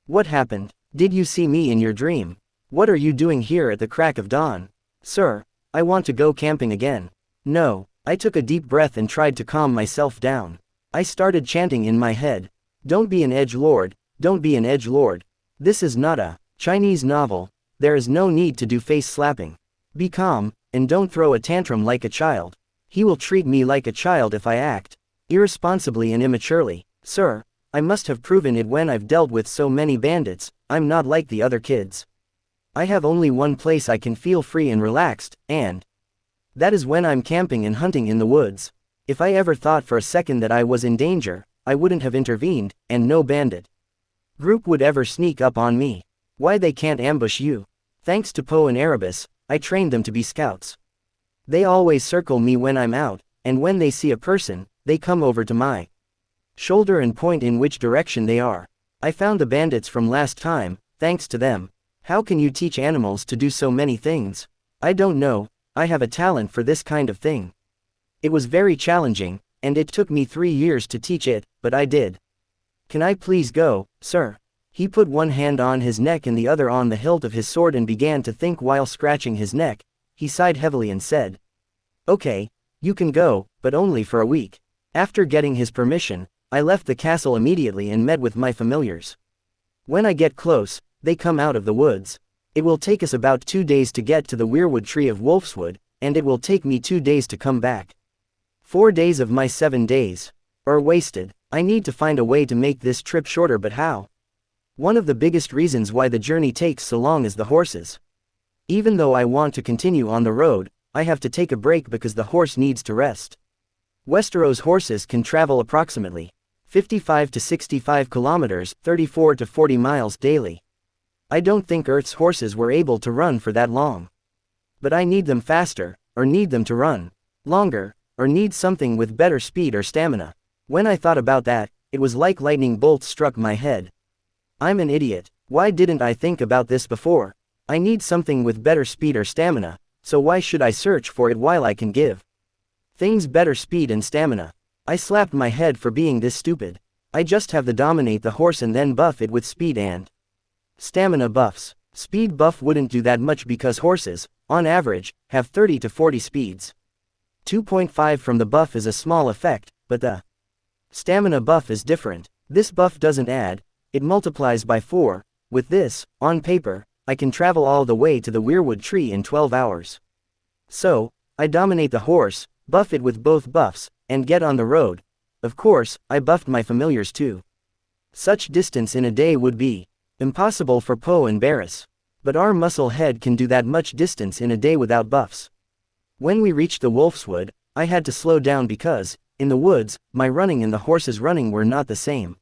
"What happened? Did you see me in your dream? What are you doing here at the crack of dawn?" "Sir, I want to go camping again." "No." I took a deep breath and tried to calm myself down. I started chanting in my head. "Don't be an edgelord, don't be an edgelord. This is not a Chinese novel. There is no need to do face slapping. Be calm, and don't throw a tantrum like a child. He will treat me like a child if I act irresponsibly and immaturely. Sir, I must have proven it when I've dealt with so many bandits. I'm not like the other kids. I have only one place I can feel free and relaxed, and that is when I'm camping and hunting in the woods. If I ever thought for a second that I was in danger, I wouldn't have intervened, and no bandit group would ever sneak up on me. Why they can't ambush you?" Thanks to Poe and Erebus, I trained them to be scouts. They always circle me when I'm out, and when they see a person, they come over to my shoulder and point in which direction they are. I found the bandits from last time, thanks to them. How can you teach animals to do so many things? I don't know. I have a talent for this kind of thing. It was very challenging, and it took me 3 years to teach it, but I did. Can I please go, sir? He put one hand on his neck and the other on the hilt of his sword and began to think while scratching his neck. He sighed heavily and said, "Okay, you can go, but only for a week." After getting his permission, I left the castle immediately and met with my familiars. When I get close, they come out of the woods. It will take us about 2 days to get to the weirwood tree of Wolfswood, and it will take me 2 days to come back. 4 days of my 7 days are wasted. I need to find a way to make this trip shorter, but how? One of the biggest reasons why the journey takes so long is the horses. Even though I want to continue on the road, I have to take a break because the horse needs to rest. Westeros horses can travel approximately 55 to 65 kilometers, 34 to 40 miles daily. I don't think Earth's horses were able to run for that long. But I need them faster, or need them to run longer, or need something with better speed or stamina. When I thought about that, it was like lightning bolts struck my head. I'm an idiot. Why didn't I think about this before? I need something with better speed or stamina, so why should I search for it while I can give things better speed and stamina? I slapped my head for being this stupid. I just have to dominate the horse and then buff it with speed and stamina buffs. Speed buff wouldn't do that much because horses, on average, have 30 to 40 speeds. 2.5 from the buff is a small effect, but the stamina buff is different. This buff doesn't add, it multiplies by 4. With this, on paper, I can travel all the way to the weirwood tree in 12 hours. So, I dominate the horse, buff it with both buffs, and get on the road. Of course, I buffed my familiars too. Such distance in a day would be impossible for Poe and Barris. But our muscle head can do that much distance in a day without buffs. When we reached the Wolfswood, I had to slow down because, in the woods, my running and the horse's running were not the same.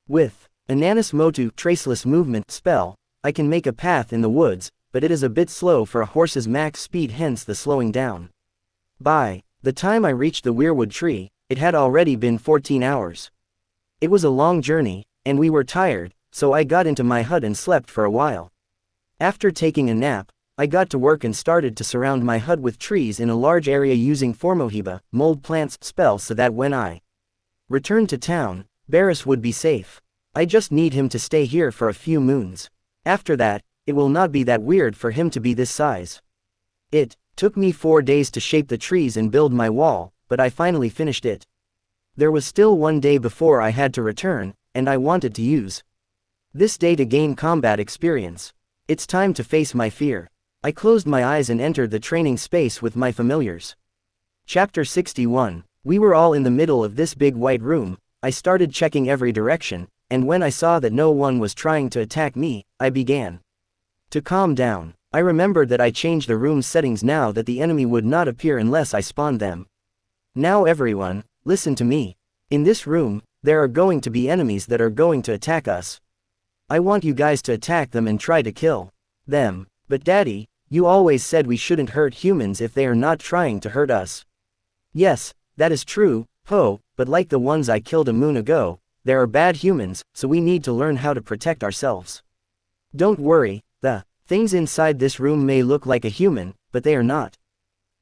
With Ananas Motu Traceless Movement spell, I can make a path in the woods, but it is a bit slow for a horse's max speed, hence the slowing down. By the time I reached the weirwood tree, it had already been 14 hours. It was a long journey, and we were tired, so I got into my hut and slept for a while. After taking a nap, I got to work and started to surround my hut with trees in a large area using Formohiba, mold plants spell, so that when I returned to town, Barris would be safe. I just need him to stay here for a few moons. After that, it will not be that weird for him to be this size. It took me 4 days to shape the trees and build my wall, but I finally finished it. There was still 1 day before I had to return, and I wanted to use this day to gain combat experience. It's time to face my fear. I closed my eyes and entered the training space with my familiars. Chapter 61. We were all in the middle of this big white room. I started checking every direction, and when I saw that no one was trying to attack me, I began to calm down. I remembered that I changed the room's settings now that the enemy would not appear unless I spawned them. Now everyone, listen to me. In this room, there are going to be enemies that are going to attack us. I want you guys to attack them and try to kill them. But Daddy, you always said we shouldn't hurt humans if they are not trying to hurt us. Yes, that is true, Poe, but like the ones I killed a moon ago, there are bad humans, so we need to learn how to protect ourselves. Don't worry, the things inside this room may look like a human, but they are not.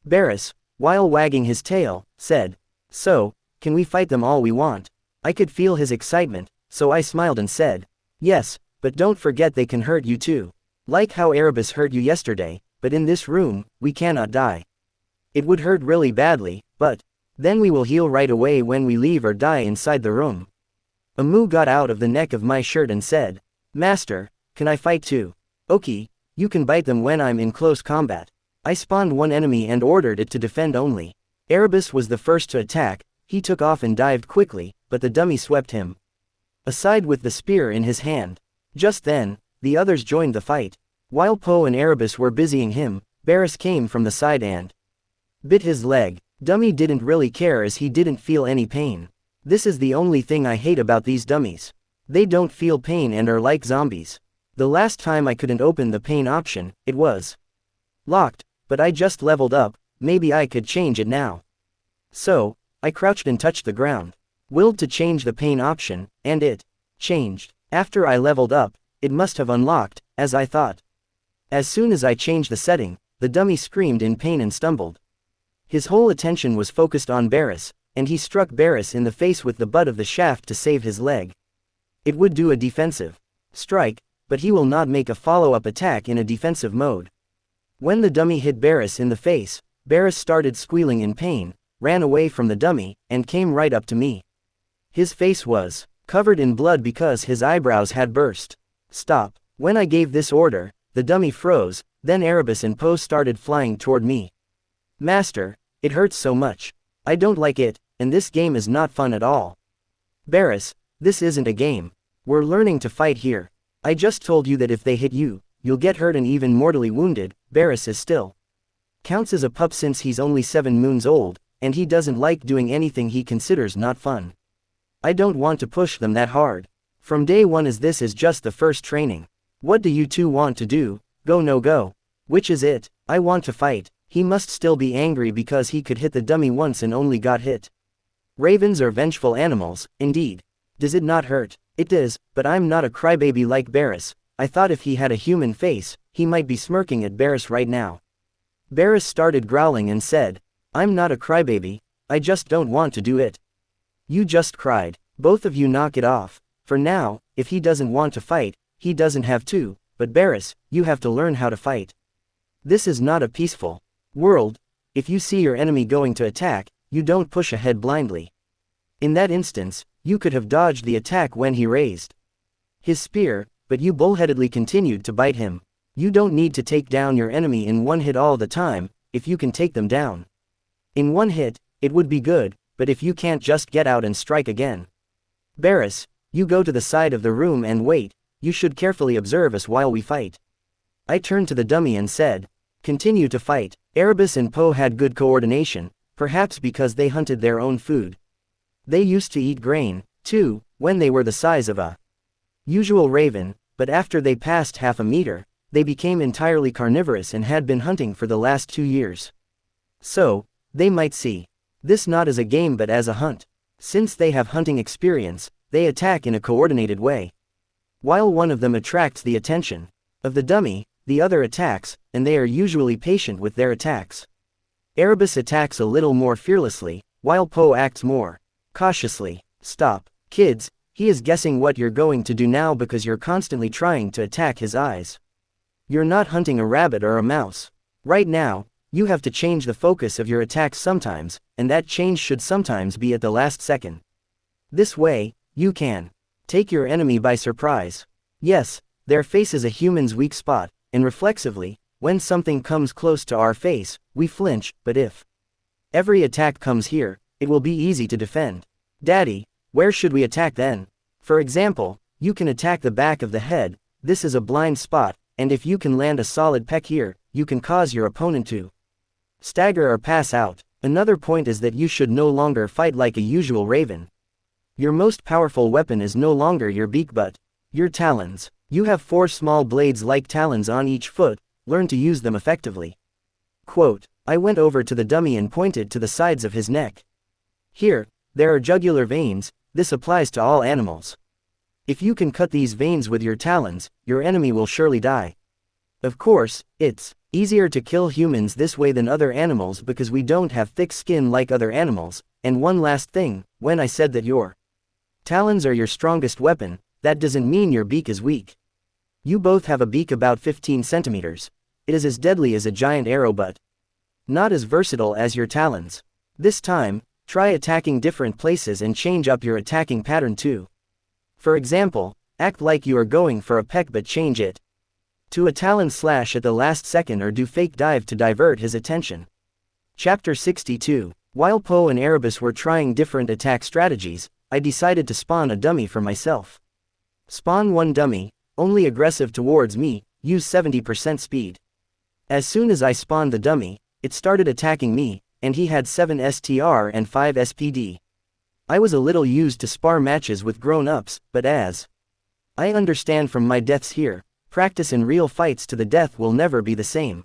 Barris, while wagging his tail, said, "So, can we fight them all we want?" I could feel his excitement, so I smiled and said, "Yes, but don't forget they can hurt you too. Like how Erebus hurt you yesterday, but in this room, we cannot die. It would hurt really badly, but then we will heal right away when we leave or die inside the room." A moo got out of the neck of my shirt and said, "Master, can I fight too?" "Okay, you can bite them when I'm in close combat." I spawned one enemy and ordered it to defend only. Erebus was the first to attack. He took off and dived quickly, but the dummy swept him aside with the spear in his hand. Just then, the others joined the fight. While Poe and Erebus were busying him, Barris came from the side and bit his leg. Dummy didn't really care as he didn't feel any pain. This is the only thing I hate about these dummies. They don't feel pain and are like zombies. The last time I couldn't open the pain option, it was locked, but I just leveled up, maybe I could change it now. So, I crouched and touched the ground. Willed to change the pain option, and it changed. After I leveled up, it must have unlocked, as I thought. As soon as I changed the setting, the dummy screamed in pain and stumbled. His whole attention was focused on Barris, and he struck Barris in the face with the butt of the shaft to save his leg. It would do a defensive strike, but he will not make a follow-up attack in a defensive mode. When the dummy hit Barris in the face, Barris started squealing in pain, ran away from the dummy, and came right up to me. His face was covered in blood because his eyebrows had burst. Stop. When I gave this order, the dummy froze, then Erebus and Poe started flying toward me. "Master, it hurts so much. I don't like it, and this game is not fun at all." "Barris, this isn't a game. We're learning to fight here. I just told you that if they hit you, you'll get hurt and even mortally wounded. Barris is still counts as a pup since he's only 7 moons old, and he doesn't like doing anything he considers not fun. I don't want to push them that hard. From day one, as this is just the first training. What do you two want to do? Go no go. Which is it? I want to fight. He must still be angry because he could hit the dummy once and only got hit. Ravens are vengeful animals, indeed. Does it not hurt? It does, but I'm not a crybaby like Barris. I thought if he had a human face, he might be smirking at Barris right now. Barris started growling and said, I'm not a crybaby, I just don't want to do it. You just cried. Both of you knock it off. For now, if he doesn't want to fight, he doesn't have to, but Barris, you have to learn how to fight. This is not a peaceful world. If you see your enemy going to attack, you don't push ahead blindly. In that instance, you could have dodged the attack when he raised his spear, but you bullheadedly continued to bite him. You don't need to take down your enemy in one hit all the time, if you can take them down in one hit, it would be good, but if you can't, just get out and strike again. Barris, you go to the side of the room and wait. You should carefully observe us while we fight. I turned to the dummy and said, continue to fight. Erebus and Poe had good coordination, perhaps because they hunted their own food. They used to eat grain, too, when they were the size of a usual raven, but after they passed half a meter, they became entirely carnivorous and had been hunting for the last 2 years. So, they might see this not as a game but as a hunt. Since they have hunting experience, they attack in a coordinated way. While one of them attracts the attention of the dummy, the other attacks, and they are usually patient with their attacks. Erebus attacks a little more fearlessly, while Poe acts more cautiously. Stop, kids, he is guessing what you're going to do now because you're constantly trying to attack his eyes. You're not hunting a rabbit or a mouse. Right now, you have to change the focus of your attacks sometimes, and that change should sometimes be at the last second. This way, you can take your enemy by surprise. Yes, their face is a human's weak spot, and reflexively, when something comes close to our face, we flinch, but if every attack comes here, it will be easy to defend. Daddy, where should we attack then? For example, you can attack the back of the head. This is a blind spot, and if you can land a solid peck here, you can cause your opponent to stagger or pass out. Another point is that you should no longer fight like a usual raven. Your most powerful weapon is no longer your beak but your talons. You have 4 small blades like talons on each foot, learn to use them effectively. Quote, I went over to the dummy and pointed to the sides of his neck. Here, there are jugular veins. This applies to all animals. If you can cut these veins with your talons, your enemy will surely die. Of course, it's easier to kill humans this way than other animals because we don't have thick skin like other animals. And one last thing, when I said that your talons are your strongest weapon, that doesn't mean your beak is weak. You both have a beak about 15 centimeters. It is as deadly as a giant arrow but not as versatile as your talons. This time, try attacking different places and change up your attacking pattern too. For example, act like you are going for a peck but change it to a talon slash at the last second or do fake dive to divert his attention. Chapter 62. While Poe and Erebus were trying different attack strategies, I decided to spawn a dummy for myself. Spawn 1 dummy, only aggressive towards me, use 70% speed. As soon as I spawned the dummy, it started attacking me, and he had 7 STR and 5 SPD. I was a little used to spar matches with grown-ups, but as I understand from my deaths here, practice in real fights to the death will never be the same.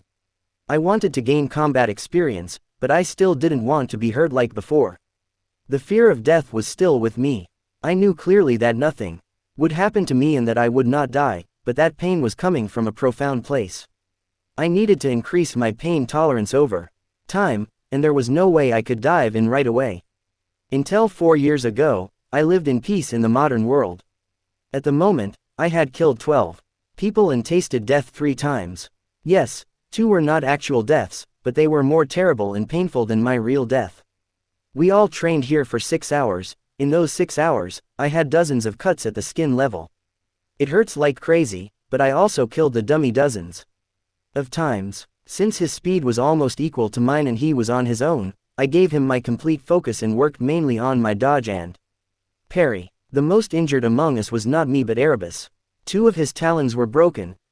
I wanted to gain combat experience, but I still didn't want to be hurt like before. The fear of death was still with me. I knew clearly that nothing would happen to me and that I would not die, but that pain was coming from a profound place. I needed to increase my pain tolerance over time, and there was no way I could dive in right away. Until 4 years ago, I lived in peace in the modern world. At the moment, I had killed 12 people and tasted death 3 times. Yes, 2 were not actual deaths, but they were more terrible and painful than my real death. We all trained here for 6 hours. In those 6 hours, I had dozens of cuts at the skin level. It hurts like crazy, but I also killed the dummy dozens of times. Since his speed was almost equal to mine and he was on his own, I gave him my complete focus and worked mainly on my dodge and parry. The most injured among us was not me but Erebus. 2 of his talons were broken,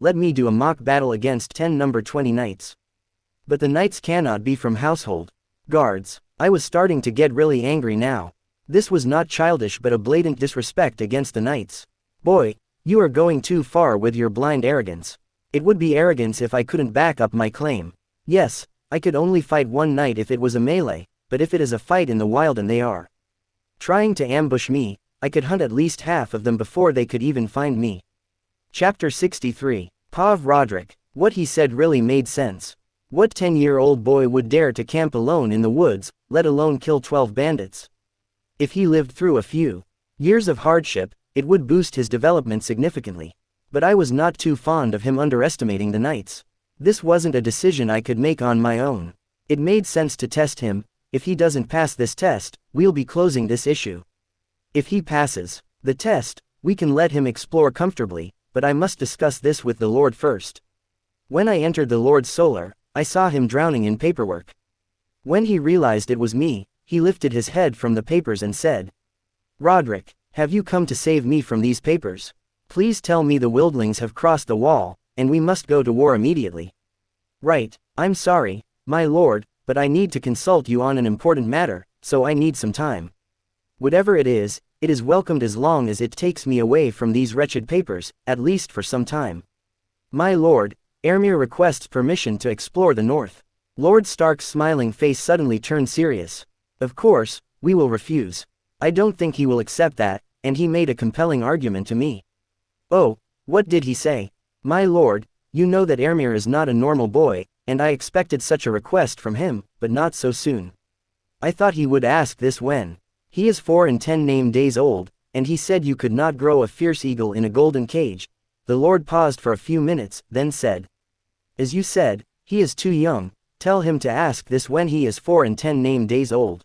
let me do a mock battle against 10 number 20 knights. But the knights cannot be from household guards. I was starting to get really angry now. This was not childish but a blatant disrespect against the knights. Boy, you are going too far with your blind arrogance. It would be arrogance if I couldn't back up my claim. Yes, I could only fight one knight if it was a melee, but if it is a fight in the wild and they are trying to ambush me, I could hunt at least half of them before they could even find me. Chapter 63. Pav Roderick. What he said really made sense. What 10-year-old boy would dare to camp alone in the woods, let alone kill 12 bandits? If he lived through a few years of hardship, it would boost his development significantly. But I was not too fond of him underestimating the knights. This wasn't a decision I could make on my own. It made sense to test him. If he doesn't pass this test, we'll be closing this issue. If he passes the test, we can let him explore comfortably, but I must discuss this with the Lord first. When I entered the Lord's solar, I saw him drowning in paperwork. When he realized it was me, he lifted his head from the papers and said, "Roderick, have you come to save me from these papers? Please tell me the wildlings have crossed the wall, and we must go to war immediately." "Right, I'm sorry, my lord, but I need to consult you on an important matter, so I need some time. Whatever it is welcomed as long as it takes me away from these wretched papers, at least for some time. My lord, Ermir requests permission to explore the north." Lord Stark's smiling face suddenly turned serious. "Of course, we will refuse. I don't think he will accept that," and he made a compelling argument to me. "Oh, what did he say?" "My lord, you know that Ermir is not a normal boy, and I expected such a request from him, but not so soon. I thought he would ask this when he is 4 and 10 named days old, and he said you could not grow a fierce eagle in a golden cage." The Lord paused for a few minutes, then said, "As you said, he is too young. Tell him to ask this when he is 4 and 10 named days old."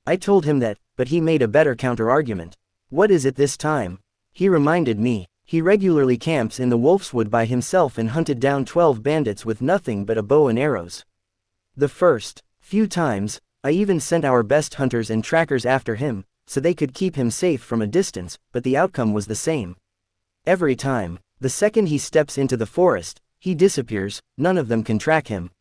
I told him that, but he made a better counter-argument. "What is it this time?" He reminded me. He regularly camps in the Wolfswood by himself and hunted down 12 bandits with nothing but a bow and arrows. The first few times, I even sent our best hunters and trackers after him, so they could keep him safe from a distance, but the outcome was the same. Every time, the second he steps into the forest, he disappears. None of them can track him.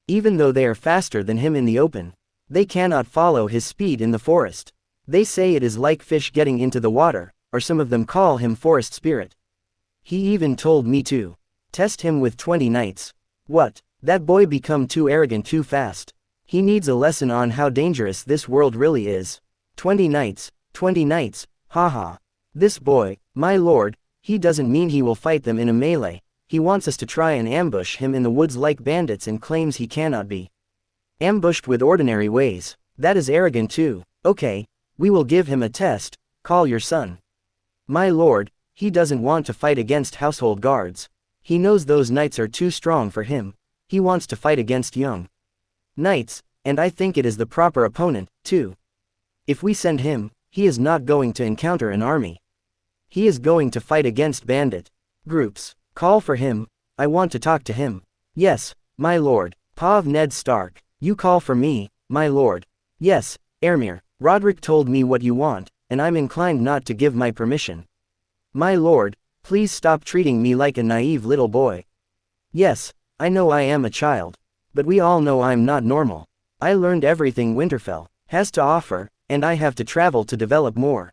Even though they are faster than him in the open, they cannot follow his speed in the forest. They say it is like fish getting into the water, or some of them call him forest spirit. He even told me to test him with 20 knights. What? That boy become too arrogant too fast. He needs a lesson on how dangerous this world really is. 20 knights, haha. This boy, my lord, he doesn't mean he will fight them in a melee. He wants us to try and ambush him in the woods like bandits and claims he cannot be ambushed with ordinary ways. That is arrogant too. Okay, we will give him a test. Call your son." "My lord, he doesn't want to fight against household guards. He knows those knights are too strong for him. He wants to fight against young knights, and I think it is the proper opponent, too. If we send him, he is not going to encounter an army. He is going to fight against bandit groups. Call for him. I want to talk to him." "Yes, my lord." "Pav Ned Stark, you call for me, my lord." "Yes, Ermir, Roderick told me what you want, and I'm inclined not to give my permission." "My lord, please stop treating me like a naive little boy." "Yes, I know I am a child. But we all know I'm not normal. I learned everything Winterfell has to offer, and I have to travel to develop more.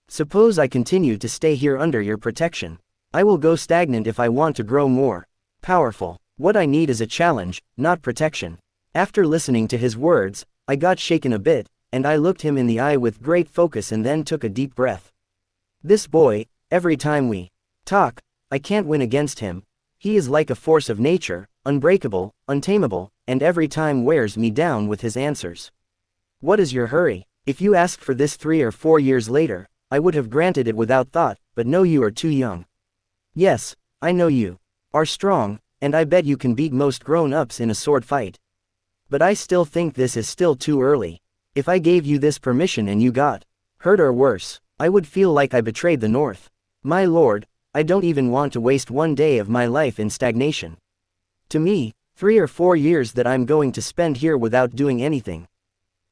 Suppose I continue to stay here under your protection. I will go stagnant if I want to grow more powerful. What I need is a challenge, not protection." After listening to his words, I got shaken a bit, and I looked him in the eye with great focus and then took a deep breath. This boy, every time we talk, I can't win against him. He is like a force of nature, unbreakable, untamable, and every time wears me down with his answers. What is your hurry? If you asked for this 3 or 4 years later, I would have granted it without thought, but no, you are too young. Yes, I know you are strong, and I bet you can beat most grown-ups in a sword fight. But I still think this is still too early. If I gave you this permission and you got hurt or worse, I would feel like I betrayed the North. My lord, I don't even want to waste one day of my life in stagnation. To me, 3 or 4 years that I'm going to spend here without doing anything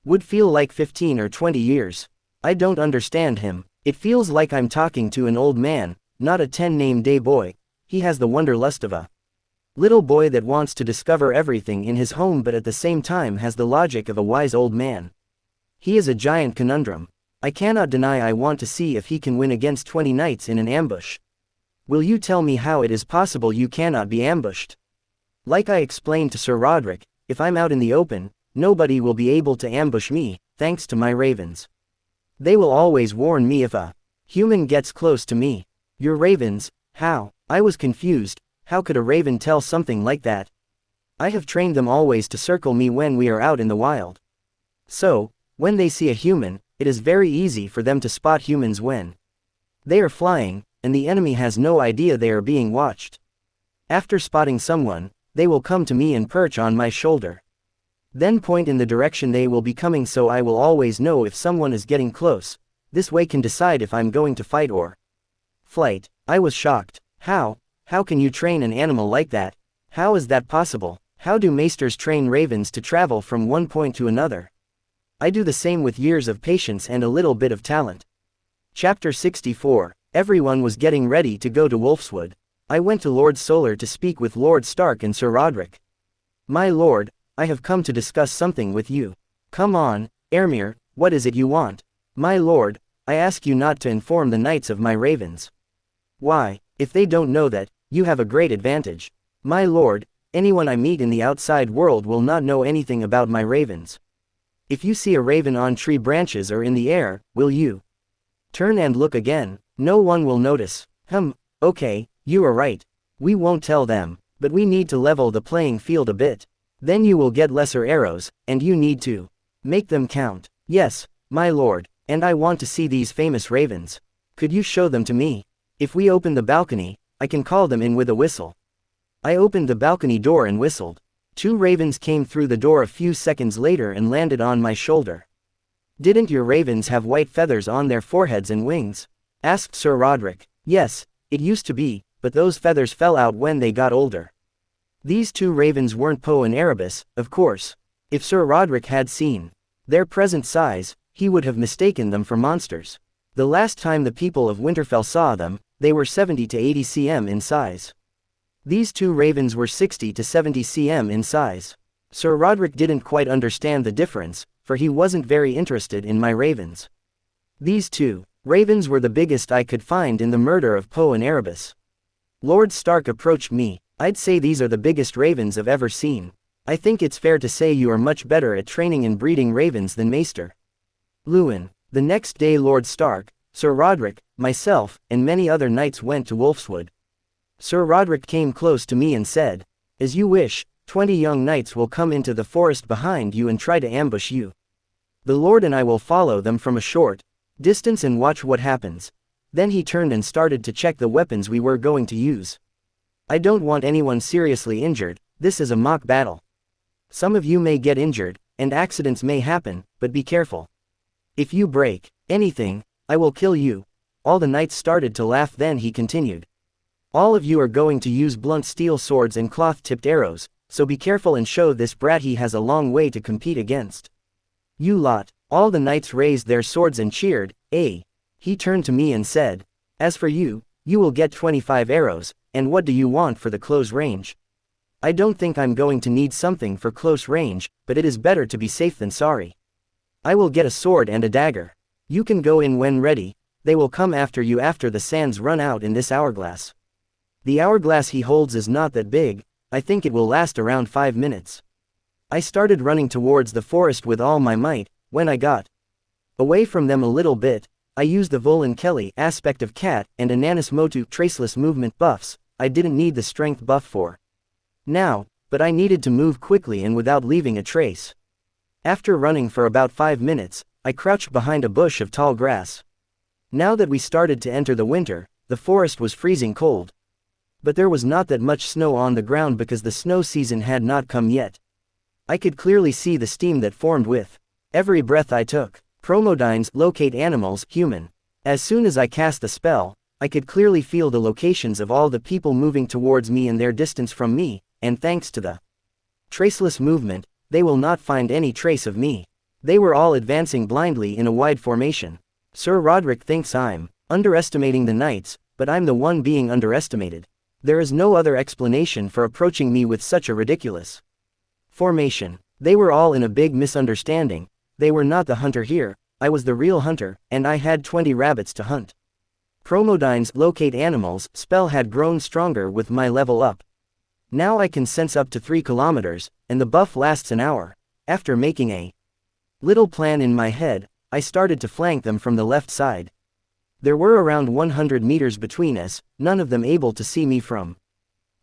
would feel like 15 or 20 years. I don't understand him. It feels like I'm talking to an old man, not a 10 named day boy. he has the wanderlust of a little boy that wants to discover everything in his home but at the same time has the logic of a wise old man. He is a giant conundrum. I cannot deny I want to see if he can win against 20 knights in an ambush. Will you tell me how it is possible you cannot be ambushed? Like I explained to Sir Roderick, if I'm out in the open, nobody will be able to ambush me, thanks to my ravens. They will always warn me if a human gets close to me. Your ravens? How? I was confused. How could a raven tell something like that? I have trained them always to circle me when we are out in the wild. So, when they see a human, it is very easy for them to spot humans when they are flying, and the enemy has no idea they are being watched. After spotting someone, they will come to me and perch on my shoulder. Then point in the direction they will be coming so I will always know if someone is getting close. This way can decide if I'm going to fight or flight. I was shocked. How? How can you train an animal like that? How is that possible? How do maesters train ravens to travel from one point to another? I do the same with years of patience and a little bit of talent. Chapter 64. Everyone was getting ready to go to Wolfswood. I went to Lord Solar to speak with Lord Stark and Sir Roderick. My lord, I have come to discuss something with you. Come on, Ermir, what is it you want? My lord, I ask you not to inform the knights of my ravens. Why, if they don't know that, you have a great advantage. My lord, anyone I meet in the outside world will not know anything about my ravens. If you see a raven on tree branches or in the air, will you turn and look again? No one will notice. Okay, you are right. We won't tell them, but we need to level the playing field a bit. Then you will get lesser arrows, and you need to make them count. Yes, my lord, and I want to see these famous ravens. Could you show them to me? If we open the balcony, I can call them in with a whistle. I opened the balcony door and whistled. 2 ravens came through the door a few seconds later and landed on my shoulder. Didn't your ravens have white feathers on their foreheads and wings? Asked Sir Roderick. Yes, it used to be, but those feathers fell out when they got older. These 2 ravens weren't Poe and Erebus, of course. If Sir Roderick had seen their present size, he would have mistaken them for monsters. The last time the people of Winterfell saw them, they were 70 to 80 cm in size. These 2 ravens were 60 to 70 cm in size. Sir Roderick didn't quite understand the difference, for he wasn't very interested in my ravens. These 2 ravens were the biggest I could find in the murder of Poe and Erebus. Lord Stark approached me. I'd say these are the biggest ravens I've ever seen. I think it's fair to say you are much better at training and breeding ravens than Maester Lewin. The next day Lord Stark, Sir Roderick, myself, and many other knights went to Wolfswood. Sir Roderick came close to me and said, "As you wish, 20 young knights will come into the forest behind you and try to ambush you. The Lord and I will follow them from a short distance and watch what happens." Then he turned and started to check the weapons we were going to use. I don't want anyone seriously injured. This is a mock battle. Some of you may get injured, and accidents may happen, but be careful. If you break anything, I will kill you. All the knights started to laugh. Then he continued. All of you are going to use blunt steel swords and cloth-tipped arrows, so be careful and show this brat he has a long way to compete against. You lot. All the knights raised their swords and cheered. He turned to me and said, "As for you, you will get 25 arrows, and what do you want for the close range?" I don't think I'm going to need something for close range, but it is better to be safe than sorry. I will get a sword and a dagger. You can go in when ready. They will come after you after the sands run out in this hourglass. The hourglass he holds is not that big. I think it will last around 5 minutes. I started running towards the forest with all my might. When I got away from them a little bit, I used the Volan Kelly aspect of cat and Ananis Motu traceless movement buffs. I didn't need the strength buff for now, but I needed to move quickly and without leaving a trace. After running for about 5 minutes, I crouched behind a bush of tall grass. Now that we started to enter the winter, the forest was freezing cold. But there was not that much snow on the ground because the snow season had not come yet. I could clearly see the steam that formed with every breath I took. Promodines locate animals, human. As soon as I cast the spell, I could clearly feel the locations of all the people moving towards me and their distance from me, and thanks to the traceless movement, they will not find any trace of me. They were all advancing blindly in a wide formation. Sir Roderick thinks I'm underestimating the knights, but I'm the one being underestimated. There is no other explanation for approaching me with such a ridiculous formation. They were all in a big misunderstanding. They were not the hunter here, I was the real hunter, and I had 20 rabbits to hunt. Promodyne's locate animals spell had grown stronger with my level up. Now I can sense up to 3 kilometers, and the buff lasts an hour. After making a little plan in my head, I started to flank them from the left side. There were around 100 meters between us, none of them able to see me from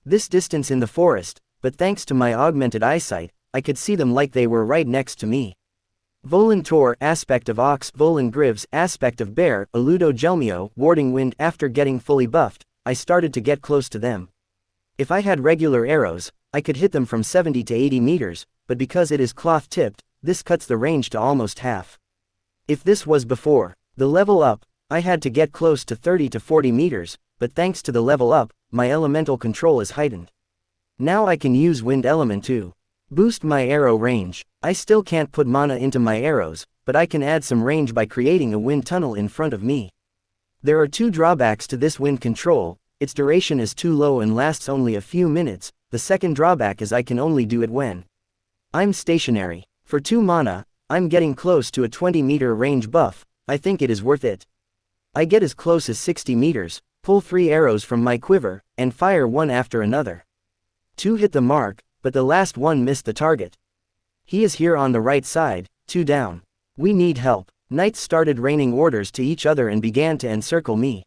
this distance in the forest, but thanks to my augmented eyesight, I could see them like they were right next to me. Volan Tor, aspect of ox, Volan Grives, aspect of bear, Aludo Gelmio, warding wind. After getting fully buffed, I started to get close to them. If I had regular arrows, I could hit them from 70 to 80 meters, but because it is cloth-tipped, this cuts the range to almost half. If this was before the level up, I had to get close to 30 to 40 meters, but thanks to the level up, my elemental control is heightened. Now I can use wind element to boost my arrow range. I still can't put mana into my arrows, but I can add some range by creating a wind tunnel in front of me. There are 2 drawbacks to this wind control. Its duration is too low and lasts only a few minutes. The second drawback is I can only do it when I'm stationary. For 2 mana, I'm getting close to a 20-meter range buff. I think it is worth it. I get as close as 60 meters, pull 3 arrows from my quiver, and fire one after another. 2 hit the mark, but the last one missed the target. He is here on the right side, 2 down. We need help. Knights started raining orders to each other and began to encircle me.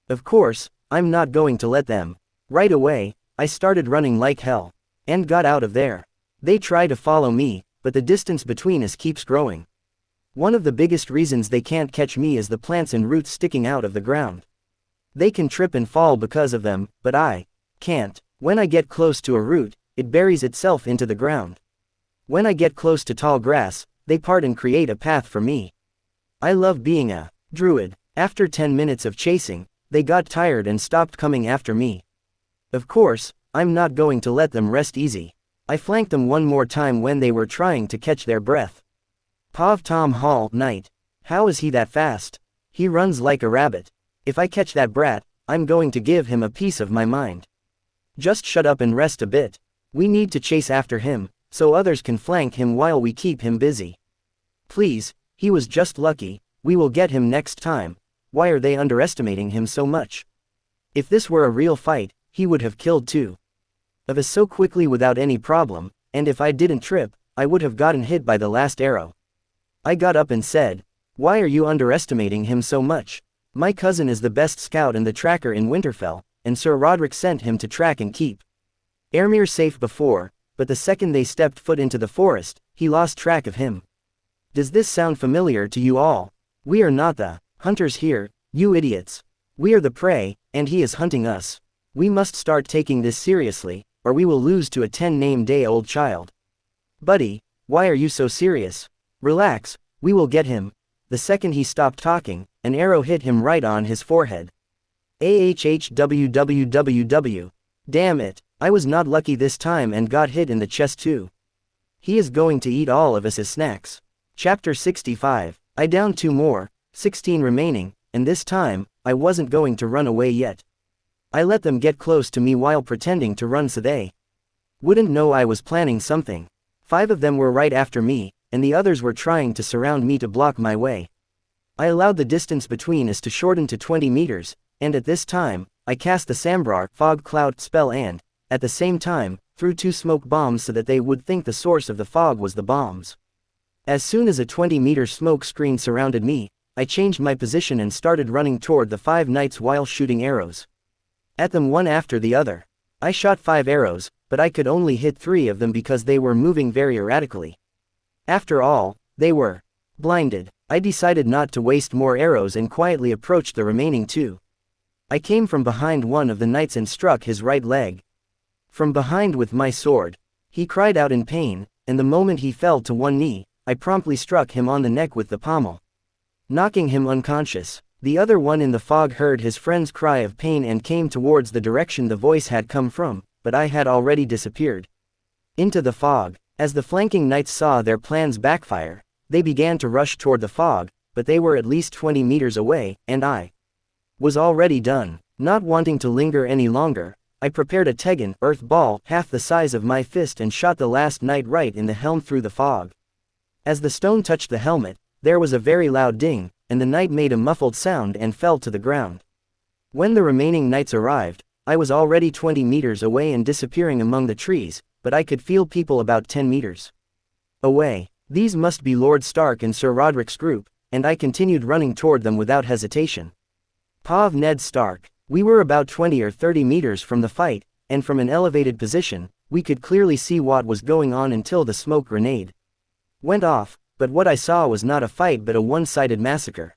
Of course, I'm not going to let them. Right away, I started running like hell. And got out of there. They try to follow me, but the distance between us keeps growing. One of the biggest reasons they can't catch me is the plants and roots sticking out of the ground. They can trip and fall because of them, but I can't. When I get close to a root, it buries itself into the ground. When I get close to tall grass, they part and create a path for me. I love being a druid. After 10 minutes of chasing, they got tired and stopped coming after me. Of course, I'm not going to let them rest easy. I flanked them one more time when they were trying to catch their breath. Pav Tom Hall, Knight. How is he that fast? He runs like a rabbit. If I catch that brat, I'm going to give him a piece of my mind. Just shut up and rest a bit. We need to chase after him, so others can flank him while we keep him busy. Please, he was just lucky, we will get him next time. Why are they underestimating him so much? If this were a real fight, he would have killed 2 of us so quickly without any problem, and if I didn't trip, I would have gotten hit by the last arrow. I got up and said, "Why are you underestimating him so much? My cousin is the best scout and the tracker in Winterfell, and Sir Roderick sent him to track and keep Airmere safe before, but the second they stepped foot into the forest, he lost track of him. Does this sound familiar to you all? We are not the hunters here, you idiots. We are the prey, and he is hunting us. We must start taking this seriously, or we will lose to a 10-name-day-old child. Buddy, why are you so serious? Relax, we will get him." The second he stopped talking, an arrow hit him right on his forehead. AHHWWWW. Damn it, I was not lucky this time and got hit in the chest too. He is going to eat all of us as snacks. Chapter 65. I downed 2 more, 16 remaining, and this time, I wasn't going to run away yet. I let them get close to me while pretending to run so they wouldn't know I was planning something. 5 of them were right after me, and the others were trying to surround me to block my way. I allowed the distance between us to shorten to 20 meters, and at this time, I cast the Sambrar fog cloud spell and, at the same time, threw 2 smoke bombs so that they would think the source of the fog was the bombs. As soon as a 20-meter smoke screen surrounded me, I changed my position and started running toward the 5 knights while shooting arrows at them one after the other. I shot 5 arrows, but I could only hit 3 of them because they were moving very erratically. After all, they were blinded. I decided not to waste more arrows and quietly approached the remaining 2. I came from behind one of the knights and struck his right leg from behind with my sword. He cried out in pain, and the moment he fell to one knee, I promptly struck him on the neck with the pommel, knocking him unconscious. The other one in the fog heard his friend's cry of pain and came towards the direction the voice had come from, but I had already disappeared into the fog. As the flanking knights saw their plans backfire, they began to rush toward the fog, but they were at least 20 meters away, and I was already done. Not wanting to linger any longer, I prepared a tegan, earth ball, half the size of my fist and shot the last knight right in the helm through the fog. As the stone touched the helmet, there was a very loud ding, and the knight made a muffled sound and fell to the ground. When the remaining knights arrived, I was already 20 meters away and disappearing among the trees, but I could feel people about 10 meters away. These must be Lord Stark and Sir Roderick's group, and I continued running toward them without hesitation. Pav Ned Stark. We were about 20 or 30 meters from the fight, and from an elevated position, we could clearly see what was going on until the smoke grenade went off, but what I saw was not a fight but a one-sided massacre.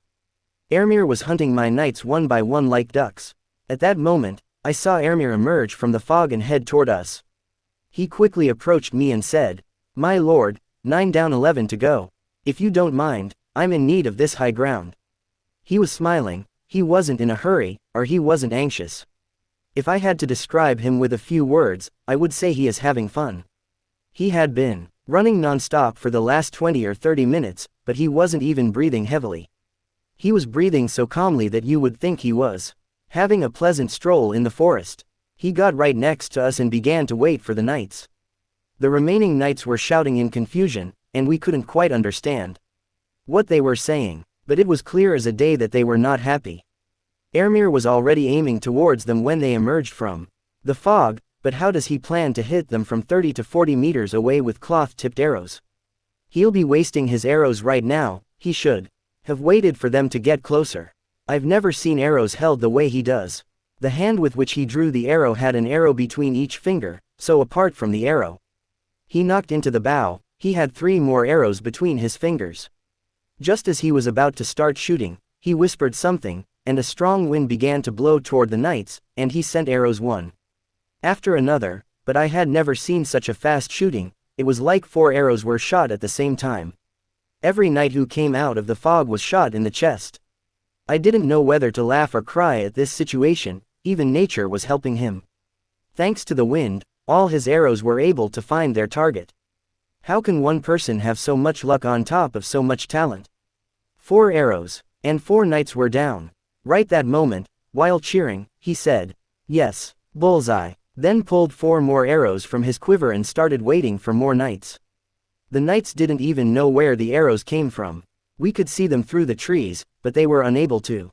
Ermir was hunting my knights one by one like ducks. At that moment, I saw Ermir emerge from the fog and head toward us. He quickly approached me and said, "My lord, 9 down 11 to go. If you don't mind, I'm in need of this high ground." He was smiling. He wasn't in a hurry, or he wasn't anxious. If I had to describe him with a few words, I would say he is having fun. He had been running non-stop for the last 20 or 30 minutes, but he wasn't even breathing heavily. He was breathing so calmly that you would think he was having a pleasant stroll in the forest. He got right next to us and began to wait for the knights. The remaining knights were shouting in confusion, and we couldn't quite understand what they were saying, but it was clear as a day that they were not happy. Ermir was already aiming towards them when they emerged from the fog, but how does he plan to hit them from 30 to 40 meters away with cloth-tipped arrows? He'll be wasting his arrows right now. He should have waited for them to get closer. I've never seen arrows held the way he does. The hand with which he drew the arrow had an arrow between each finger, so apart from the arrow he knocked into the bow, he had 3 more arrows between his fingers. Just as he was about to start shooting, he whispered something, and a strong wind began to blow toward the knights, and he sent arrows one after another, but I had never seen such a fast shooting. It was like 4 arrows were shot at the same time. Every knight who came out of the fog was shot in the chest. I didn't know whether to laugh or cry at this situation. Even nature was helping him. Thanks to the wind, all his arrows were able to find their target. How can one person have so much luck on top of so much talent? 4 arrows, and 4 knights were down. Right that moment, while cheering, he said, "Yes, bullseye," then pulled 4 more arrows from his quiver and started waiting for more knights. The knights didn't even know where the arrows came from. We could see them through the trees, but they were unable to.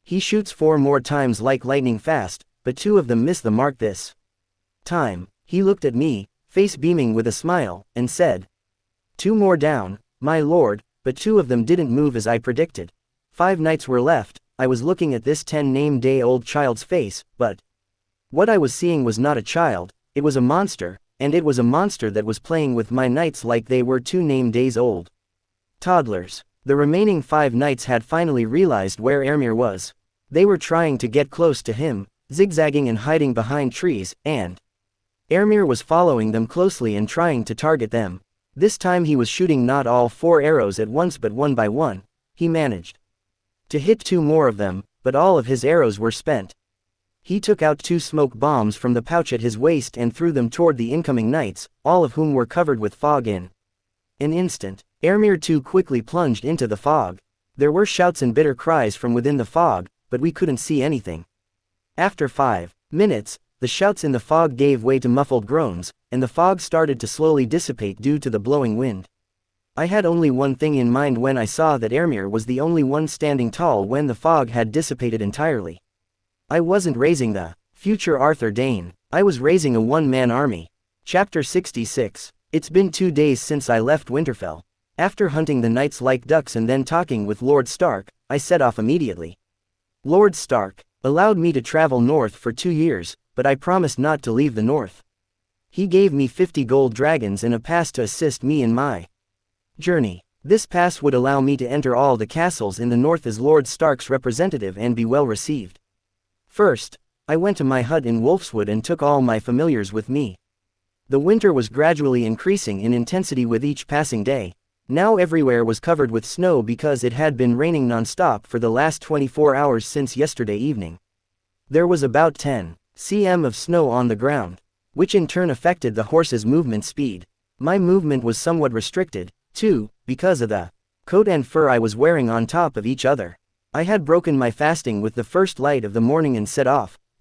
He shoots 4 more times like lightning fast, but 2 of them miss the mark this time. He looked at me, face beaming with a smile, and said, "2 more down, my lord," but 2 of them didn't move as I predicted. 5 knights were left. I was looking at this 10-name-day-old child's face, but what I was seeing was not a child, it was a monster, and it was a monster that was playing with my knights like they were 2 name-days-old toddlers. The remaining 5 knights had finally realized where Ermir was. They were trying to get close to him, zigzagging and hiding behind trees, and Ermir was following them closely and trying to target them. This time he was shooting not all 4 arrows at once but one by one. He managed to hit 2 more of them, but all of his arrows were spent. He took out 2 smoke bombs from the pouch at his waist and threw them toward the incoming knights, all of whom were covered with fog in an instant. Ermir too quickly plunged into the fog. There were shouts and bitter cries from within the fog, but we couldn't see anything. After 5 minutes, the shouts in the fog gave way to muffled groans, and the fog started to slowly dissipate due to the blowing wind. I had only one thing in mind when I saw that Ermir was the only one standing tall when the fog had dissipated entirely. I wasn't raising the future Arthur Dane. I was raising a one-man army. Chapter 66. It's been 2 days since I left Winterfell. After hunting the knights like ducks and then talking with Lord Stark, I set off immediately. Lord Stark allowed me to travel north for 2 years, but I promised not to leave the north. He gave me 50 gold dragons and a pass to assist me in my journey. This pass would allow me to enter all the castles in the north as Lord Stark's representative and be well received. First, I went to my hut in Wolfswood and took all my familiars with me. The winter was gradually increasing in intensity with each passing day. Now everywhere was covered with snow because it had been raining non-stop for the last 24 hours since yesterday evening. There was about 10 cm of snow on the ground, which in turn affected the horse's movement speed. My movement was somewhat restricted, too, because of the coat and fur I was wearing on top of each other. I had broken my fasting with the first light of the morning and set off,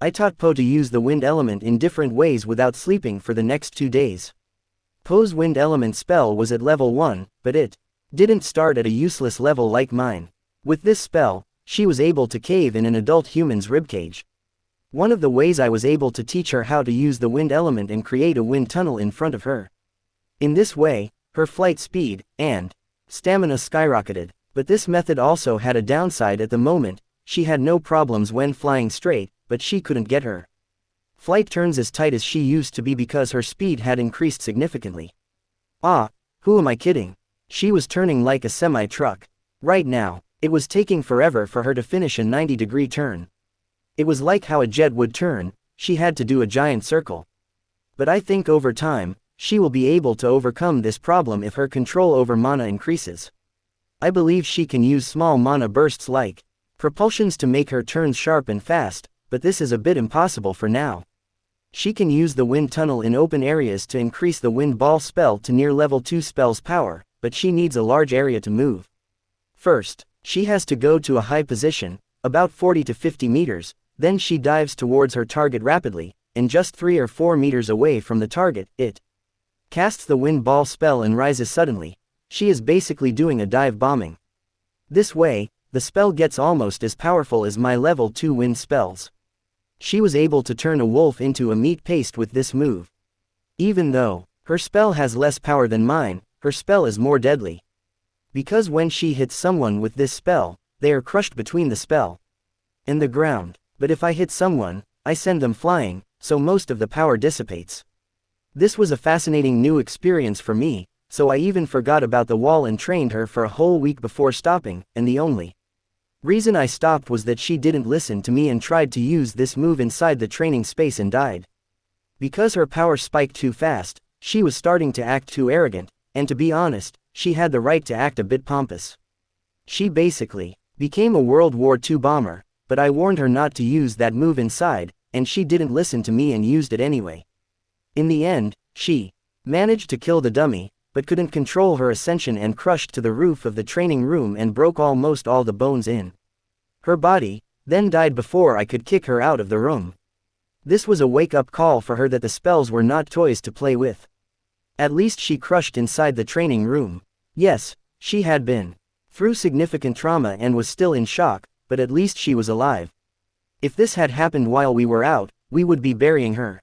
I taught Po to use the wind element in different ways without sleeping for the next 2 days. Po's wind element spell was at level 1, but it didn't start at a useless level like mine. With this spell, she was able to cave in an adult human's ribcage. One of the ways I was able to teach her how to use the wind element and create a wind tunnel in front of her. In this way, her flight speed and stamina skyrocketed, but this method also had a downside at the moment. She had no problems when flying straight, but she couldn't get her flight turns as tight as she used to be because her speed had increased significantly. Ah, who am I kidding? She was turning like a semi-truck. Right now, it was taking forever for her to finish a 90-degree turn. It was like how a jet would turn, she had to do a giant circle. But I think over time, she will be able to overcome this problem if her control over mana increases. I believe she can use small mana bursts like propulsions to make her turns sharp and fast, but this is a bit impossible for now. She can use the wind tunnel in open areas to increase the wind ball spell to near level 2 spell's power, but she needs a large area to move. First, she has to go to a high position, about 40 to 50 meters, then she dives towards her target rapidly, and just 3 or 4 meters away from the target, it casts the wind ball spell and rises suddenly. She is basically doing a dive bombing. This way, the spell gets almost as powerful as my level 2 wind spells. She was able to turn a wolf into a meat paste with this move. Even though her spell has less power than mine, her spell is more deadly. Because when she hits someone with this spell, they are crushed between the spell and the ground. But if I hit someone, I send them flying, so most of the power dissipates. This was a fascinating new experience for me, so I even forgot about the wall and trained her for a whole week before stopping, and the only reason I stopped was that she didn't listen to me and tried to use this move inside the training space and died. Because her power spiked too fast, she was starting to act too arrogant, and to be honest, she had the right to act a bit pompous. She basically became a World War II bomber. But I warned her not to use that move inside, and she didn't listen to me and used it anyway. In the end, she managed to kill the dummy, but couldn't control her ascension and crushed to the roof of the training room and broke almost all the bones in her body, then died before I could kick her out of the room. This was a wake-up call for her that the spells were not toys to play with. At least she crushed inside the training room. Yes, she had been through significant trauma and was still in shock, but at least she was alive. If this had happened while we were out, we would be burying her.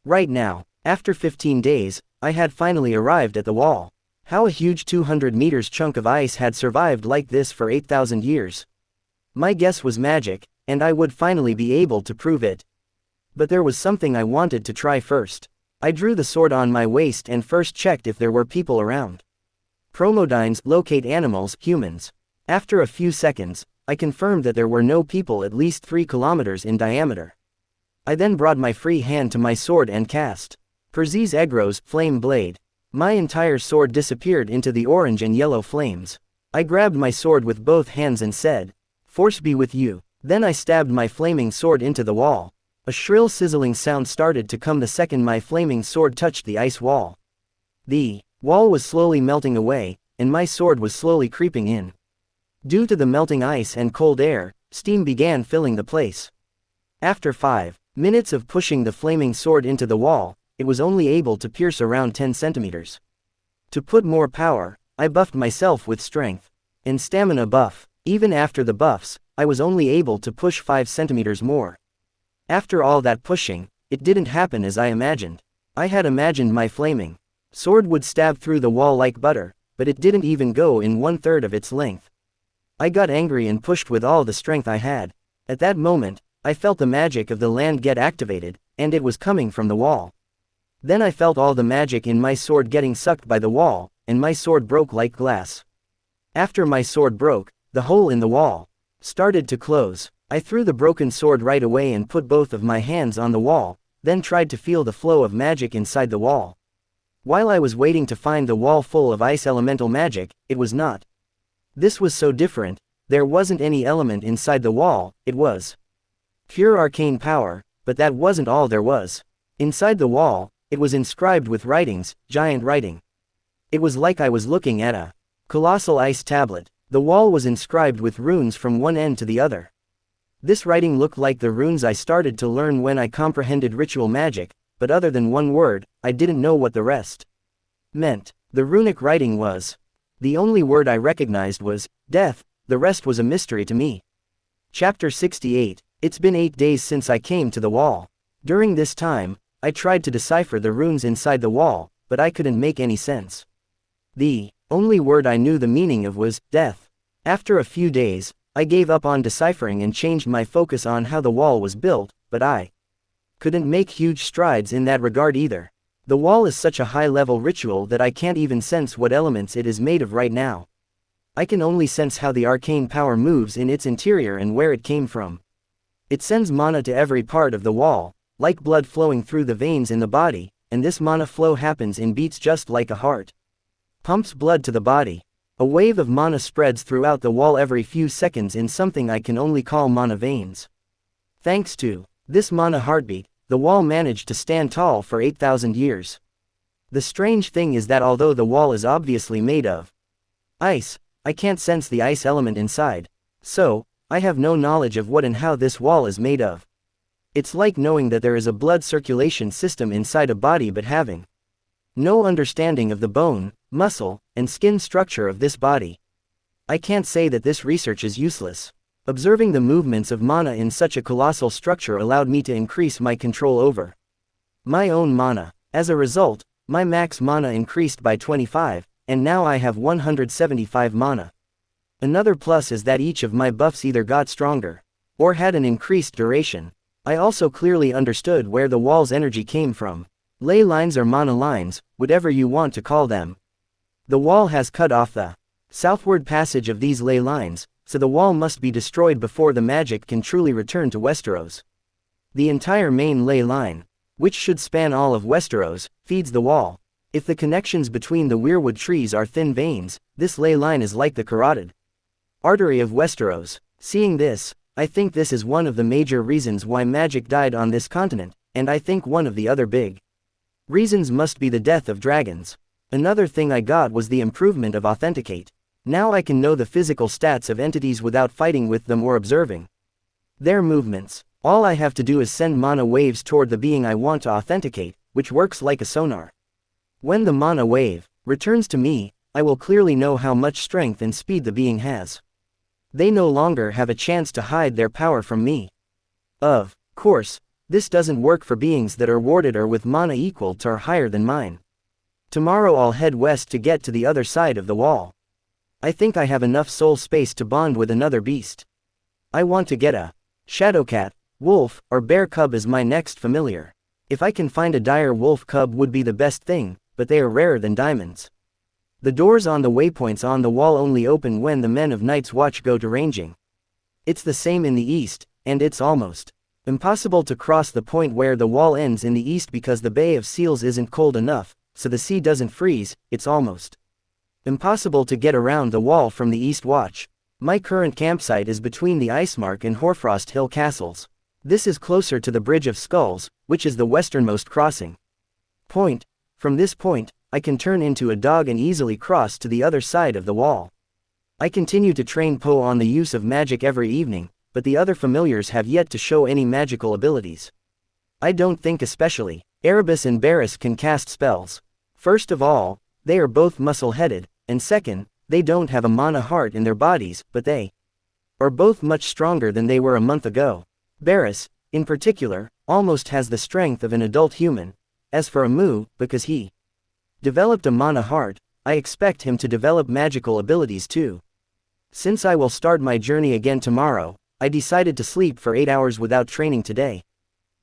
Right now, after 15 days, I had finally arrived at the wall. How a huge 200 meters chunk of ice had survived like this for 8,000 years. My guess was magic, and I would finally be able to prove it. But there was something I wanted to try first. I drew the sword on my waist and first checked if there were people around. Promodines locate animals, humans. After a few seconds, I confirmed that there were no people at least 3 kilometers in diameter. I then brought my free hand to my sword and cast Perziz Egros, Flame Blade. My entire sword disappeared into the orange and yellow flames. I grabbed my sword with both hands and said, "Force be with you." Then I stabbed my flaming sword into the wall. A shrill sizzling sound started to come the second my flaming sword touched the ice wall. The wall was slowly melting away, and my sword was slowly creeping in. Due to the melting ice and cold air, steam began filling the place. After 5 minutes of pushing the flaming sword into the wall, it was only able to pierce around 10 centimeters. To put more power, I buffed myself with strength and stamina buff. Even after the buffs, I was only able to push 5 centimeters more. After all that pushing, it didn't happen as I imagined. I had imagined my flaming sword would stab through the wall like butter, but it didn't even go in 1/3 of its length. I got angry and pushed with all the strength I had. At that moment, I felt the magic of the land get activated, and it was coming from the wall. Then I felt all the magic in my sword getting sucked by the wall, and my sword broke like glass. After my sword broke, the hole in the wall started to close. I threw the broken sword right away and put both of my hands on the wall, then tried to feel the flow of magic inside the wall. While I was waiting to find the wall full of ice elemental magic, it was not. This was so different. There wasn't any element inside the wall, it was pure arcane power, but that wasn't all there was. Inside the wall, it was inscribed with writings, giant writing. It was like I was looking at a colossal ice tablet. The wall was inscribed with runes from one end to the other. This writing looked like the runes I started to learn when I comprehended ritual magic, but other than one word, I didn't know what the rest meant. The runic writing was. The only word I recognized was death, the rest was a mystery to me. Chapter 68. It's been 8 days since I came to the wall. During this time, I tried to decipher the runes inside the wall, but I couldn't make any sense. The only word I knew the meaning of was death. After a few days, I gave up on deciphering and changed my focus on how the wall was built, but I couldn't make huge strides in that regard either. The wall is such a high-level ritual that I can't even sense what elements it is made of right now. I can only sense how the arcane power moves in its interior and where it came from. It sends mana to every part of the wall, like blood flowing through the veins in the body, and this mana flow happens in beats just like a heart pumps blood to the body. A wave of mana spreads throughout the wall every few seconds in something I can only call mana veins. Thanks to this mana heartbeat, the wall managed to stand tall for 8,000 years. The strange thing is that although the wall is obviously made of ice, I can't sense the ice element inside. So, I have no knowledge of what and how this wall is made of. It's like knowing that there is a blood circulation system inside a body but having no understanding of the bone, muscle, and skin structure of this body. I can't say that this research is useless. Observing the movements of mana in such a colossal structure allowed me to increase my control over my own mana. As a result, my max mana increased by 25, and now I have 175 mana. Another plus is that each of my buffs either got stronger or had an increased duration. I also clearly understood where the wall's energy came from. Ley lines or mana lines, whatever you want to call them. The wall has cut off the southward passage of these ley lines, so the wall must be destroyed before the magic can truly return to Westeros. The entire main ley line, which should span all of Westeros, feeds the wall. If the connections between the weirwood trees are thin veins, this ley line is like the carotid artery of Westeros. Seeing this, I think this is one of the major reasons why magic died on this continent, and I think one of the other big reasons must be the death of dragons. Another thing I got was the improvement of authenticate. Now I can know the physical stats of entities without fighting with them or observing their movements. All I have to do is send mana waves toward the being I want to authenticate, which works like a sonar. When the mana wave returns to me, I will clearly know how much strength and speed the being has. They no longer have a chance to hide their power from me. Of course, this doesn't work for beings that are warded or with mana equal to or higher than mine. Tomorrow I'll head west to get to the other side of the wall. I think I have enough soul space to bond with another beast. I want to get a shadowcat, wolf, or bear cub as my next familiar. If I can find a dire wolf cub would be the best thing, but they are rarer than diamonds. The doors on the waypoints on the wall only open when the men of Night's Watch go to ranging. It's the same in the east, and it's almost impossible to cross the point where the wall ends in the east because the Bay of Seals isn't cold enough, so the sea doesn't freeze. It's almost impossible to get around the wall from the East Watch. My current campsite is between the Icemark and Hoarfrost Hill castles. This is closer to the Bridge of Skulls, which is the westernmost crossing point. From this point, I can turn into a dog and easily cross to the other side of the wall. I continue to train Poe on the use of magic every evening, but the other familiars have yet to show any magical abilities. I don't think especially Erebus and Barris can cast spells. First of all, they are both muscle-headed, and second, they don't have a mana heart in their bodies, but they are both much stronger than they were a month ago. Barris, in particular, almost has the strength of an adult human. As for Amu, because he developed a mana heart, I expect him to develop magical abilities too. Since I will start my journey again tomorrow, I decided to sleep for 8 hours without training today.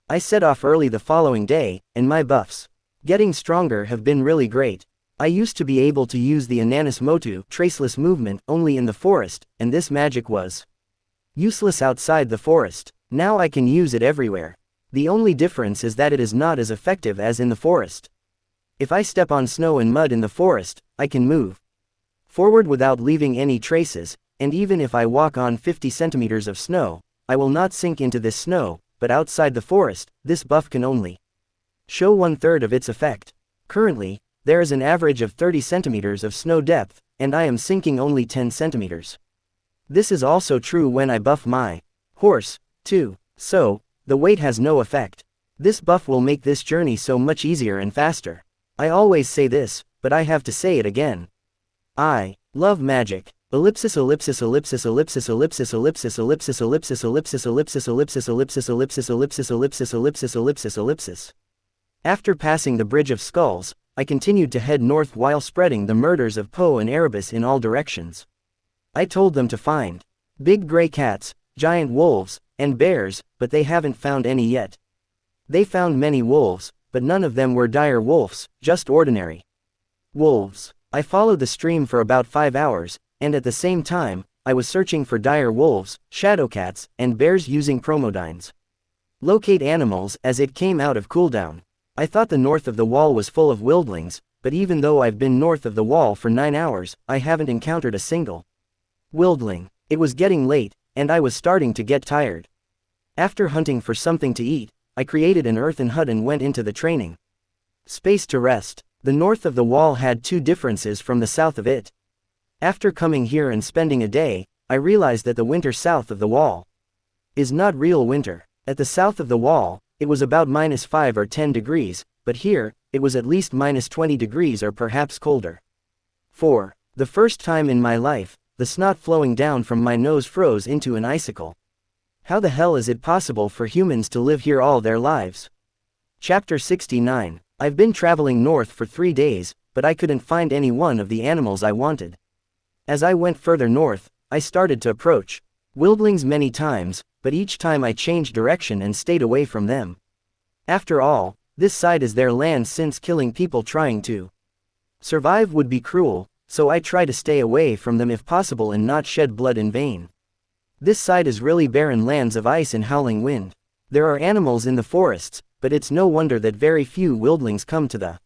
I set off early the following day, and my buffs getting stronger have been really great. I used to be able to use the Ananas Motu traceless movement only in the forest, and this magic was useless outside the forest. Now I can use it everywhere. The only difference is that it is not as effective as in the forest. If I step on snow and mud in the forest, I can move forward without leaving any traces, and even if I walk on 50 centimeters of snow, I will not sink into this snow, but outside the forest, this buff can only show 1/3 of its effect. Currently, there is an average of 30 centimeters of snow depth, and I am sinking only 10 centimeters. This is also true when I buff my horse, 2. So, the wait has no effect. This buff will make this journey so much easier and faster. I always say this, but I have to say it again. I love magic. Ellipsis ellipsis ellipsis ellipsis ellipsis ellipsis ellipsis ellipsis ellipsis ellipsis ellipsis ellipsis ellipsis ellipsis ellipsis ellipsis ellipsis ellipsis. After passing the Bridge of Skulls, I continued to head north while spreading the murders of Poe and Erebus in all directions. I told them to find big gray cats, giant wolves, and bears, but they haven't found any yet. They found many wolves, but none of them were dire wolves, just ordinary wolves. I followed the stream for about 5 hours, and at the same time, I was searching for dire wolves, shadowcats, and bears using promodines. Locate animals as it came out of cooldown. I thought the north of the wall was full of wildlings, but even though I've been north of the wall for 9 hours, I haven't encountered a single wildling. It was getting late, and I was starting to get tired. After hunting for something to eat, I created an earthen hut and went into the training space to rest. The north of the wall had 2 differences from the south of it. After coming here and spending a day, I realized that the winter south of the wall is not real winter. At the south of the wall, it was about -5 or 10 degrees, but here, it was at least -20 degrees or perhaps colder. 4. The first time in my life, the snot flowing down from my nose froze into an icicle. How the hell is it possible for humans to live here all their lives? Chapter 69. I've been traveling north for 3 days, but I couldn't find any one of the animals I wanted. As I went further north, I started to approach wildlings many times, but each time I changed direction and stayed away from them. After all, this side is their land, since killing people trying to survive would be cruel, so I try to stay away from them if possible and not shed blood in vain. This side is really barren lands of ice and howling wind. There are animals in the forests, but it's no wonder that very few wildlings come to the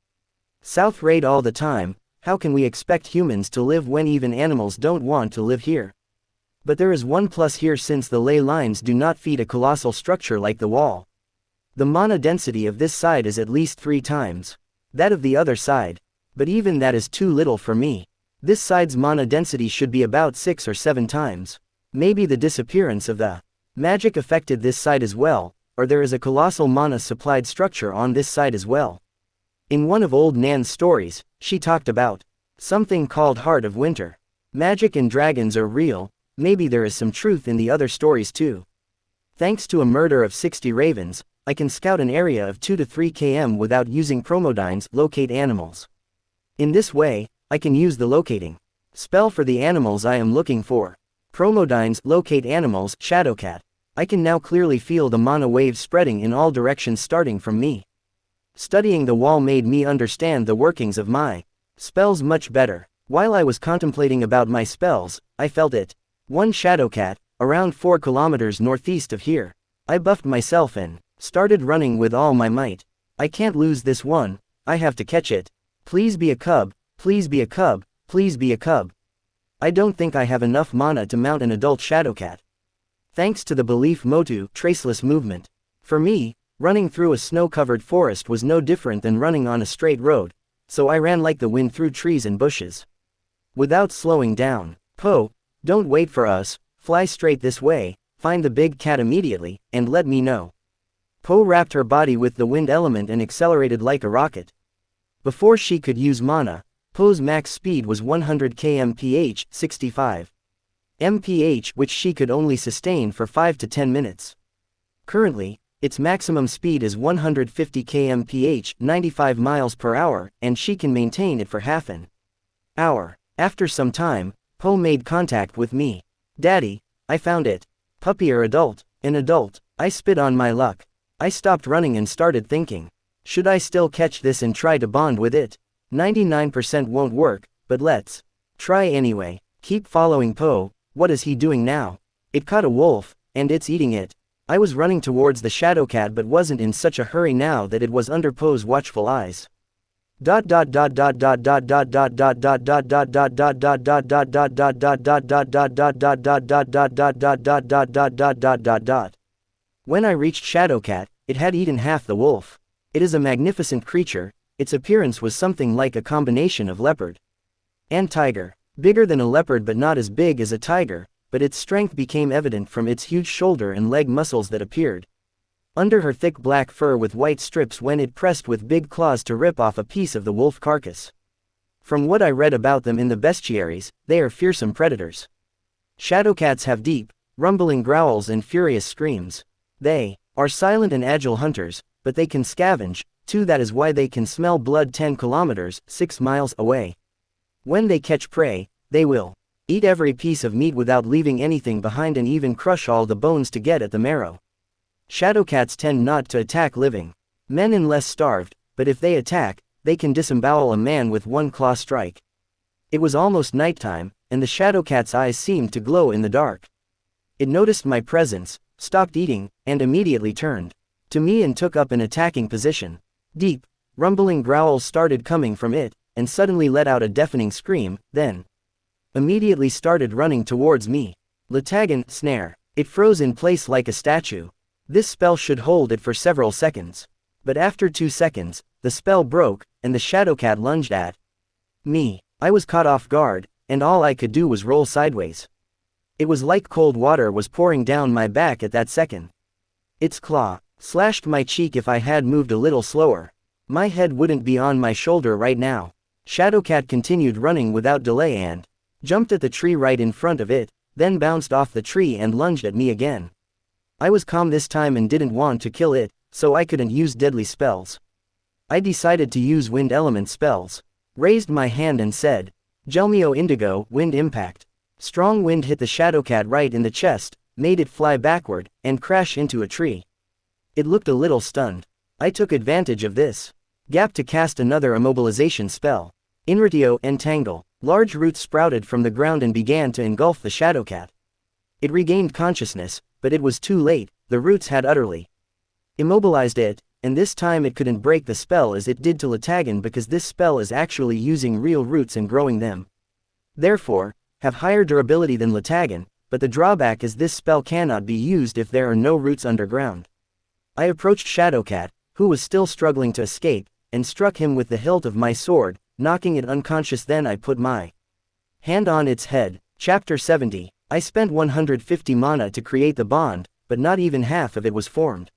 south raid all the time. How can we expect humans to live when even animals don't want to live here? But there is one plus here, since the ley lines do not feed a colossal structure like the wall. The mana density of this side is at least 3 times that of the other side, but even that is too little for me. This side's mana density should be about 6 or 7 times. Maybe the disappearance of the magic affected this side as well, or there is a colossal mana supplied structure on this side as well. In one of old Nan's stories, she talked about something called Heart of Winter. Magic and dragons are real. Maybe there is some truth in the other stories too. Thanks to a murder of 60 ravens, I can scout an area of 2 to 3 km without using promodines, locate animals. In this way, I can use the locating spell for the animals I am looking for. Promodines, locate animals, shadowcat. I can now clearly feel the mana wave spreading in all directions starting from me. Studying the wall made me understand the workings of my spells much better. While I was contemplating about my spells, I felt it. One shadowcat, around 4 kilometers northeast of here. I buffed myself and started running with all my might. I can't lose this one, I have to catch it. Please be a cub, please be a cub, please be a cub. I don't think I have enough mana to mount an adult shadowcat. Thanks to the belief motu, traceless movement. For me, running through a snow-covered forest was no different than running on a straight road, so I ran like the wind through trees and bushes. Without slowing down. Poe, don't wait for us, fly straight this way, find the big cat immediately, and let me know. Poe wrapped her body with the wind element and accelerated like a rocket. Before she could use mana, Poe's max speed was 100 kmph, 65 mph, which she could only sustain for 5 to 10 minutes. Currently, its maximum speed is 150 kmph, 95 miles per hour, and she can maintain it for half an hour. After some time, Poe made contact with me. Daddy, I found it. Puppy or adult? An adult. I spit on my luck. I stopped running and started thinking. Should I still catch this and try to bond with it? 99% won't work, but let's try anyway. Keep following Poe. What is he doing now? It caught a wolf, and it's eating it. I was running towards the shadowcat but wasn't in such a hurry now that it was under Poe's watchful eyes. When I reached Shadowcat, it had eaten half the wolf. It is a magnificent creature. Its appearance was something like a combination of leopard and tiger. Bigger than a leopard but not as big as a tiger, but its strength became evident from its huge shoulder and leg muscles that appeared under her thick black fur with white strips when it pressed with big claws to rip off a piece of the wolf carcass. From what I read about them in the bestiaries, they are fearsome predators. Shadowcats have deep, rumbling growls and furious screams. They are silent and agile hunters, but they can scavenge, too. That is why they can smell blood 10 kilometers, 6 miles away. When they catch prey, they will eat every piece of meat without leaving anything behind and even crush all the bones to get at the marrow. Shadowcats tend not to attack living men unless starved, but if they attack, they can disembowel a man with one claw strike. It was almost nighttime, and the shadowcat's eyes seemed to glow in the dark. It noticed my presence, stopped eating, and immediately turned to me and took up an attacking position. Deep, rumbling growls started coming from it, and suddenly let out a deafening scream, then immediately started running towards me. Latagan, snare. It froze in place like a statue. This spell should hold it for several seconds. But after 2 seconds, the spell broke, and the shadowcat lunged at me. I was caught off guard, and all I could do was roll sideways. It was like cold water was pouring down my back at that second. Its claw slashed my cheek. If I had moved a little slower, my head wouldn't be on my shoulder right now. Shadowcat continued running without delay and jumped at the tree right in front of it, then bounced off the tree and lunged at me again. I was calm this time and didn't want to kill it, so I couldn't use deadly spells. I decided to use wind element spells. Raised my hand and said, Gelmio Indigo, Wind Impact. Strong wind hit the shadowcat right in the chest, made it fly backward, and crash into a tree. It looked a little stunned. I took advantage of this gap to cast another immobilization spell. Inritio, Entangle. Large roots sprouted from the ground and began to engulf the shadowcat. It regained consciousness, but it was too late. The roots had utterly immobilized it, and this time it couldn't break the spell as it did to Latagan because this spell is actually using real roots and growing them. Therefore, have higher durability than Latagan, but the drawback is this spell cannot be used if there are no roots underground. I approached Shadowcat, who was still struggling to escape, and struck him with the hilt of my sword, knocking it unconscious. Then I put my hand on its head. Chapter 70. I spent 150 mana to create the bond, but not even half of it was formed.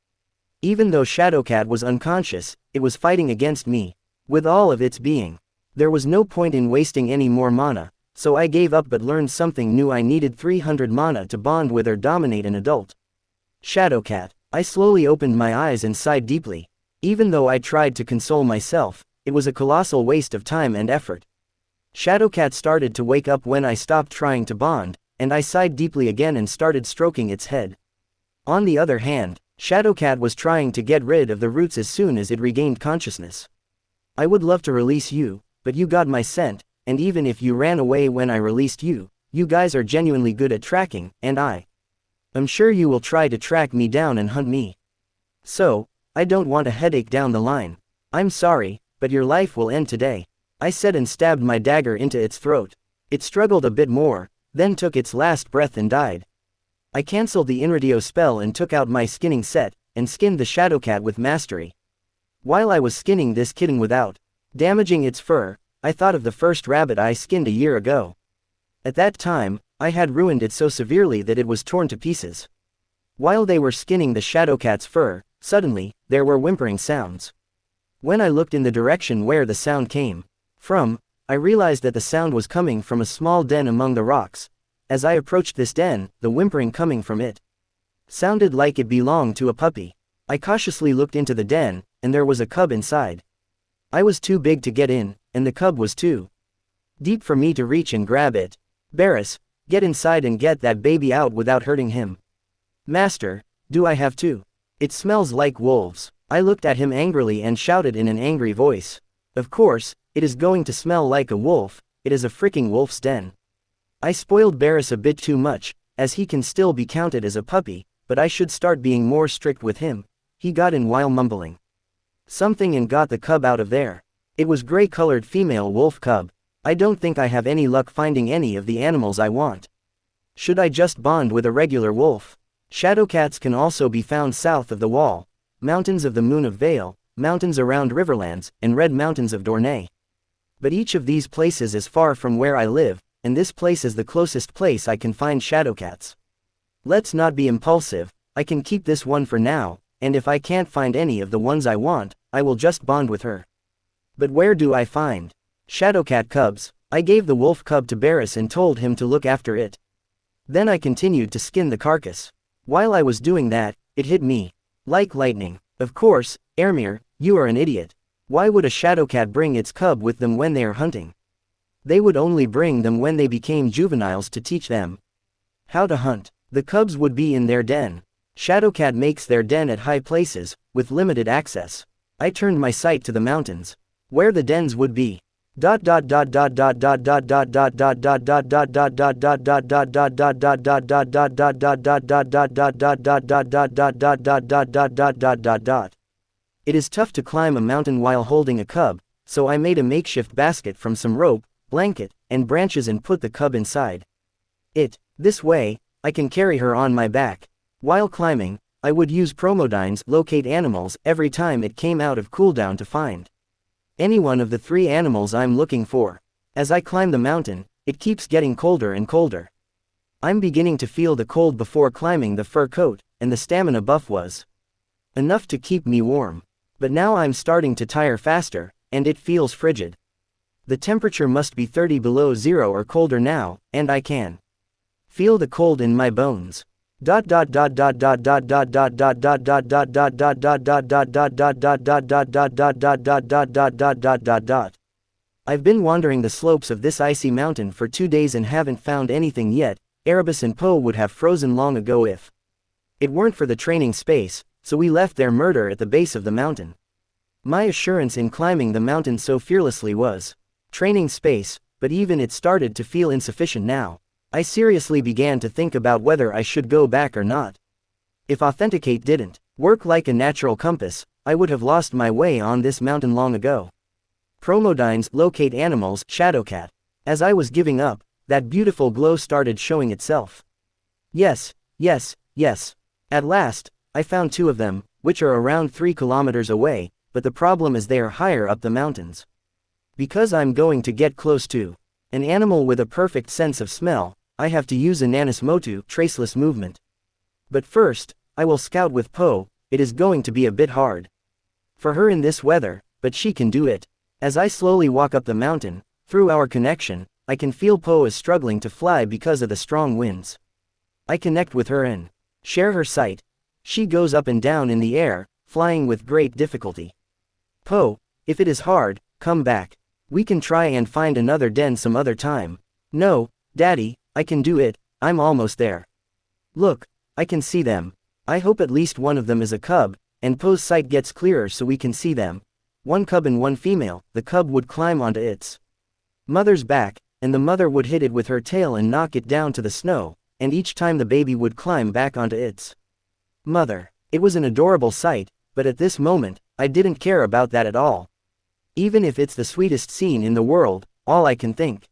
Even though Shadowcat was unconscious, it was fighting against me with all of its being. There was no point in wasting any more mana, so I gave up but learned something new. I needed 300 mana to bond with or dominate an adult Shadowcat. I slowly opened my eyes and sighed deeply. Even though I tried to console myself, it was a colossal waste of time and effort. Shadowcat started to wake up when I stopped trying to bond, and I sighed deeply again and started stroking its head. On the other hand, Shadowcat was trying to get rid of the roots as soon as it regained consciousness. I would love to release you, but you got my scent, and even if you ran away when I released you, you guys are genuinely good at tracking, and I'm sure you will try to track me down and hunt me. So, I don't want a headache down the line. I'm sorry, but your life will end today, I said and stabbed my dagger into its throat. It struggled a bit more, then took its last breath and died. I cancelled the Inritio spell and took out my skinning set, and skinned the Shadowcat with mastery. While I was skinning this kitten without damaging its fur, I thought of the first rabbit I skinned a year ago. At that time, I had ruined it so severely that it was torn to pieces. While they were skinning the Shadowcat's fur, suddenly, there were whimpering sounds. When I looked in the direction where the sound came from, I realized that the sound was coming from a small den among the rocks. As I approached this den, the whimpering coming from it sounded like it belonged to a puppy. I cautiously looked into the den, and there was a cub inside. I was too big to get in, and the cub was too deep for me to reach and grab it. Barris, get inside and get that baby out without hurting him. Master, do I have to? It smells like wolves. I looked at him angrily and shouted in an angry voice. Of course, it is going to smell like a wolf. It is a freaking wolf's den. I spoiled Barris a bit too much, as he can still be counted as a puppy, but I should start being more strict with him. He got in while mumbling something and got the cub out of there. It was gray-colored female wolf cub. I don't think I have any luck finding any of the animals I want. Should I just bond with a regular wolf? Shadowcats can also be found south of the Wall, Mountains of the Moon of Vale, mountains around Riverlands, and Red Mountains of Dornay. But each of these places is far from where I live, and this place is the closest place I can find shadowcats. Let's not be impulsive, I can keep this one for now, and if I can't find any of the ones I want, I will just bond with her. But where do I find shadowcat cubs? I gave the wolf cub to Barris and told him to look after it. Then I continued to skin the carcass. While I was doing that, it hit me. Like lightning. Of course, Ermir, you are an idiot. Why would a shadowcat bring its cub with them when they are hunting? They would only bring them when they became juveniles to teach them how to hunt. The cubs would be in their den. Shadowcat makes their den at high places, with limited access. I turned my sight to the mountains, where the dens would be. I It is tough to climb a mountain while holding a cub, so I made a makeshift basket from some rope, blanket, and branches and put the cub inside it. This way, I can carry her on my back. While climbing, I would use promodines locate animals every time it came out of cooldown to find any one of the 3 animals I'm looking for. As I climb the mountain, it keeps getting colder and colder. I'm beginning to feel the cold before climbing the fur coat, and the stamina buff was enough to keep me warm. But now I'm starting to tire faster, and it feels frigid. The temperature must be 30 below zero or colder now, and I can feel the cold in my bones. I've been wandering the slopes of this icy mountain for 2 days and haven't found anything yet. Erebus and Poe would have frozen long ago if it weren't for the training space, so we left their murder at the base of the mountain. My assurance in climbing the mountain so fearlessly was training space, but even it started to feel insufficient now. I seriously began to think about whether I should go back or not. If Authenticate didn't work like a natural compass, I would have lost my way on this mountain long ago. Promodines locate animals shadowcat. As I was giving up, that beautiful glow started showing itself. Yes. At last, I found 2 of them, which are around 3 kilometers away, but the problem is they are higher up the mountains. Because I'm going to get close to an animal with a perfect sense of smell, I have to use Ananis Motu traceless movement. But first, I will scout with Poe. It is going to be a bit hard for her in this weather, but she can do it. As I slowly walk up the mountain, through our connection, I can feel Poe is struggling to fly because of the strong winds. I connect with her and share her sight. She goes up and down in the air, flying with great difficulty. Poe, if it is hard, come back. We can try and find another den some other time. No, Daddy, I can do it, I'm almost there. Look, I can see them. I hope at least one of them is a cub, and Poe's sight gets clearer so we can see them. 1 cub and 1 female. The cub would climb onto its mother's back, and the mother would hit it with her tail and knock it down to the snow, and each time the baby would climb back onto its mother. It was an adorable sight, but at this moment, I didn't care about that at all. Even if it's the sweetest scene in the world, all I can think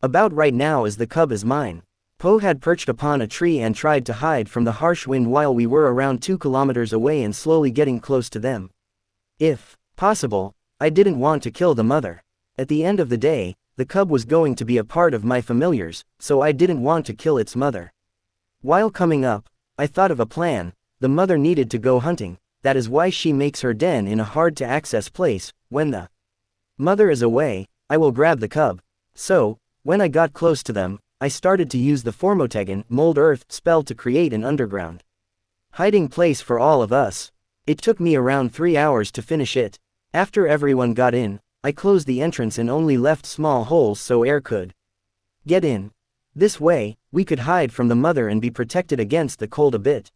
about right now is the cub is mine. Poe had perched upon a tree and tried to hide from the harsh wind while we were around 2 kilometers away and slowly getting close to them. If possible, I didn't want to kill the mother. At the end of the day, the cub was going to be a part of my familiars, so I didn't want to kill its mother. While coming up, I thought of a plan. The mother needed to go hunting. That is why she makes her den in a hard-to-access place. When the mother is away, I will grab the cub. So, when I got close to them, I started to use the Formotegen mold earth spell to create an underground hiding place for all of us. It took me around 3 hours to finish it. After everyone got in, I closed the entrance and only left small holes so air could get in. This way, we could hide from the mother and be protected against the cold a bit.